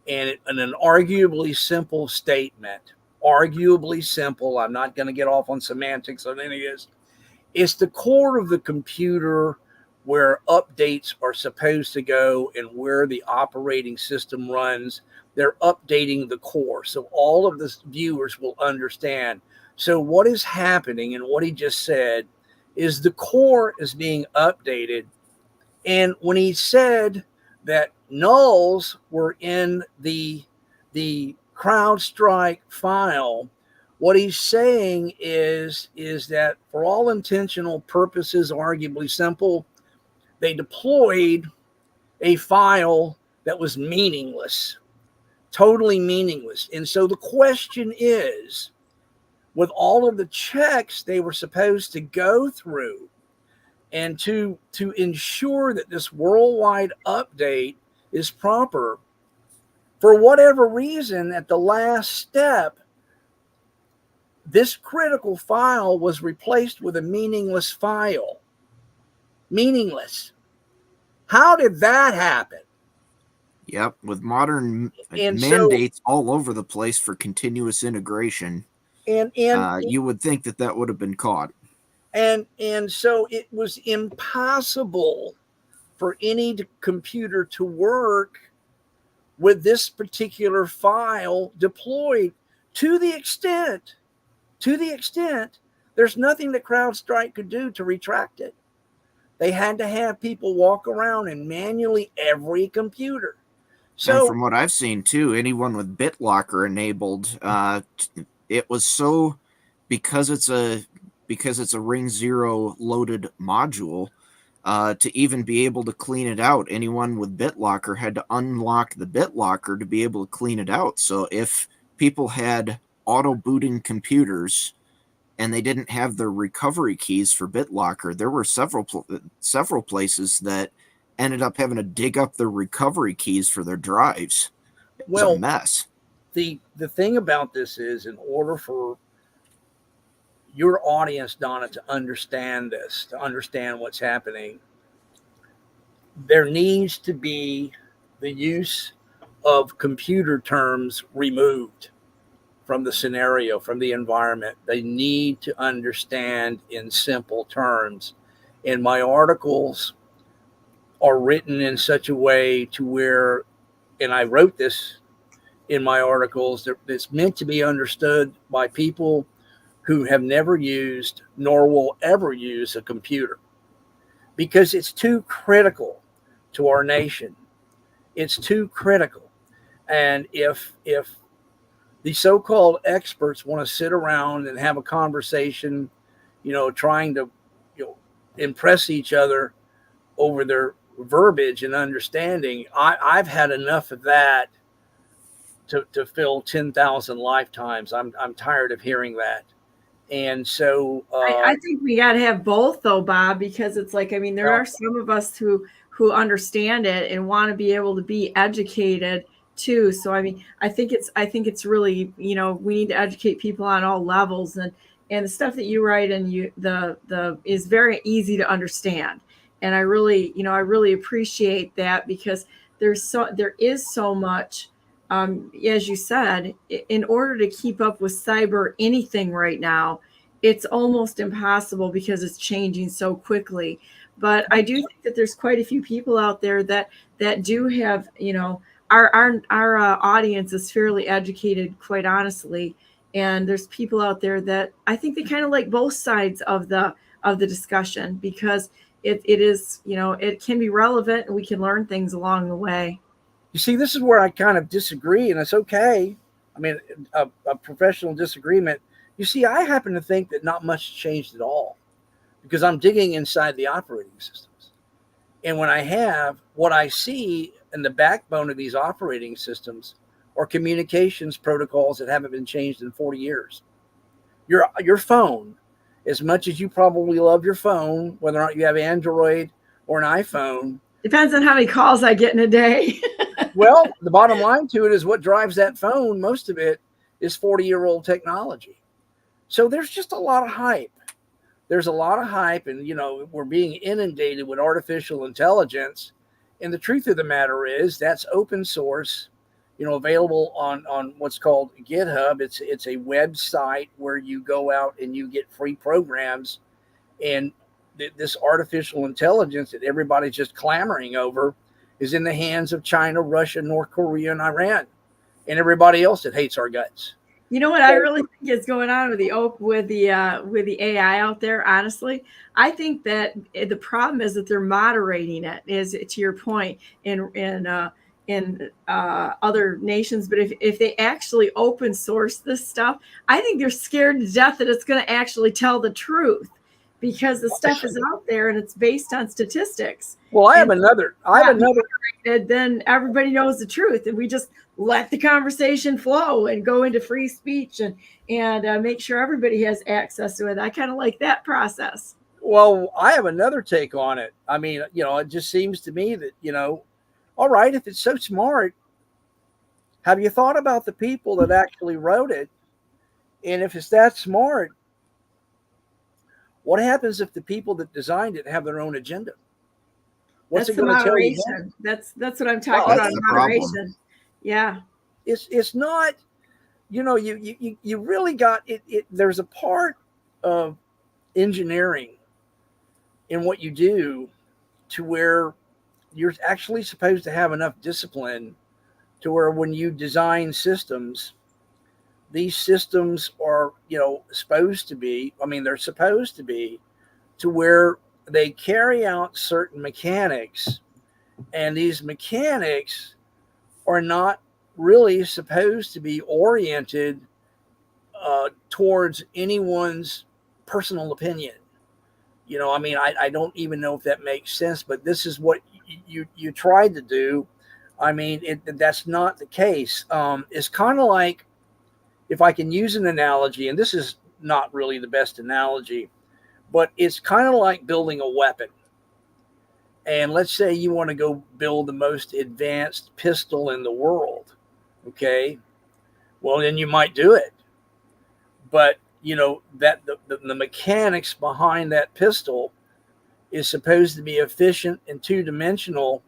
And an arguably simple statement, arguably simple, I'm not going to get off on semantics on any of this, it's the core of the computer where updates are supposed to go and where the operating system runs. They're updating the core so all of the viewers will understand. So what is happening, and what he just said, is the core is being updated. And when he said that nulls were in the CrowdStrike file, what he's saying is that for all intentional purposes, arguably simple, they deployed a file that was meaningless, totally meaningless. And so the question is, with all of the checks they were supposed to go through and to ensure that this worldwide update is proper, for whatever reason, at the last step, this critical file was replaced with a meaningless file. Meaningless. How did that happen? Yep, with modern And mandates all over the place for continuous integration, and you would think that that would have been caught. and so it was impossible for any computer to work with this particular file deployed to the extent there's nothing that CrowdStrike could do to retract it. They had to have people walk around and manually every computer. And So from what I've seen too, anyone with BitLocker enabled, it was so because it's a Ring 0 loaded module. To even be able to clean it out, anyone with BitLocker had to unlock the BitLocker to be able to clean it out. So if people had auto booting computers and they didn't have their recovery keys for BitLocker, there were several places that ended up having to dig up their recovery keys for their drives. It was a mess. The thing about this is, in order for your audience, Donna, to understand this, to understand what's happening, there needs to be the use of computer terms removed from the scenario, from the environment. They need to understand in simple terms. And my articles are written in such a way to where, and I wrote this in my articles, it's meant to be understood by people who have never used nor will ever use a computer, because it's too critical to our nation. It's too critical. And if the so-called experts want to sit around and have a conversation, trying to impress each other over their verbiage and understanding, I've had enough of that to fill 10,000 lifetimes. I'm tired of hearing that. And so I think we got to have both, though, Bob, because it's like, I mean, there are some of us who understand it and want to be able to be educated too. So I mean, I think it's really, we need to educate people on all levels, and the stuff that you write and the is very easy to understand. And I really appreciate that, because there is so much, as you said, in order to keep up with cyber anything right now, it's almost impossible because it's changing so quickly. But I do think that there's quite a few people out there that do have, our audience is fairly educated, quite honestly. And there's people out there that I think they kind of like both sides of the discussion, because it is, it can be relevant and we can learn things along the way. You see, this is where I kind of disagree, and it's okay. I mean, a professional disagreement. You see, I happen to think that not much changed at all, because I'm digging inside the operating systems. And when I have, what I see in the backbone of these operating systems are communications protocols that haven't been changed in 40 years. Your phone, as much as you probably love your phone, whether or not you have Android or an iPhone. Depends on how many calls I get in a day. Well, the bottom line to it is what drives that phone, most of it is 40-year-old technology. So there's just a lot of hype. There's a lot of hype, and, we're being inundated with artificial intelligence. And the truth of the matter is that's open source, available on what's called GitHub. It's a website where you go out and you get free programs. And this artificial intelligence that everybody's just clamoring over is in the hands of China, Russia, North Korea, and Iran, and everybody else that hates our guts. You know what I really think is going on with the AI out there, honestly? I think that the problem is that they're moderating it, is to your point, in other nations. But if they actually open source this stuff, I think they're scared to death that it's going to actually tell the truth, because the stuff is out there and it's based on statistics. Well, I have another. Then everybody knows the truth, and we just let the conversation flow and go into free speech and make sure everybody has access to it. I kind of like that process. Well, I have another take on it. I mean, it just seems to me that, all right, if it's so smart, have you thought about the people that actually wrote it And if it's that smart, what happens if the people that designed it have their own agenda? What's That's it the going to tell you? moderation. That's what I'm talking Well, about. That's the problem. Moderation. Yeah. It's not, you really got it. There's a part of engineering in what you do to where you're actually supposed to have enough discipline to where when you design systems, these systems are, supposed to be, they're supposed to be to where they carry out certain mechanics, and these mechanics are not really supposed to be oriented towards anyone's personal opinion. I don't even know if that makes sense, but this is what you tried to do. That's not the case. It's kind of like, if I can use an analogy, and this is not really the best analogy, but it's kind of like building a weapon. And let's say you want to go build the most advanced pistol in the world. Okay. Well, then you might do it. But, that the mechanics behind that pistol is supposed to be efficient and two-dimensional.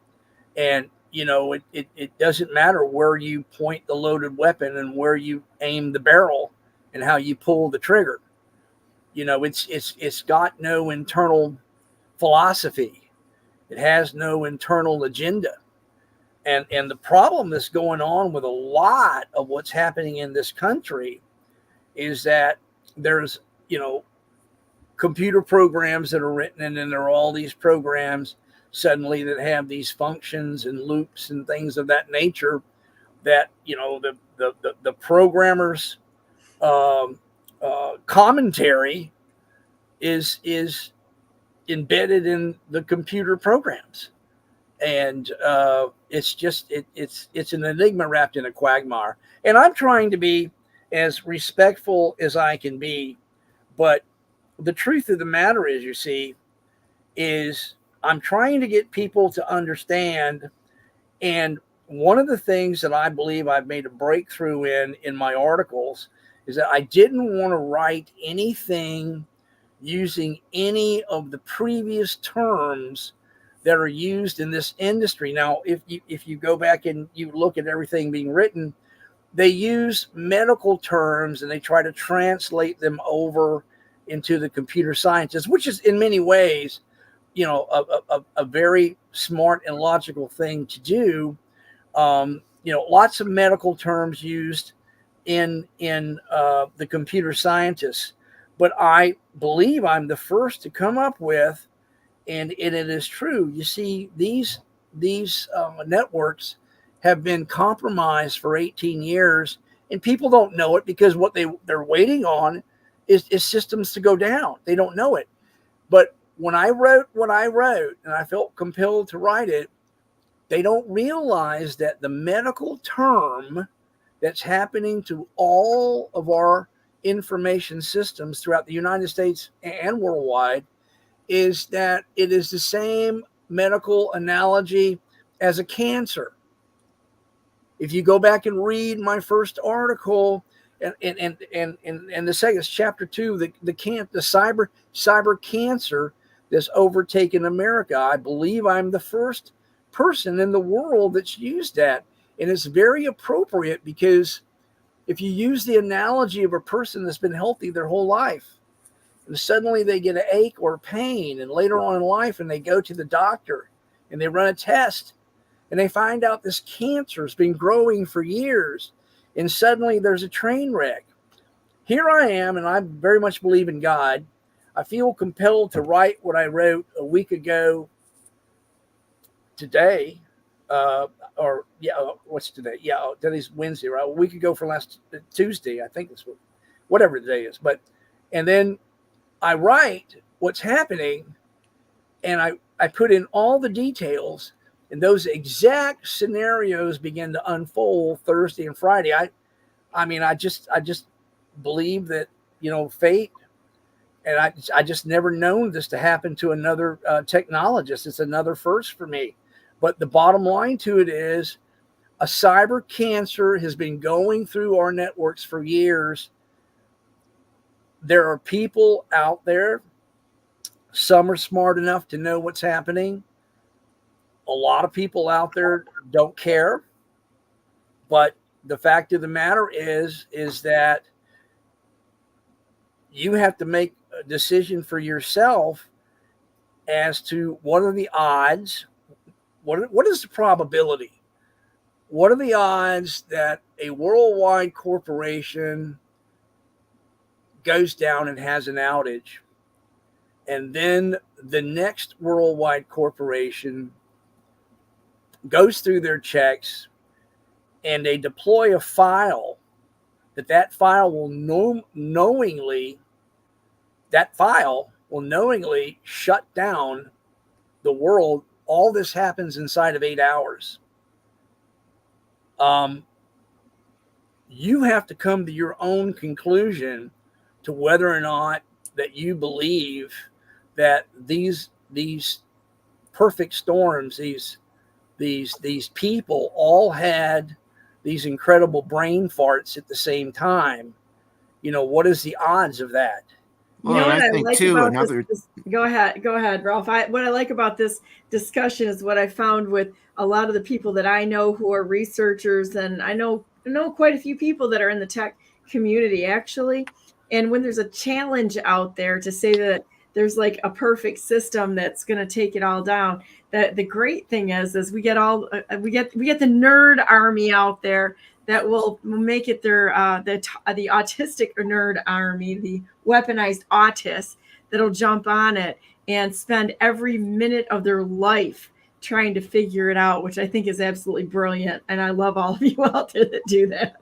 And, it doesn't matter where you point the loaded weapon and where you aim the barrel and how you pull the trigger. It's got no internal philosophy. It has no internal agenda. And the problem that's going on with a lot of what's happening in this country is that there's, computer programs that are written, and then there are all these programs suddenly that have these functions and loops and things of that nature that, the programmers commentary is embedded in the computer programs. And it's just it's an enigma wrapped in a quagmire. And I'm trying to be as respectful as I can be, but the truth of the matter is, is I'm trying to get people to understand. And one of the things that I believe I've made a breakthrough in my articles is that I didn't want to write anything using any of the previous terms that are used in this industry. Now, if you go back and you look at everything being written, they use medical terms and they try to translate them over into the computer sciences, which is in many ways, a very smart and logical thing to do. Lots of medical terms used in the computer scientists, but I believe I'm the first to come up with, and it is true. You see, these networks have been compromised for 18 years, and people don't know it because what they're waiting on is systems to go down. They don't know it. But when I wrote what I wrote, and I felt compelled to write it, they don't realize that the medical term that's happening to all of our information systems throughout the United States and worldwide is that it is the same medical analogy as a cancer. If you go back and read my first article, and the second, chapter 2, the cyber cancer that's overtaken America. I believe I'm the first person in the world that's used that, and it's very appropriate because if you use the analogy of a person that's been healthy their whole life, and suddenly they get an ache or pain, and later on in life, and they go to the doctor and they run a test, and they find out this cancer has been growing for years, and suddenly there's a train wreck. Here I am, and I very much believe in God. I feel compelled to write what I wrote a week ago today. What's today? Yeah, today's Wednesday, right? A week ago for last Tuesday, I think that's whatever the day is. And then I write what's happening, and I put in all the details, and those exact scenarios begin to unfold Thursday and Friday. I just believe that, fate, and I just never known this to happen to another technologist. It's another first for me. But the bottom line to it is a cyber cancer has been going through our networks for years. there are people out there. Some are smart enough to know what's happening. A lot of people out there don't care. But the fact of the matter is that you have to make a decision for yourself as to what are the odds, what is the probability, what are the odds that a worldwide corporation goes down and has an outage, and then the next worldwide corporation goes through their checks and they deploy a file that file will knowingly shut down the world. All this happens inside of 8 hours. You have to come to your own conclusion to whether or not that you believe that these perfect storms, these people all had these incredible brain farts at the same time. What is the odds of that? You know Well, what I I think like too, about another this? Go ahead, Ralph. What I like about this discussion is what I found with a lot of the people that I know who are researchers, and I know quite a few people that are in the tech community actually. And when there's a challenge out there to say that there's like a perfect system that's going to take it all down, that the great thing is we get we get the nerd army out there that will make it their the autistic nerd army, the weaponized autists that'll jump on it and spend every minute of their life trying to figure it out, which I think is absolutely brilliant. And I love all of you out there that do that.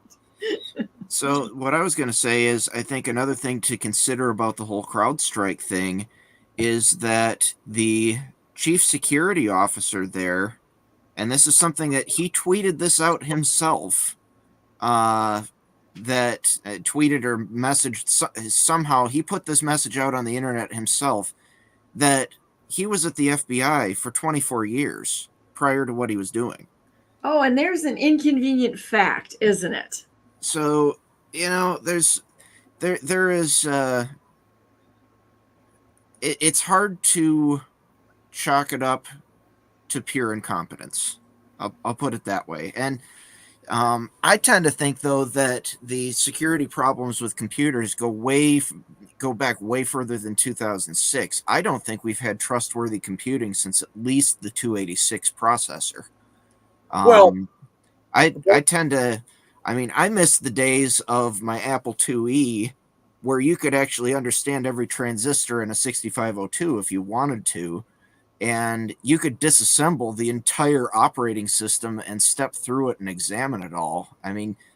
So what I was going to say is, I think another thing to consider about the whole CrowdStrike thing is that the chief security officer there, and this is something that he tweeted this out himself, tweeted or messaged somehow, he put this message out on the internet himself, that he was at the FBI for 24 years prior to what he was doing. Oh, and there's an inconvenient fact, isn't it? So, there is, it's hard to chalk it up to pure incompetence. I'll put it that way. And I tend to think, though, that the security problems with computers go back way further than 2006. I don't think we've had trustworthy computing since at least the 286 processor. Well, I tend to, I miss the days of my Apple IIe where you could actually understand every transistor in a 6502 if you wanted to, and you could disassemble the entire operating system and step through it and examine it all.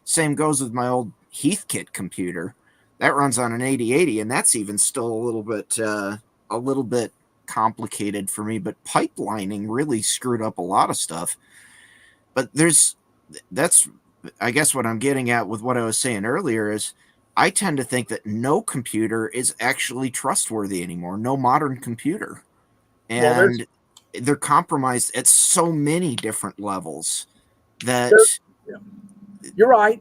Same goes with my old Heathkit computer. That runs on an 8080, and that's even still a little bit complicated for me, but pipelining really screwed up a lot of stuff. But that's, I guess what I'm getting at with what I was saying earlier is, I tend to think that no computer is actually trustworthy anymore. No modern computer. And they're compromised at so many different levels that... You're right.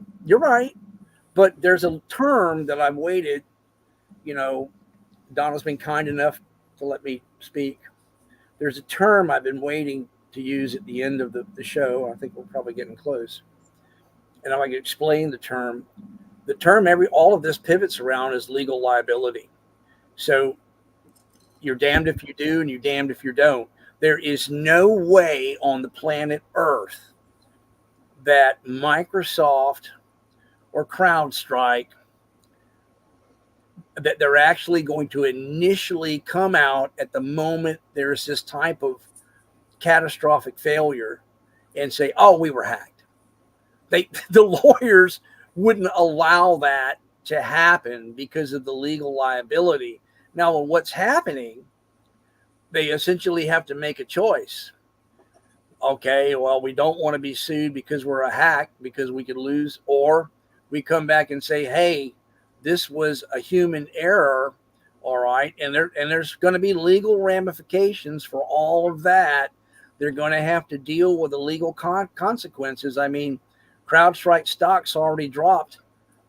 But there's a term that I've waited, Donna's been kind enough to let me speak. There's a term I've been waiting to use at the end of the show. I think we're probably getting close. And if I can explain the term, all of this pivots around is legal liability. So you're damned if you do and you're damned if you don't. There is no way on the planet Earth that Microsoft or CrowdStrike, that they're actually going to initially come out at the moment there's this type of catastrophic failure and say, oh, we were hacked. The lawyers wouldn't allow that to happen because of the legal liability. Now, what's happening, they essentially have to make a choice. Okay, well, we don't want to be sued because we're a hack, because we could lose, or we come back and say, hey, this was a human error, all right, and there's going to be legal ramifications for all of that. They're going to have to deal with the legal consequences. CrowdStrike stocks already dropped,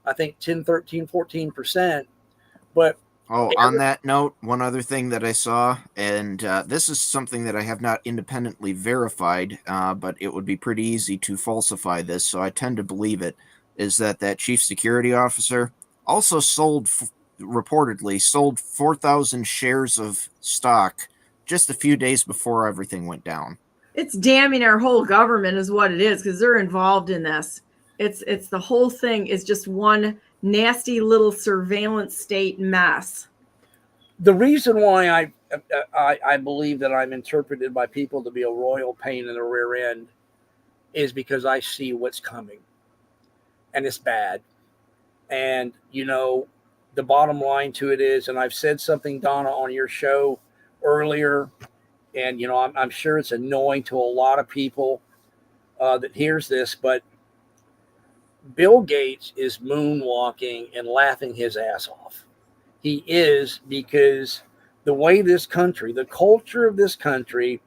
I think 10, 13, 14%. But Oh, on that note, one other thing that I saw, and this is something that I have not independently verified, but it would be pretty easy to falsify this, so I tend to believe it, is that chief security officer also reportedly sold 4,000 shares of stock just a few days before everything went down. It's damning our whole government is what it is, because they're involved in this. It's the whole thing is just one nasty little surveillance state mess. the reason why I believe that I'm interpreted by people to be a royal pain in the rear end is because I see what's coming, and it's bad. And the bottom line to it is, and I've said something, Donna, on your show earlier, and I'm sure it's annoying to a lot of people that hears this, but Bill Gates is moonwalking and laughing his ass off. He is, because the way this country, the culture of this country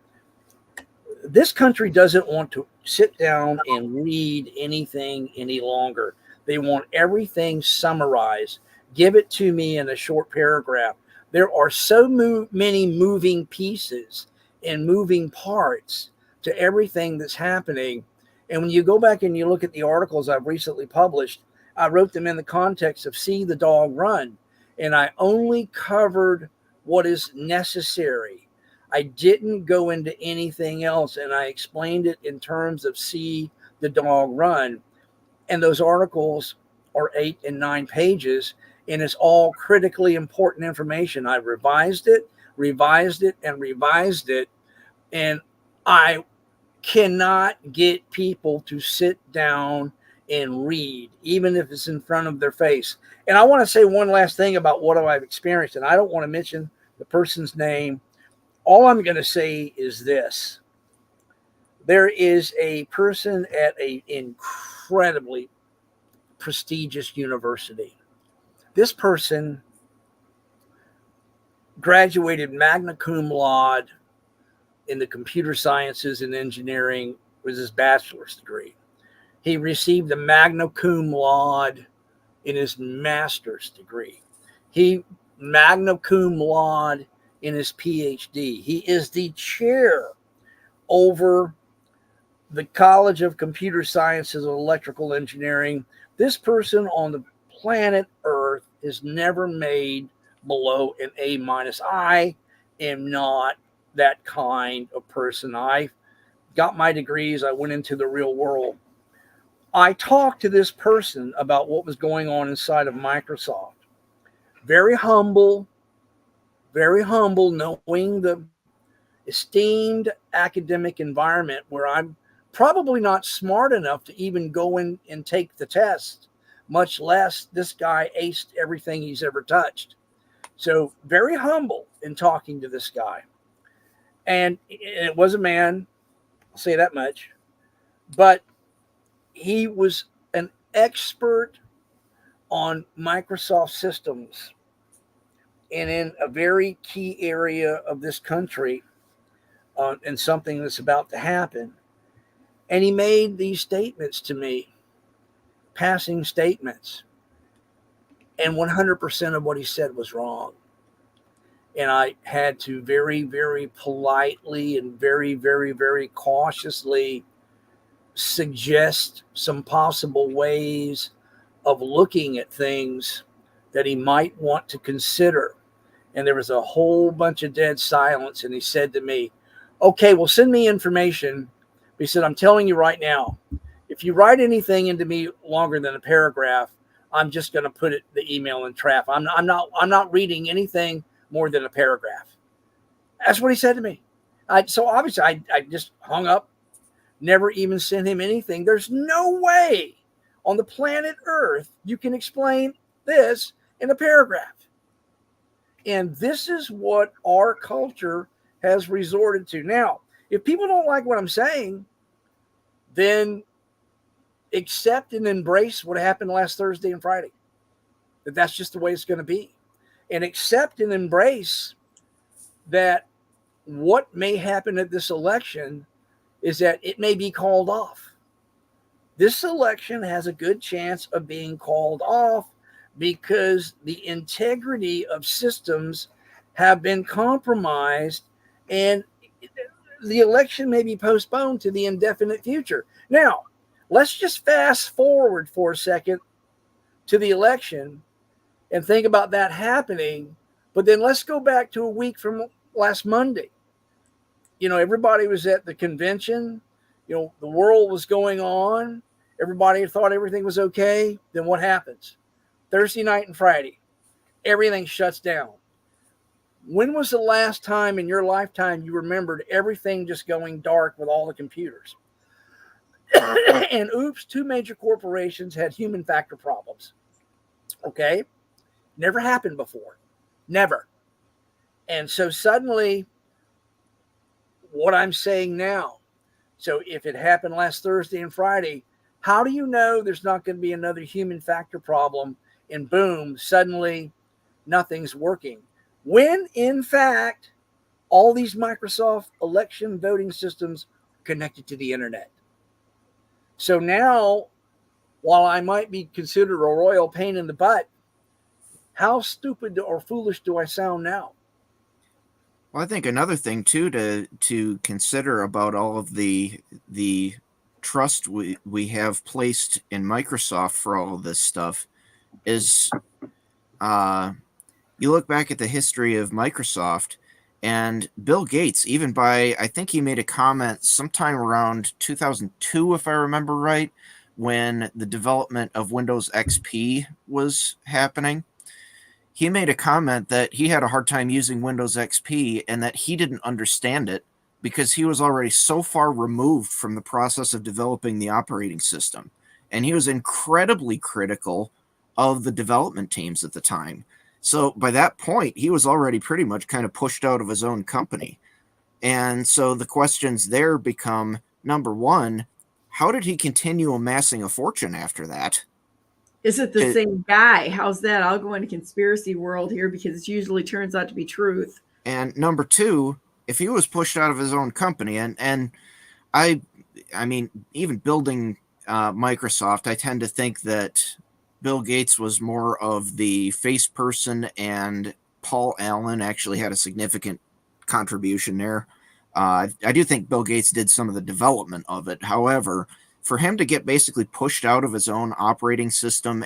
doesn't want to sit down and read anything any longer. They want everything summarized. Give it to me in a short paragraph. There are so many moving pieces and moving parts to everything that's happening. And when you go back and you look at the articles I've recently published, I wrote them in the context of see the dog run. And I only covered what is necessary. I didn't go into anything else. And I explained it in terms of see the dog run. And those articles are 8 and 9 pages. And it's all critically important information. I revised it, and revised it. And I cannot get people to sit down and read, even if it's in front of their face. And I want to say one last thing about what I've experienced, and I don't want to mention the person's name. All I'm going to say is this. There is a person at an incredibly prestigious university. This person graduated magna cum laude in the computer sciences and engineering, was his bachelor's degree. He received a magna cum laude in his master's degree. He magna cum laude in his PhD. He is the chair over the College of Computer Sciences and Electrical Engineering. This person on the planet Earth is never made below an A-. I am not that kind of person. I got my degrees. I went into the real world. I talked to this person about what was going on inside of Microsoft. Very humble, knowing the esteemed academic environment where I'm probably not smart enough to even go in and take the test, much less this guy aced everything he's ever touched. So very humble in talking to this guy. And it was a man, I'll say that much, but he was an expert on Microsoft systems and in a very key area of this country, and something that's about to happen. And he made these statements to me, passing statements. And 100% of what he said was wrong. And I had to very, very politely and very, very, very cautiously suggest some possible ways of looking at things that he might want to consider. And there was a whole bunch of dead silence. And he said to me, okay, well, send me information. He said, I'm telling you right now, if you write anything into me longer than a paragraph, I'm just going to put the email in trap. I'm not reading anything more than a paragraph. That's what he said to me. So obviously I just hung up, never even sent him anything. There's no way on the planet Earth you can explain this in a paragraph. And this is what our culture has resorted to. Now, if people don't like what I'm saying, then accept and embrace what happened last Thursday and Friday. That's just the way it's going to be. And accept and embrace that what may happen at this election is that it may be called off. This election has a good chance of being called off because the integrity of systems have been compromised, and the election may be postponed to the indefinite future. Now, let's just fast forward for a second to the election and think about that happening. But then let's go back to a week from last Monday. Everybody was at the convention. The world was going on. Everybody thought everything was okay. Then what happens? Thursday night and Friday, everything shuts down. When was the last time in your lifetime you remembered everything just going dark with all the computers? And oops, 2 major corporations had human factor problems. Okay? Never happened before. Never. And so suddenly, what I'm saying now, so if it happened last Thursday and Friday, how do you know there's not going to be another human factor problem? And boom, suddenly nothing's working. When in fact, all these Microsoft election voting systems are connected to the internet. So now, while I might be considered a royal pain in the butt, how stupid or foolish do I sound now? Well, I think another thing too to consider about all of the trust we have placed in Microsoft for all of this stuff is you look back at the history of Microsoft, and Bill Gates, even I think he made a comment sometime around 2002, if I remember right, when the development of Windows XP was happening. He made a comment that he had a hard time using Windows XP and that he didn't understand it because he was already so far removed from the process of developing the operating system. And he was incredibly critical of the development teams at the time. So by that point, he was already pretty much kind of pushed out of his own company. And so the questions there become, number one, how did he continue amassing a fortune after that? Is it the same guy? How's that? I'll go into conspiracy world here because it usually turns out to be truth. And number two, if he was pushed out of his own company, and I mean, even building Microsoft, I tend to think that Bill Gates was more of the face person, and Paul Allen actually had a significant contribution there. I do think Bill Gates did some of the development of it. However, for him to get basically pushed out of his own operating system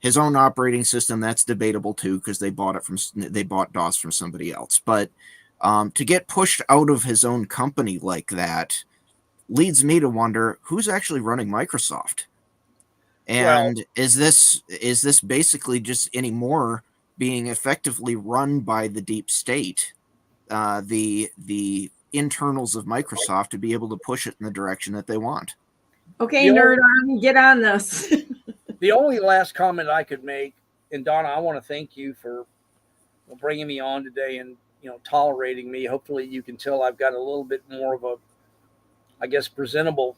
his own operating system, that's debatable too, because they bought DOS from somebody else. But to get pushed out of his own company like that leads me to wonder who's actually running Microsoft. And is this basically just anymore being effectively run by the deep state, the internals of Microsoft, to be able to push it in the direction that they want? Okay, nerd on, get on this. The only last comment I could make, and Donna, I want to thank you for bringing me on today and tolerating me. Hopefully, you can tell I've got a little bit more of a, I guess, presentable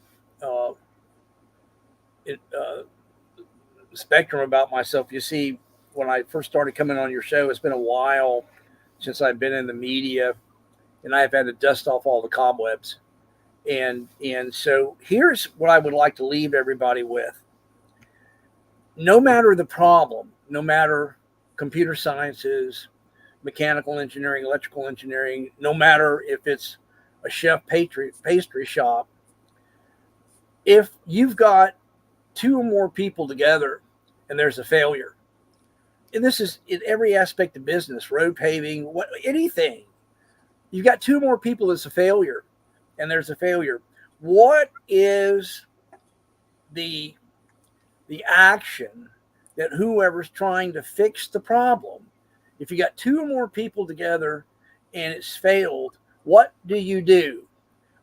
spectrum about myself. You see, when I first started coming on your show, it's been a while since I've been in the media, and I've had to dust off all the cobwebs. And so here's what I would like to leave everybody with. No matter the problem, no matter computer sciences, mechanical engineering, electrical engineering, no matter if it's a chef pastry shop, if you've got 2 or more people together and there's a failure, and this is in every aspect of business, road paving, anything, you've got 2 or more people that's a failure, and there's a failure. What is the action that whoever's trying to fix the problem, if you got 2 or more people together and it's failed, what do?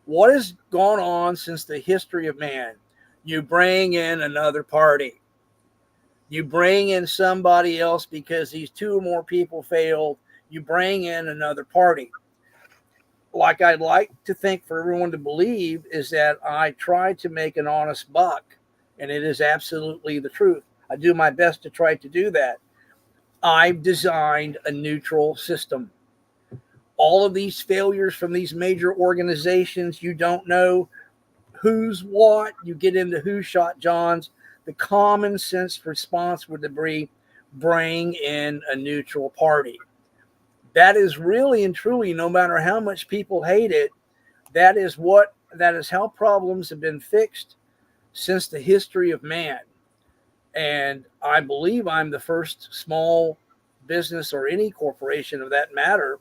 What has gone on since the history of man? You bring in another party. You bring in somebody else because these 2 or more people failed. You bring in another party. Like I'd like to think for everyone to believe is that I try to make an honest buck, and it is absolutely the truth. I do my best to try to do that. I've designed a neutral system. All of these failures from these major organizations, you don't know who's what. You get into who shot Johns. the common sense response would be bring in a neutral party. That is really and truly, no matter how much people hate it, that is how problems have been fixed since the history of man. And I believe I'm the first small business or any corporation of that matter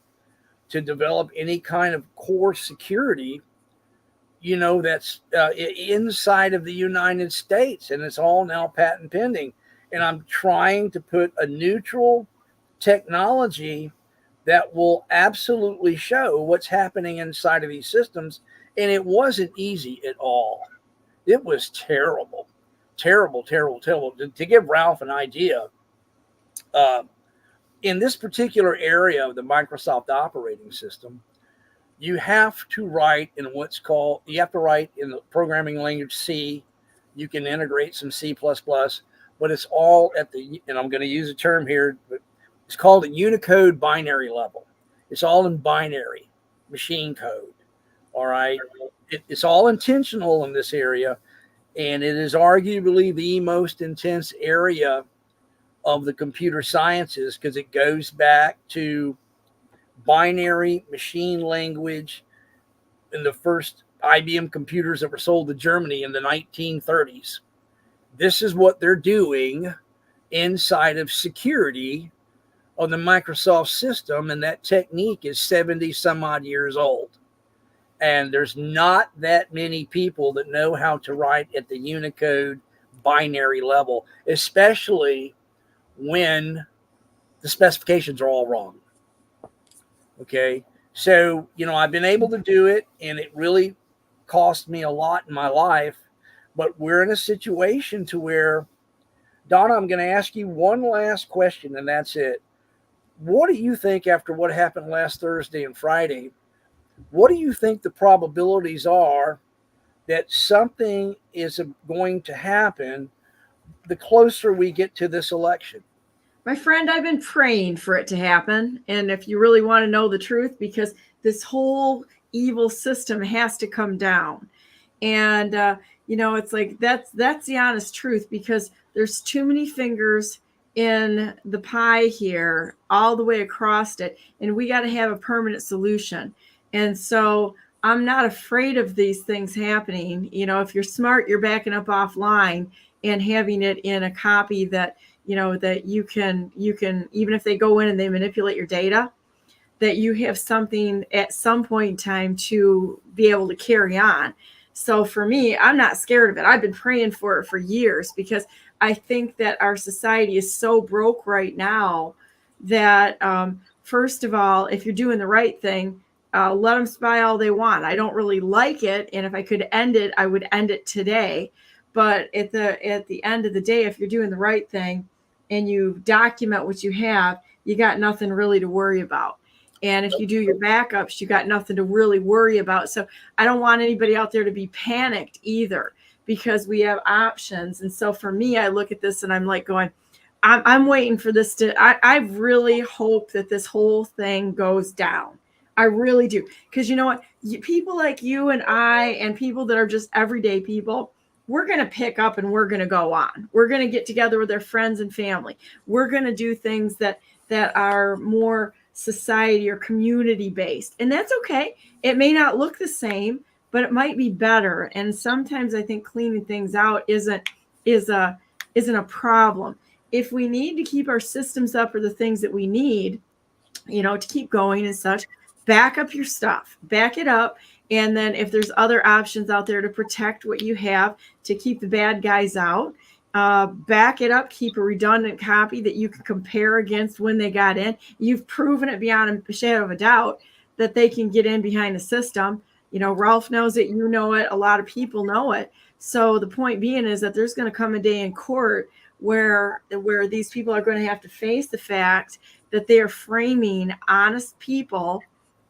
to develop any kind of core security, that's inside of the United States. And it's all now patent pending. And I'm trying to put a neutral technology that will absolutely show what's happening inside of these systems. And it wasn't easy at all. It was terrible. Terrible. To give Ralph an idea, in this particular area of the Microsoft operating system, you have to write in the programming language C. You can integrate some C++, but it's all and I'm going to use a term here, but it's called a Unicode binary level. It's all in binary machine code. All right. It's all intentional in this area. And it is arguably the most intense area of the computer sciences because it goes back to binary machine language in the first IBM computers that were sold to Germany in the 1930s. This is what they're doing inside of security of the Microsoft system, and that technique is 70 some odd years old. And there's not that many people that know how to write at the Unicode binary level, especially when the specifications are all wrong. Okay. So, I've been able to do it, and it really cost me a lot in my life, but we're in a situation to where, Donna, I'm going to ask you one last question, and that's it. What do you think after what happened last Thursday and Friday? What do you think the probabilities are that something is going to happen the closer we get to this election? My friend, I've been praying for it to happen. And if you really want to know the truth, because this whole evil system has to come down. And, it's like, that's the honest truth, because there's too many fingers in the pie here all the way across it. And we got to have a permanent solution. And so I'm not afraid of these things happening. If you're smart, you're backing up offline and having it in a copy that, that you can, even if they go in and they manipulate your data, that you have something at some point in time to be able to carry on. So for me, I'm not scared of it. I've been praying for it for years, because I think that our society is so broke right now that, first of all, if you're doing the right thing, let them spy all they want. I don't really like it. And if I could end it, I would end it today. But at the end of the day, if you're doing the right thing and you document what you have, you got nothing really to worry about. And if you do your backups, you got nothing to really worry about. So I don't want anybody out there to be panicked either, because we have options. And so for me, I look at this and I'm like going, I'm waiting for this I really hope that this whole thing goes down. I really do. Because you know what? People like you and I, and people that are just everyday people, we're going to pick up and we're going to go on. We're going to get together with our friends and family. We're going to do things that are more society or community based. And that's okay. It may not look the same, but it might be better. And sometimes I think cleaning things out isn't a problem. If we need to keep our systems up for the things that we need, to keep going and such, back up your stuff, back it up. And then if there's other options out there to protect what you have, to keep the bad guys out, back it up, keep a redundant copy that you can compare against when they got in. You've proven it beyond a shadow of a doubt that they can get in behind the system. Ralph knows it, you know it, a lot of people know it. So the point being is that there's going to come a day in court where these people are going to have to face the fact that they are framing honest people,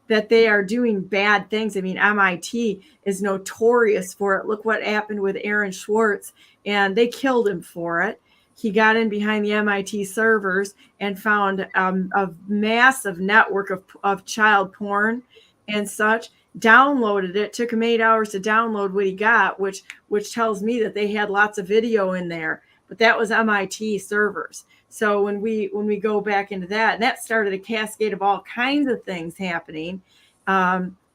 that they are doing bad things. I mean, MIT is notorious for it. Look what happened with Aaron Swartz, and they killed him for it. He got in behind the MIT servers and found a massive network of child porn and such, downloaded it, took him 8 hours to download what he got, which tells me that they had lots of video in there. but that was MIT servers. So when we go back into that, and that started a cascade of all kinds of things happening.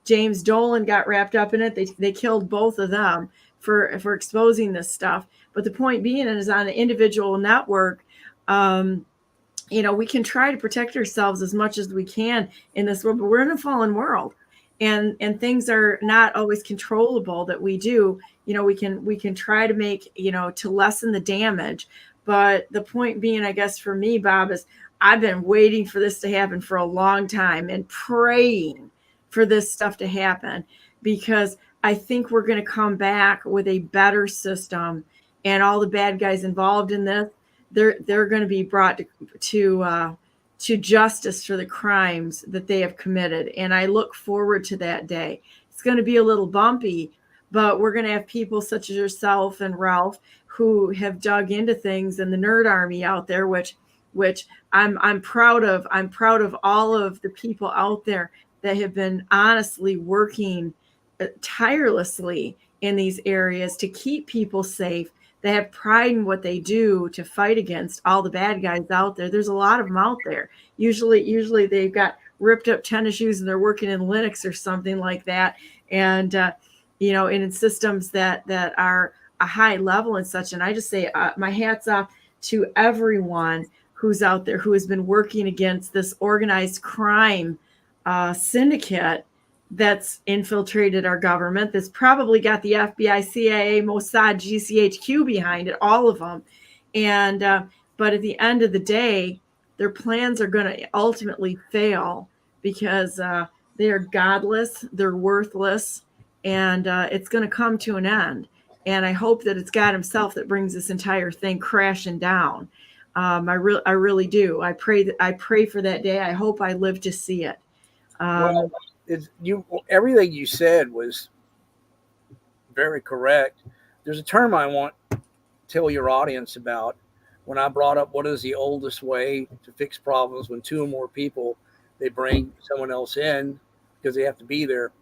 James Dolan got wrapped up in it. They killed both of them for exposing this stuff. But the point being is, on an individual network, we can try to protect ourselves as much as we can in this world, but we're in a fallen world, and things are not always controllable that we do. We can try to make, to lessen the damage. But the point being, I guess for me, Bob, is I've been waiting for this to happen for a long time and praying for this stuff to happen, because I think we're going to come back with a better system, and all the bad guys involved in this, they're going to be brought to justice for the crimes that they have committed. And I look forward to that day. It's going to be a little bumpy, but we're going to have people such as yourself and Ralph who have dug into things, and the nerd army out there, which I'm proud of. I'm proud of all of the people out there that have been honestly working tirelessly in these areas to keep people safe. They have pride in what they do to fight against all the bad guys out there. There's a lot of them out there. Usually they've got ripped up tennis shoes and they're working in Linux or something like that. And, in systems that are a high level and such. And I just say my hat's off to everyone who's out there who has been working against this organized crime syndicate that's infiltrated our government, that's probably got the FBI, CIA, Mossad, GCHQ behind it, all of them. And but at the end of the day, their plans are going to ultimately fail, because they are godless, they're worthless, and it's going to come to an end. And I hope that it's God himself that brings this entire thing crashing down. I really do. I pray for that day. I hope I live to see it. Well, everything you said was very correct. There's a term I want to tell your audience about. When I brought up what is the oldest way to fix problems when two or more people, they bring someone else in because they have to be there.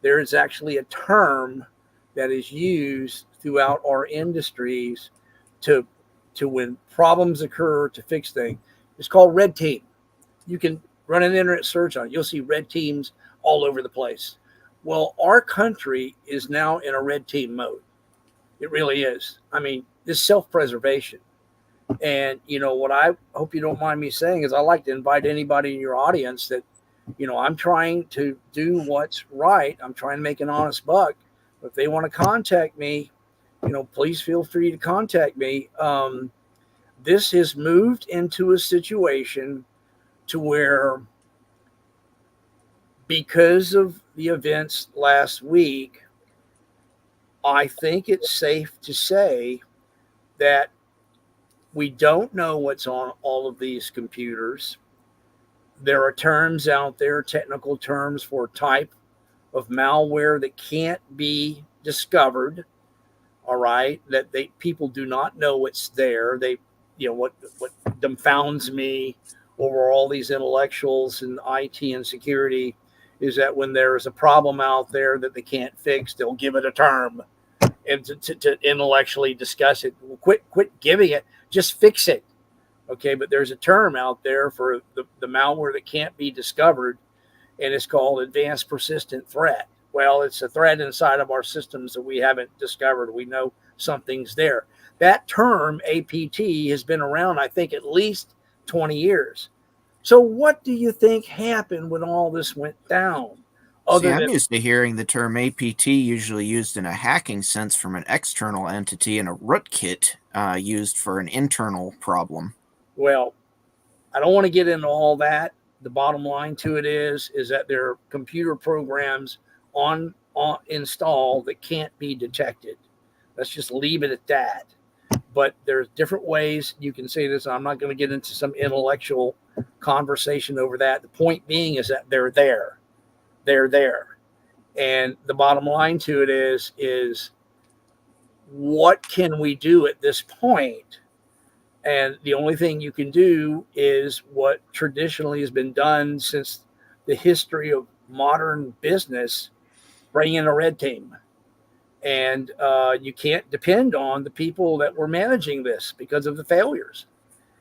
There is actually a term that is used throughout our industries to when problems occur, to fix things. It's called red team. You can run an internet search on it. You'll see red teams all over the place. Well, our country is now in a red team mode. It really is. I mean, this self-preservation. And, what I hope you don't mind me saying is I like to invite anybody in your audience that, I'm trying to do what's right. I'm trying to make an honest buck. If they want to contact me, please feel free to contact me. This has moved into a situation to where, because of the events last week, I think it's safe to say that we don't know what's on all of these computers. There are terms out there, technical terms for type of malware that can't be discovered. All right, that people do not know what's there. What dumbfounds me over all these intellectuals in IT and security is that when there is a problem out there that they can't fix, they'll give it a term and to intellectually discuss it. Well, quit giving it, just fix it. Okay, but there's a term out there for the malware that can't be discovered, and it's called advanced persistent threat. Well, it's a threat inside of our systems that we haven't discovered. We know something's there. That term, APT, has been around, I think, at least 20 years. So what do you think happened when all this went down? I'm used to hearing the term APT usually used in a hacking sense from an external entity, and a rootkit used for an internal problem. Well, I don't want to get into all that. The bottom line to it is that there are computer programs on install that can't be detected. Let's just leave it at that. But there's different ways you can say this. I'm not going to get into some intellectual conversation over that. The point being is that they're there. They're there. And the bottom line to it is what can we do at this point? And the only thing you can do is what traditionally has been done since the history of modern business: bring in a red team. And you can't depend on the people that were managing this because of the failures.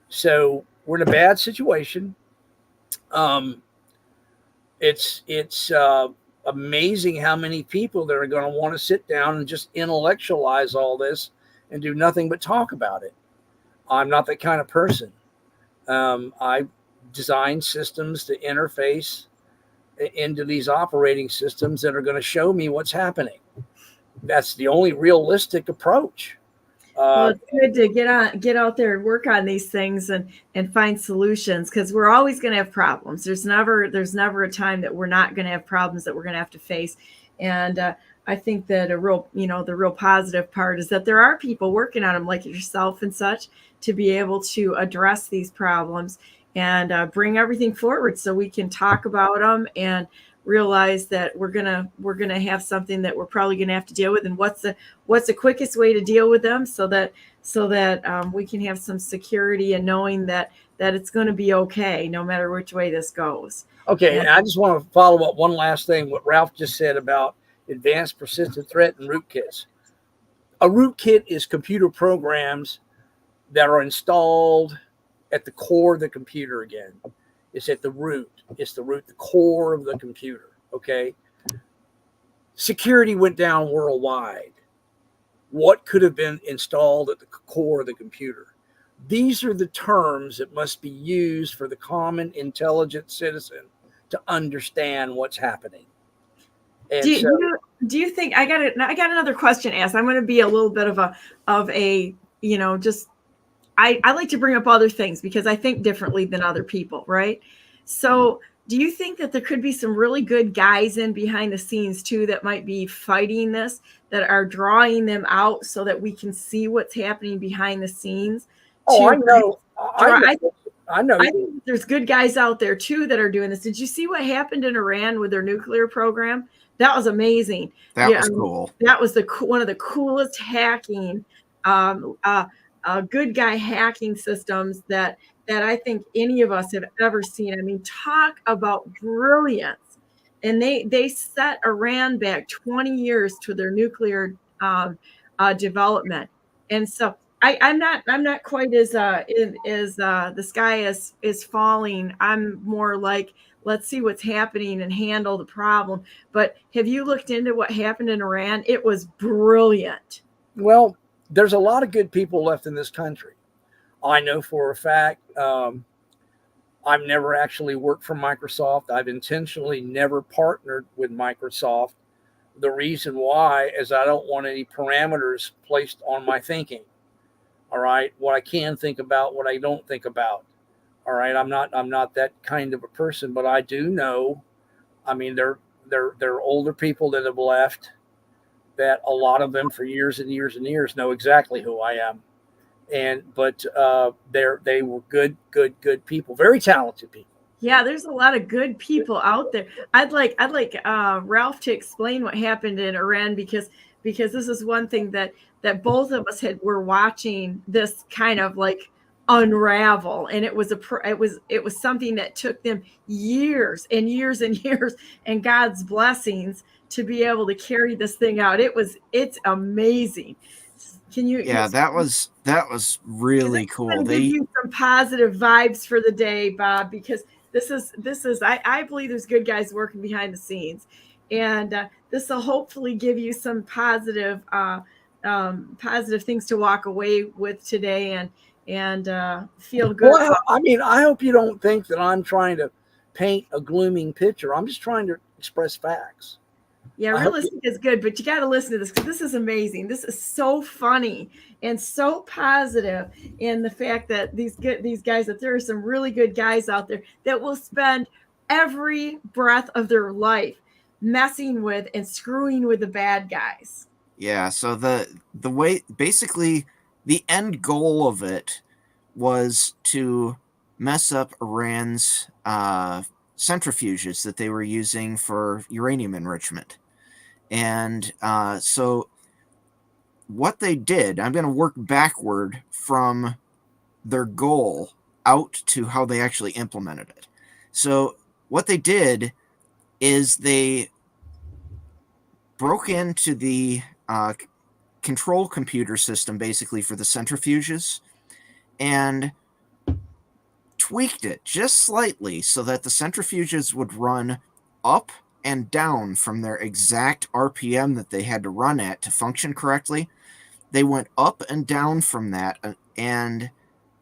So we're in a bad situation. Um, it's amazing how many people that are going to want to sit down and just intellectualize all this and do nothing but talk about it. I'm not that kind of person. I design systems to interface into these operating systems that are going to show me what's happening. That's the only realistic approach. Well, it's good to get out there and work on these things and find solutions, because we're always going to have problems. There's never a time that we're not going to have problems that we're going to have to face. And I think that the real positive part is that there are people working on them like yourself and such to be able to address these problems and bring everything forward so we can talk about them and realize that we're gonna have something that we're probably gonna have to deal with, and what's the quickest way to deal with them so that we can have some security and knowing that it's going to be okay no matter which way this goes. Okay, and I just want to follow up one last thing, what Ralph just said about advanced persistent threat and rootkits. A rootkit is computer programs that are installed at the core of the computer again. It's at the root. It's the core of the computer, okay? Security went down worldwide. What could have been installed at the core of the computer? These are the terms that must be used for the common intelligent citizen to understand what's happening. And do you think I got another question asked? I'm going to be a little bit of a just I like to bring up other things because I think differently than other people, right? So do you think that there could be some really good guys in behind the scenes too that might be fighting this, that are drawing them out so that we can see what's happening behind the scenes? Oh, I know. I know. I think there's good guys out there too that are doing this. Did you see what happened in Iran with their nuclear program? That was amazing. That was cool. That was one of the coolest hacking, good guy hacking systems that I think any of us have ever seen. I mean, talk about brilliance. And they set Iran back 20 years to their nuclear development. And so I'm not quite as the sky is falling. I'm more like, let's see what's happening and handle the problem. But have you looked into what happened in Iran? It was brilliant. Well, there's a lot of good people left in this country. I know for a fact. I've never actually worked for Microsoft. I've intentionally never partnered with Microsoft. The reason why is I don't want any parameters placed on my thinking. All right. What I can think about, what I don't think about. All right. I'm not that kind of a person, but I do know. I mean, there are older people that have left, that a lot of them for years and years and years know exactly who I am. But they were good people, very talented people. Yeah, there's a lot of good people out there. I'd like Ralph to explain what happened in Iran, because this is one thing that both of us were watching this kind of like unravel, and it was something that took them years and years and years and God's blessings to be able to carry this thing out. It's amazing. Can you? Yeah, that was really cool. They give you some positive vibes for the day, Bob, because this is I believe there's good guys working behind the scenes, and this will hopefully give you some positive things to walk away with today and feel good. Well, I mean, I hope you don't think that I'm trying to paint a glooming picture. I'm just trying to express facts. Yeah, realistic is good, but you got to listen to this because this is amazing. This is so funny and so positive in the fact that these guys, that there are some really good guys out there that will spend every breath of their life messing with and screwing with the bad guys. Yeah, so the way, basically the end goal of it was to mess up Iran's centrifuges that they were using for uranium enrichment. And so what they did, I'm going to work backward from their goal out to how they actually implemented it. So what they did is they broke into the control computer system basically for the centrifuges and tweaked it just slightly so that the centrifuges would run up and down from their exact RPM that they had to run at to function correctly. They went up and down from that and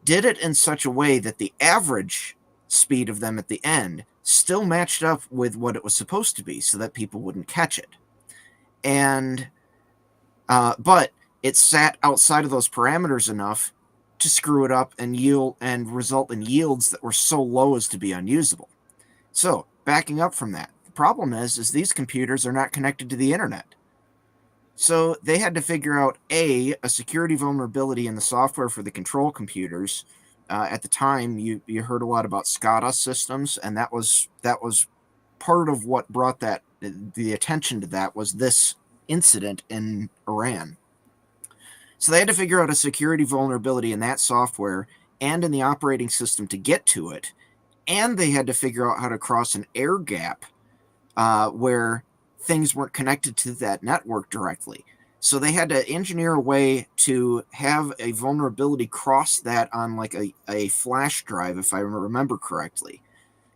did it in such a way that the average speed of them at the end still matched up with what it was supposed to be so that people wouldn't catch it. And but it sat outside of those parameters enough to screw it up and result in yields that were so low as to be unusable. So backing up from that, the problem is these computers are not connected to the internet. So they had to figure out a security vulnerability in the software for the control computers. At the time, you heard a lot about SCADA systems, and that was part of what brought the attention to that was this incident in Iran. So they had to figure out a security vulnerability in that software and in the operating system to get to it, and they had to figure out how to cross an air gap where things weren't connected to that network directly. So they had to engineer a way to have a vulnerability cross that on like a flash drive, if I remember correctly.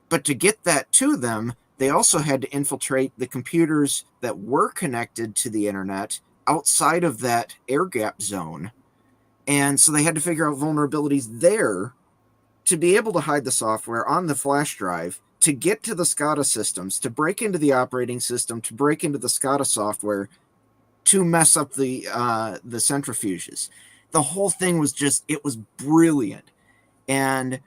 But to get that to them, they also had to infiltrate the computers that were connected to the internet outside of that air gap zone. And so they had to figure out vulnerabilities there to be able to hide the software on the flash drive, to get to the SCADA systems, to break into the operating system, to break into the SCADA software, to mess up the centrifuges. The whole thing was it was brilliant. And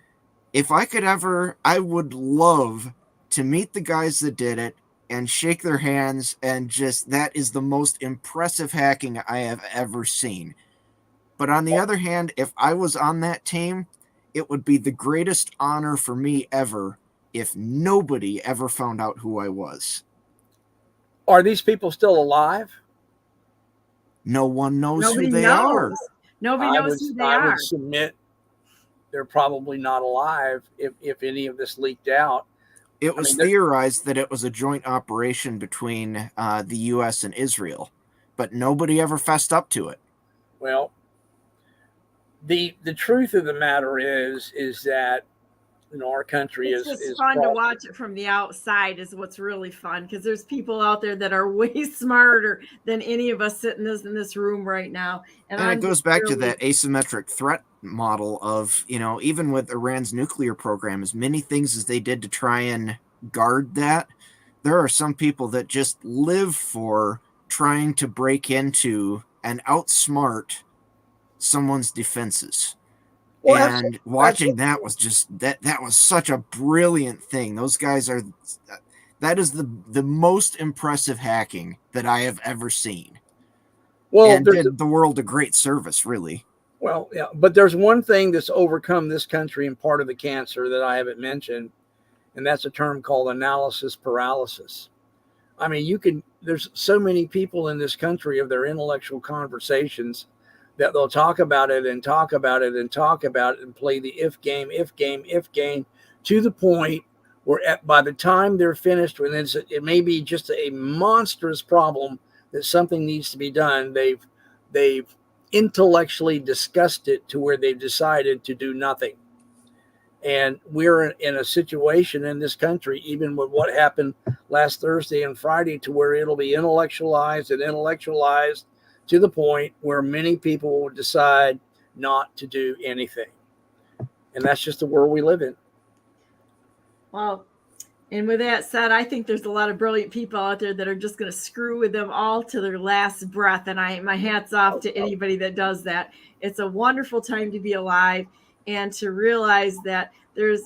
if I could ever, I would love to meet the guys that did it and shake their hands, and just, that is the most impressive hacking I have ever seen. But on the other hand, if I was on that team, it would be the greatest honor for me ever if nobody ever found out who I was. Are these people still alive? No one knows Nobody who they are. Nobody knows who they I are. would submit they're probably not alive if any of this leaked out. It was theorized that it was a joint operation between the U.S. and Israel, but nobody ever fessed up to it. Well, the truth of the matter is that our country it's is just fun to watch it from the outside is what's really fun, because there's people out there that are way smarter than any of us sitting in this room right now. And it goes back to that asymmetric threat model of, even with Iran's nuclear program, as many things as they did to try and guard that, there are some people that just live for trying to break into and outsmart someone's defenses. Well, and watching that was just that was such a brilliant thing. Those guys that is the most impressive hacking that I have ever seen. Well, and did the world a great service, really. Well, yeah, but there's one thing that's overcome this country and part of the cancer that I haven't mentioned, and that's a term called analysis paralysis. I mean, there's so many people in this country of their intellectual conversations that they'll talk about it and talk about it and talk about it and play the if game to the point where by the time they're finished, when it may be just a monstrous problem that something needs to be done, they've intellectually discussed it to where they've decided to do nothing. And we're in a situation in this country, even with what happened last Thursday and Friday, to where it'll be intellectualized to the point where many people will decide not to do anything. And that's just the world we live in. Well, and with that said, I think there's a lot of brilliant people out there that are just going to screw with them all to their last breath. And my hat's off to anybody that does that. It's a wonderful time to be alive and to realize that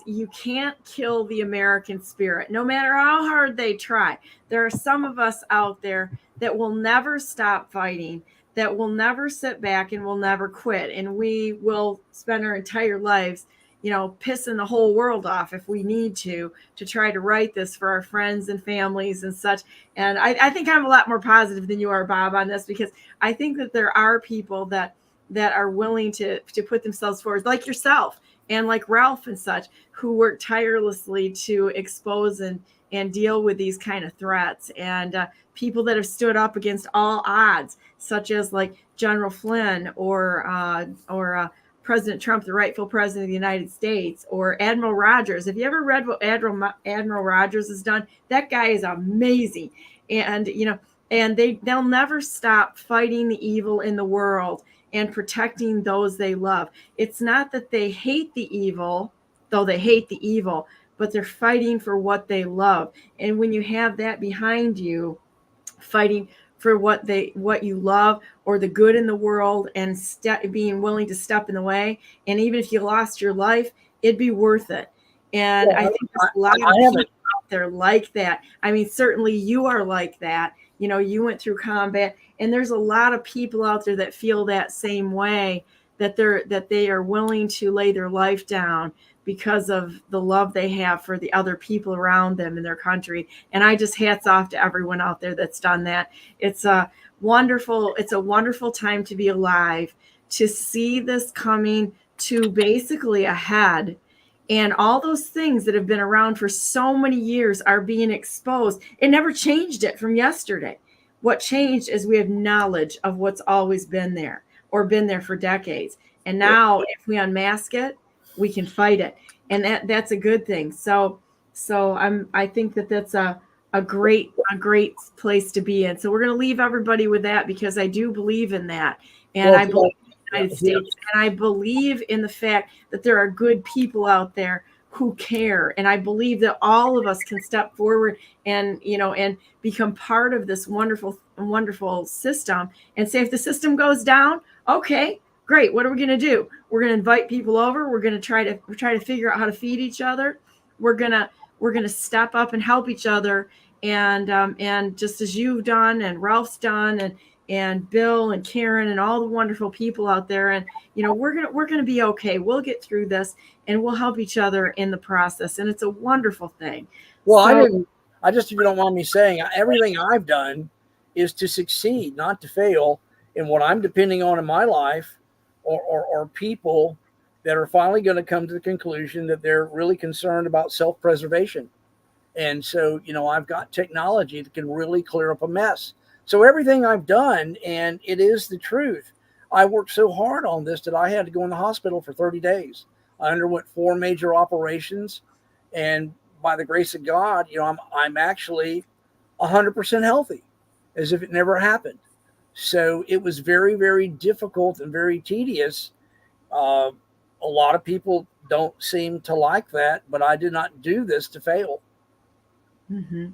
you can't kill the American spirit, no matter how hard they try. There are some of us out there that will never stop fighting, that will never sit back and will never quit. And we will spend our entire lives, pissing the whole world off if we need to try to write this for our friends and families and such. And I think I'm a lot more positive than you are, Bob, on this, because I think that there are people that are willing to put themselves forward, like yourself. and like Ralph and such, who work tirelessly to expose and deal with these kind of threats, and people that have stood up against all odds, such as like General Flynn or President Trump, the rightful president of the United States, or Admiral Rogers. Have you ever read what Admiral Rogers has done? That guy is amazing. And, and they'll never stop fighting the evil in the world and protecting those they love. It's not that they hate the evil, though they hate the evil, but they're fighting for what they love. And when you have that behind you, fighting for what you love or the good in the world, and being willing to step in the way, and even if you lost your life, it'd be worth it. And I think there's a lot of people out there like that. I mean, certainly you are like that. You went through combat, and there's a lot of people out there that feel that same way, that they are willing to lay their life down because of the love they have for the other people around them in their country. And I just hats off to everyone out there that's done that. It's a wonderful time to be alive, to see this coming to basically a head. And all those things that have been around for so many years are being exposed. It never changed it from yesterday. What changed is we have knowledge of what's always been there, or been there for decades. And now if we unmask it, we can fight it. And that's a good thing. So I think that's a great place to be in. So we're going to leave everybody with that, because I do believe in that. And I believe in the United States, and I believe in the fact that there are good people out there who care. And I believe that all of us can step forward and become part of this wonderful system, and say, if the system goes down, okay, great. What are we going to do? We're going to invite people over. We're going to try to figure out how to feed each other. We're going to step up and help each other. And just as you've done, and Ralph's done, and Bill and Karen and all the wonderful people out there, and we're going to be okay. We'll get through this, and we'll help each other in the process. And it's a wonderful thing. Well, I just, if you don't mind me saying, everything I've done is to succeed, not to fail. And what I'm depending on in my life or people that are finally going to come to the conclusion that they're really concerned about self-preservation. And so, I've got technology that can really clear up a mess. So everything I've done, and it is the truth, I worked so hard on this that I had to go in the hospital for 30 days. I underwent 4 major operations, and by the grace of God, I'm actually 100% healthy, as if it never happened. So it was very, very difficult and very tedious. A lot of people don't seem to like that, but I did not do this to fail. Mm-hmm.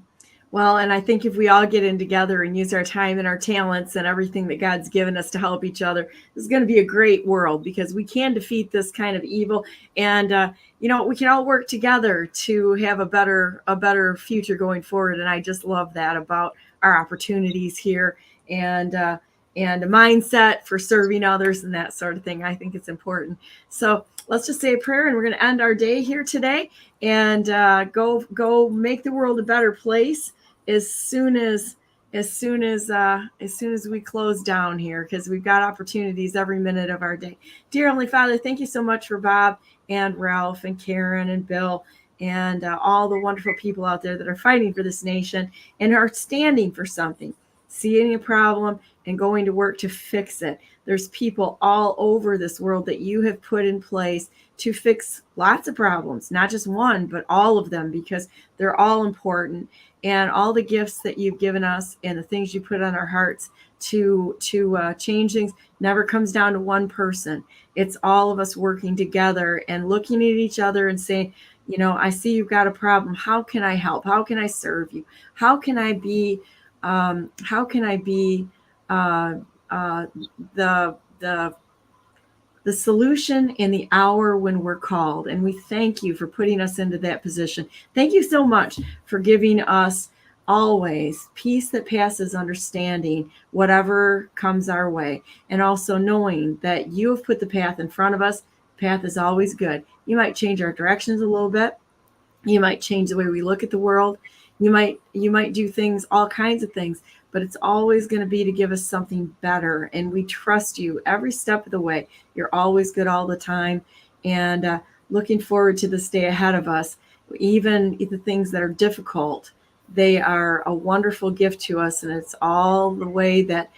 Well, and I think if we all get in together and use our time and our talents and everything that God's given us to help each other, this is going to be a great world, because we can defeat this kind of evil. And, we can all work together to have a better future going forward. And I just love that about our opportunities here, and a mindset for serving others and that sort of thing. I think it's important. So let's just say a prayer, and we're going to end our day here today, and go make the world a better place as soon as we close down here, because we've got opportunities every minute of our day. Dear Heavenly Father, thank you so much for Bob and Ralph and Karen and Bill and all the wonderful people out there that are fighting for this nation and are standing for something, seeing a problem and going to work to fix it. There's people all over this world that you have put in place to fix lots of problems, not just one, but all of them, because they're all important. And all the gifts that you've given us and the things you put on our hearts to change things never comes down to one person. It's all of us working together and looking at each other and saying, I see you've got a problem. How can I help? How can I serve you? How can I be the solution in the hour when we're called? And we thank you for putting us into that position. Thank you so much for giving us always peace that passes understanding, whatever comes our way. And also knowing that you have put the path in front of us. The path is always good. You might change our directions a little bit. You might change the way we look at the world. You might do things, all kinds of things, but it's always going to be to give us something better. And we trust you every step of the way. You're always good all the time. And looking forward to this day ahead of us. Even the things that are difficult, they are a wonderful gift to us, and it's all the way that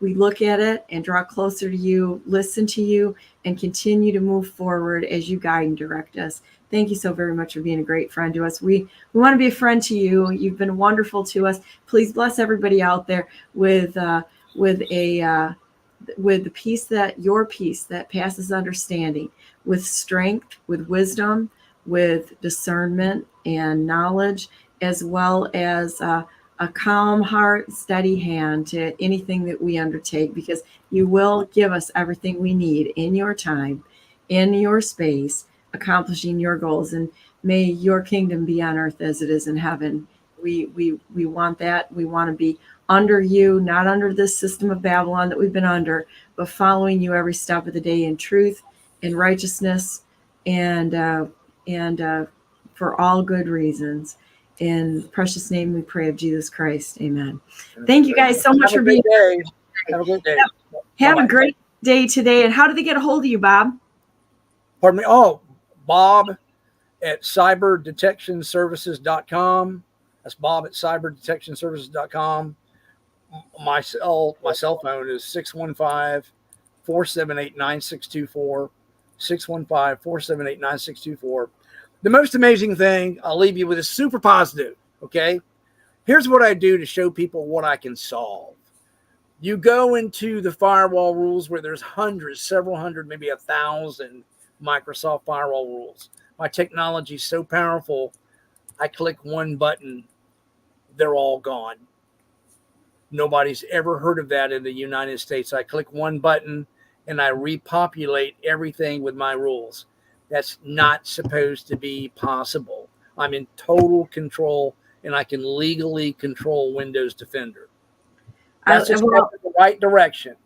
we look at it and draw closer to you, listen to you, and continue to move forward as you guide and direct us. Thank you so very much for being a great friend to us. We want to be a friend to you. You've been wonderful to us. Please bless everybody out there with the peace, that your peace that passes understanding, with strength, with wisdom, with discernment and knowledge, as well as a calm heart, steady hand to anything that we undertake, because you will give us everything we need in your time, in your space, accomplishing your goals. And may your kingdom be on earth as it is in heaven. We want that. We want to be under you, not under this system of Babylon that we've been under, but following you every step of the day in truth, in righteousness, and for all good reasons. In the precious name we pray of Jesus Christ. Amen. Thank you guys so much for being here. Have a great day. Have a great day today. And how do they get a hold of you, Bob? Pardon me. Oh, Bob at cyberdetectionservices.com. That's Bob at cyberdetectionservices.com. My cell phone is 615-478-9624. 615-478-9624. The most amazing thing, I'll leave you with, is super positive. Okay. Here's what I do to show people what I can solve. You go into the firewall rules where there's hundreds, several hundred, maybe 1,000 Microsoft firewall rules. My technology is so powerful, I click one button, they're all gone. Nobody's ever heard of that in the United States. I click one button and I repopulate everything with my rules. That's not supposed to be possible. I'm in total control, and I can legally control Windows Defender. That's just in the right direction.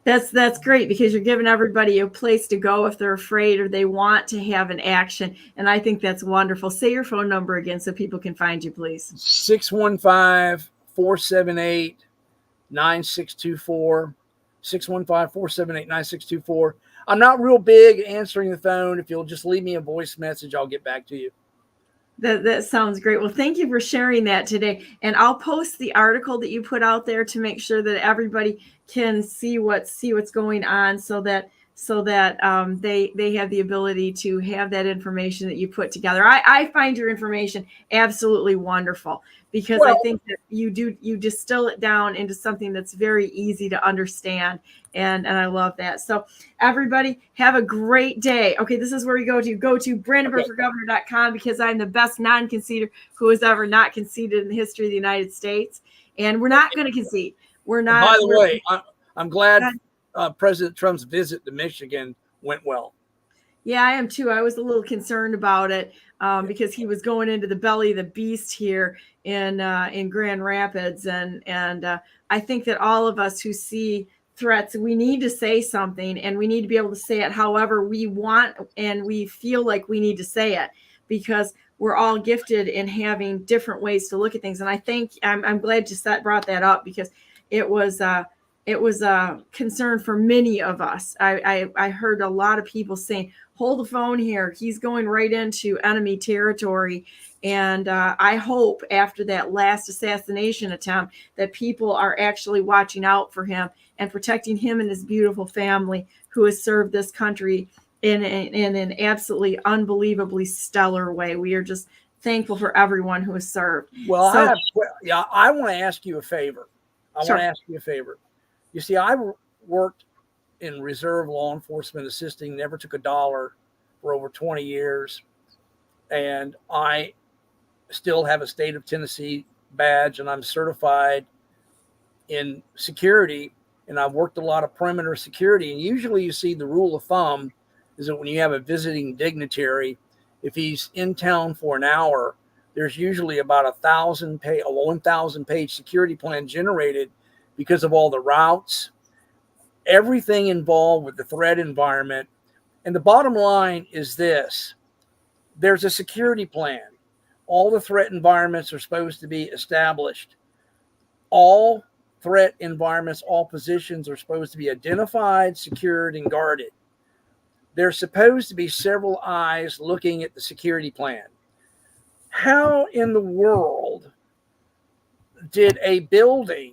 That's great, because you're giving everybody a place to go if they're afraid or they want to have an action. And I think that's wonderful. Say your phone number again so people can find you, please. 615-478-9624. 615-478-9624. I'm not real big answering the phone. If you'll just leave me a voice message, I'll get back to you. That sounds great. Well, thank you for sharing that today. And I'll post the article that you put out there to make sure that everybody can see what's going on, so that they have the ability to have that information that you put together. I find your information absolutely wonderful, because I think that you distill it down into something that's very easy to understand. And I love that. So everybody have a great day. Okay, this is where you go to brandenburgforgovernor.com, because I'm the best non-conceder who has ever not conceded in the history of the United States. And we're not going to concede. We're not. By the way, I'm glad President Trump's visit to Michigan went well. Yeah, I am too. I was a little concerned about it because he was going into the belly of the beast here in Grand Rapids, and I think that all of us who see threats, we need to say something, and we need to be able to say it however we want and we feel like we need to say it, because we're all gifted in having different ways to look at things. And I think I'm glad you brought that up, because it was a concern for many of us. I heard a lot of people saying, hold the phone here. He's going right into enemy territory. And I hope after that last assassination attempt that people are actually watching out for him and protecting him and his beautiful family, who has served this country in an absolutely unbelievably stellar way. We are just thankful for everyone who has served. Well, I want to ask you a favor. You see, I worked in reserve law enforcement assisting, never took a dollar for over 20 years. And I still have a state of Tennessee badge, and I'm certified in security. And I've worked a lot of perimeter security. And usually you see the rule of thumb is that when you have a visiting dignitary, if he's in town for an hour, there's usually about 1,000 page security plan generated, because of all the routes, everything involved with the threat environment. And the bottom line is this: there's a security plan. All the threat environments are supposed to be established. All threat environments, all positions are supposed to be identified, secured, and guarded. There's supposed to be several eyes looking at the security plan. How in the world did a building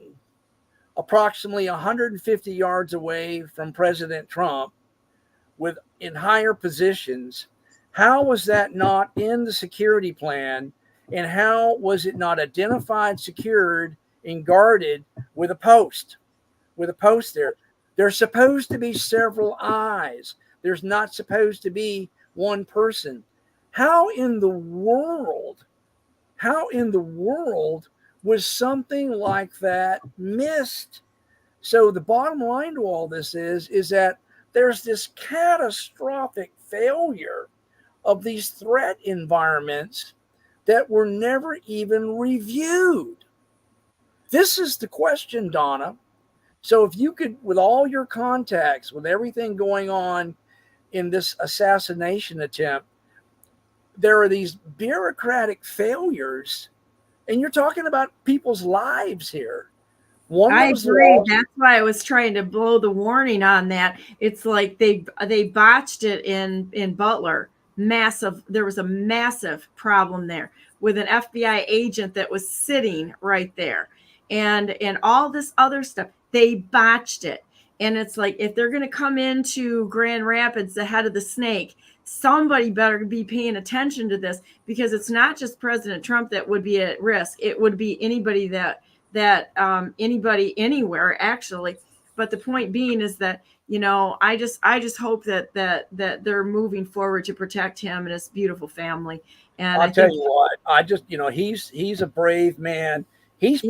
approximately 150 yards away from President Trump with in higher positions, how was that not in the security plan? And how was it not identified, secured, and guarded with a post? With a post there. There's supposed to be several eyes. There's not supposed to be one person. How in the world was something like that missed? So the bottom line to all this is that there's this catastrophic failure of these threat environments that were never even reviewed. This is the question, Donna. So if you could, with all your contacts, with everything going on in this assassination attempt, there are these bureaucratic failures, and you're talking about people's lives here. I agree. That's why I was trying to blow the warning on that. It's like they botched it in Butler. There was a massive problem there with an FBI agent that was sitting right there, and all this other stuff. They botched it, and it's like if they're going to come into Grand Rapids, the head of the snake, somebody better be paying attention to this, because it's not just President Trump that would be at risk. It would be anybody that anybody anywhere, actually. But the point being is that, I just hope that they're moving forward to protect him and his beautiful family. And I'll tell you what, I just, he's a brave man. He's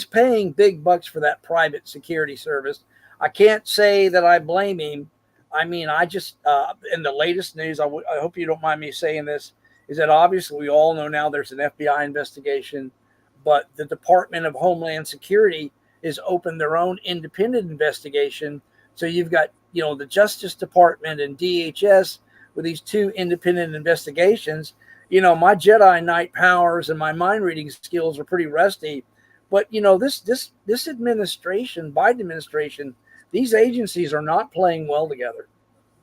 paying big bucks for that private security service. I can't say that I blame him. I mean, I just, in the latest news, I hope you don't mind me saying this, is that obviously we all know now there's an FBI investigation, but the Department of Homeland Security has opened their own independent investigation. So you've got, the Justice Department and DHS with these two independent investigations. My Jedi Knight powers and my mind reading skills are pretty rusty. But, this administration, Biden administration, these agencies are not playing well together.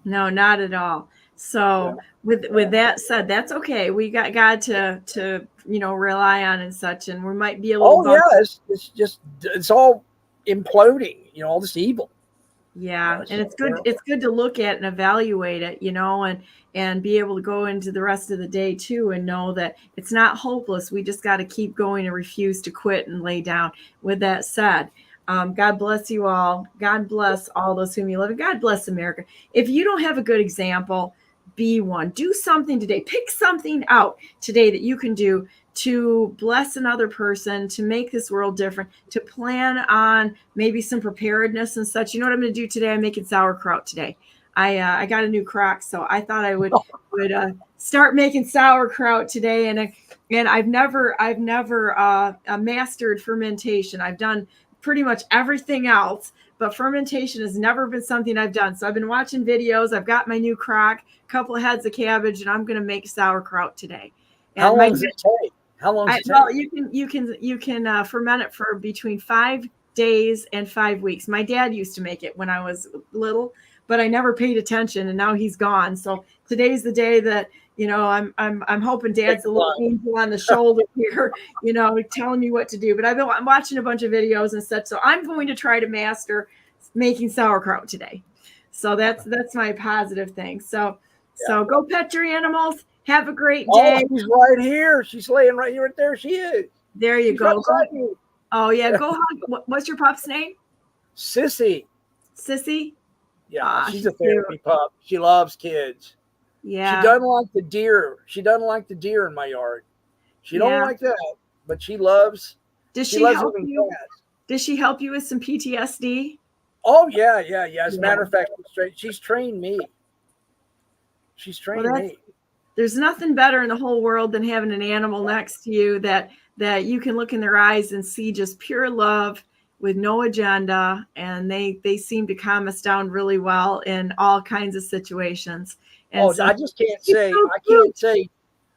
No, not at all. So with that said, that's okay. We got God to rely on and such, and we might be a little. It's all imploding. All this evil. Yeah, and it's good. It's good to look at and evaluate it, and be able to go into the rest of the day too, and know that it's not hopeless. We just got to keep going and refuse to quit and lay down. With that said, God bless you all. God bless all those whom you love, and God bless America. If you don't have a good example, be one. Do something today. Pick something out today that you can do to bless another person, to make this world different, to plan on maybe some preparedness and such. You know what I'm going to do today? I'm making sauerkraut today. I got a new crock, so I thought I would start making sauerkraut today. And I've never mastered fermentation. I've done pretty much everything else, but fermentation has never been something I've done. So I've been watching videos. I've got my new crock, a couple of heads of cabbage, and I'm going to make sauerkraut today. And how long does it take? Well, you can ferment it for between 5 days and 5 weeks. My dad used to make it when I was little, but I never paid attention, and now he's gone. So today's the day that I'm hoping Dad's a little angel on the shoulder here, telling me what to do. But I'm watching a bunch of videos and such, so I'm going to try to master making sauerkraut today. So that's my positive thing. So go pet your animals. Have a great day. Oh, she's right here. She's laying right here. Right there she is. There you go. Oh, yeah. Go hug. What's your pup's name? Sissy. Sissy? Yeah, she's a therapy pup. She loves kids. Yeah. She doesn't like the deer. She doesn't like the deer in my yard. She don't like that, but she loves. Does she help you? Does she help you with some PTSD? Oh, yeah. As a matter of fact, she's trained me. She's trained me. There's nothing better in the whole world than having an animal next to you that you can look in their eyes and see just pure love with no agenda, and they seem to calm us down really well in all kinds of situations. And I just can't say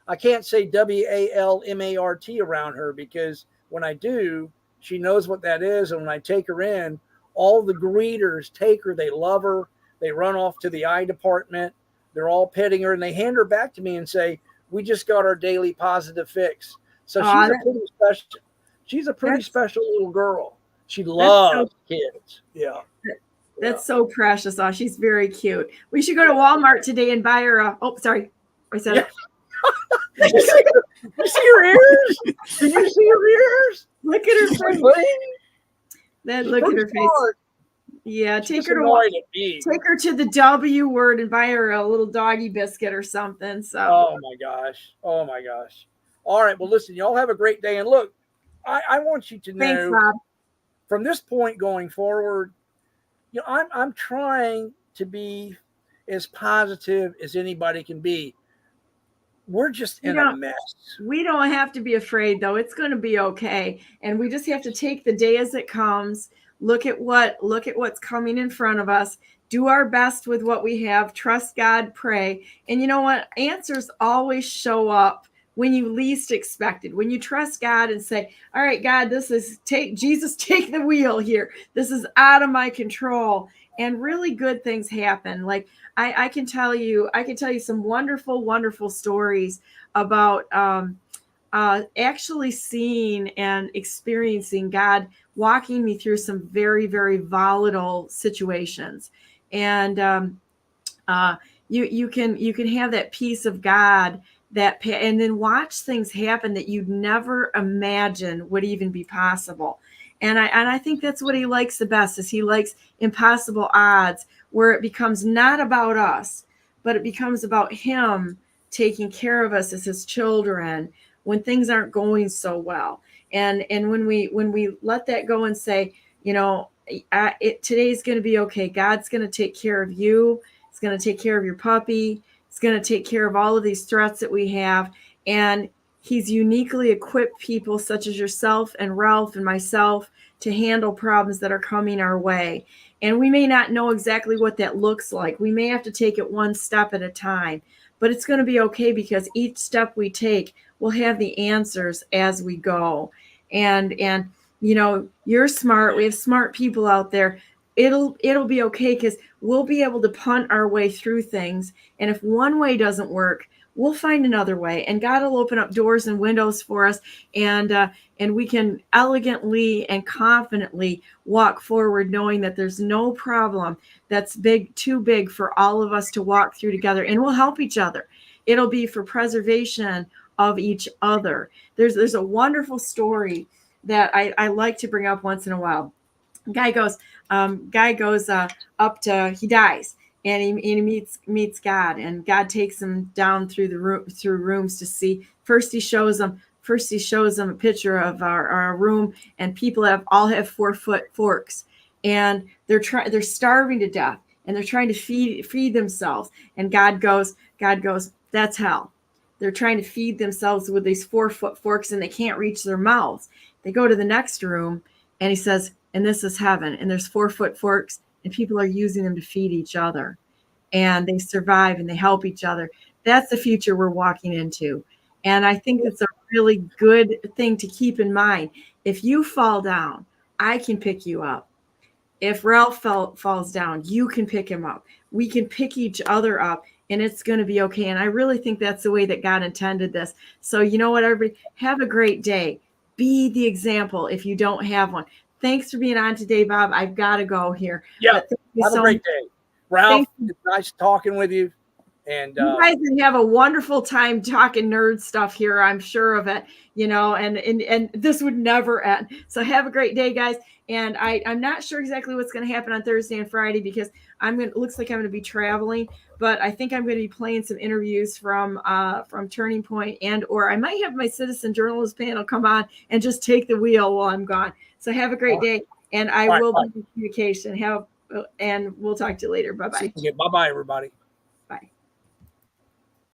I can't say WALMART around her, because when I do, she knows what that is, and when I take her in, all the greeters take her. They love her. They run off to the eye department. They're all petting her, and they hand her back to me and say, "We just got our daily positive fix." So Aw, she's a pretty special. She's a pretty that's- special little girl. She so- loves kids. Yeah. That's so precious. Oh, she's very cute. We should go to Walmart today and buy her a. Oh, sorry. I said it. You see her ears? Can you see her ears? Look at her face. Then She's look at pretty her face. smart. Yeah, She's take just her to annoyed at me. take her to the W word and buy her a little doggy biscuit or something. So. Oh my gosh. Oh my gosh. All right. Well, listen, y'all have a great day. And look, I want you to know Thanks, Bob. from this point going forward, you know, I'm trying to be as positive as anybody can be. We're just in a mess. We don't have to be afraid, though. It's going to be okay, and we just have to take the day as it comes. Look at what's coming in front of us. Do our best with what we have. Trust God. Pray, and you know what? Answers always show up when you least expect it. When you trust God and say, "All right, God, Jesus, take the wheel here. This is out of my control," and really good things happen. Like I can tell you some wonderful, wonderful stories about actually seeing and experiencing God walking me through some very, very volatile situations. And you can have that peace of God and then watch things happen that you'd never imagine would even be possible. And I think that's what he likes the best, is he likes impossible odds, where it becomes not about us, but it becomes about him taking care of us as his children when things aren't going so well. And when we let that go and say, you know, today's going to be okay. God's going to take care of you. He's going to take care of your puppy. He's going to take care of all of these threats that we have. And he's uniquely equipped people such as yourself and Ralph and myself to handle problems that are coming our way. And we may not know exactly what that looks like. We may have to take it one step at a time, but it's going to be okay, because each step we take, we'll have the answers as we go. And you know, you're smart. We have smart people out there. It'll be okay, because we'll be able to punt our way through things. And if one way doesn't work, we'll find another way, and God will open up doors and windows for us, and we can elegantly and confidently walk forward, knowing that there's no problem that's too big for all of us to walk through together, and we'll help each other. It'll be for preservation of each other. There's a wonderful story that I like to bring up once in a while. Guy goes up to, he dies, and he meets God, and God takes him down through rooms to see. First he shows him a picture of our room, and people all have 4-foot forks, and they're starving to death, and they're trying to feed themselves. And God goes, that's hell. They're trying to feed themselves with these 4-foot forks, and they can't reach their mouths. They go to the next room, and he says, and this is heaven, and there's 4-foot forks, and people are using them to feed each other, and they survive and they help each other. That's the future we're walking into. And I think it's a really good thing to keep in mind. If you fall down, I can pick you up. If Ralph falls down, you can pick him up. We can pick each other up, and it's going to be okay. And I really think that's the way that God intended this. So you know what, everybody, have a great day. Be the example if you don't have one. Thanks for being on today, Bob. I've got to go here. Yeah, have a great day. Ralph, it's nice talking with you. And you guys have a wonderful time talking nerd stuff here. I'm sure of it, you know, and this would never end. So have a great day, guys. And I'm not sure exactly what's going to happen on Thursday and Friday, because looks like I'm going to be traveling, but I think I'm going to be playing some interviews from Turning Point, or I might have my citizen journalist panel come on and just take the wheel while I'm gone. So have a great day, and I will be in communication. And we'll talk to you later. Bye-bye. Bye-bye, everybody.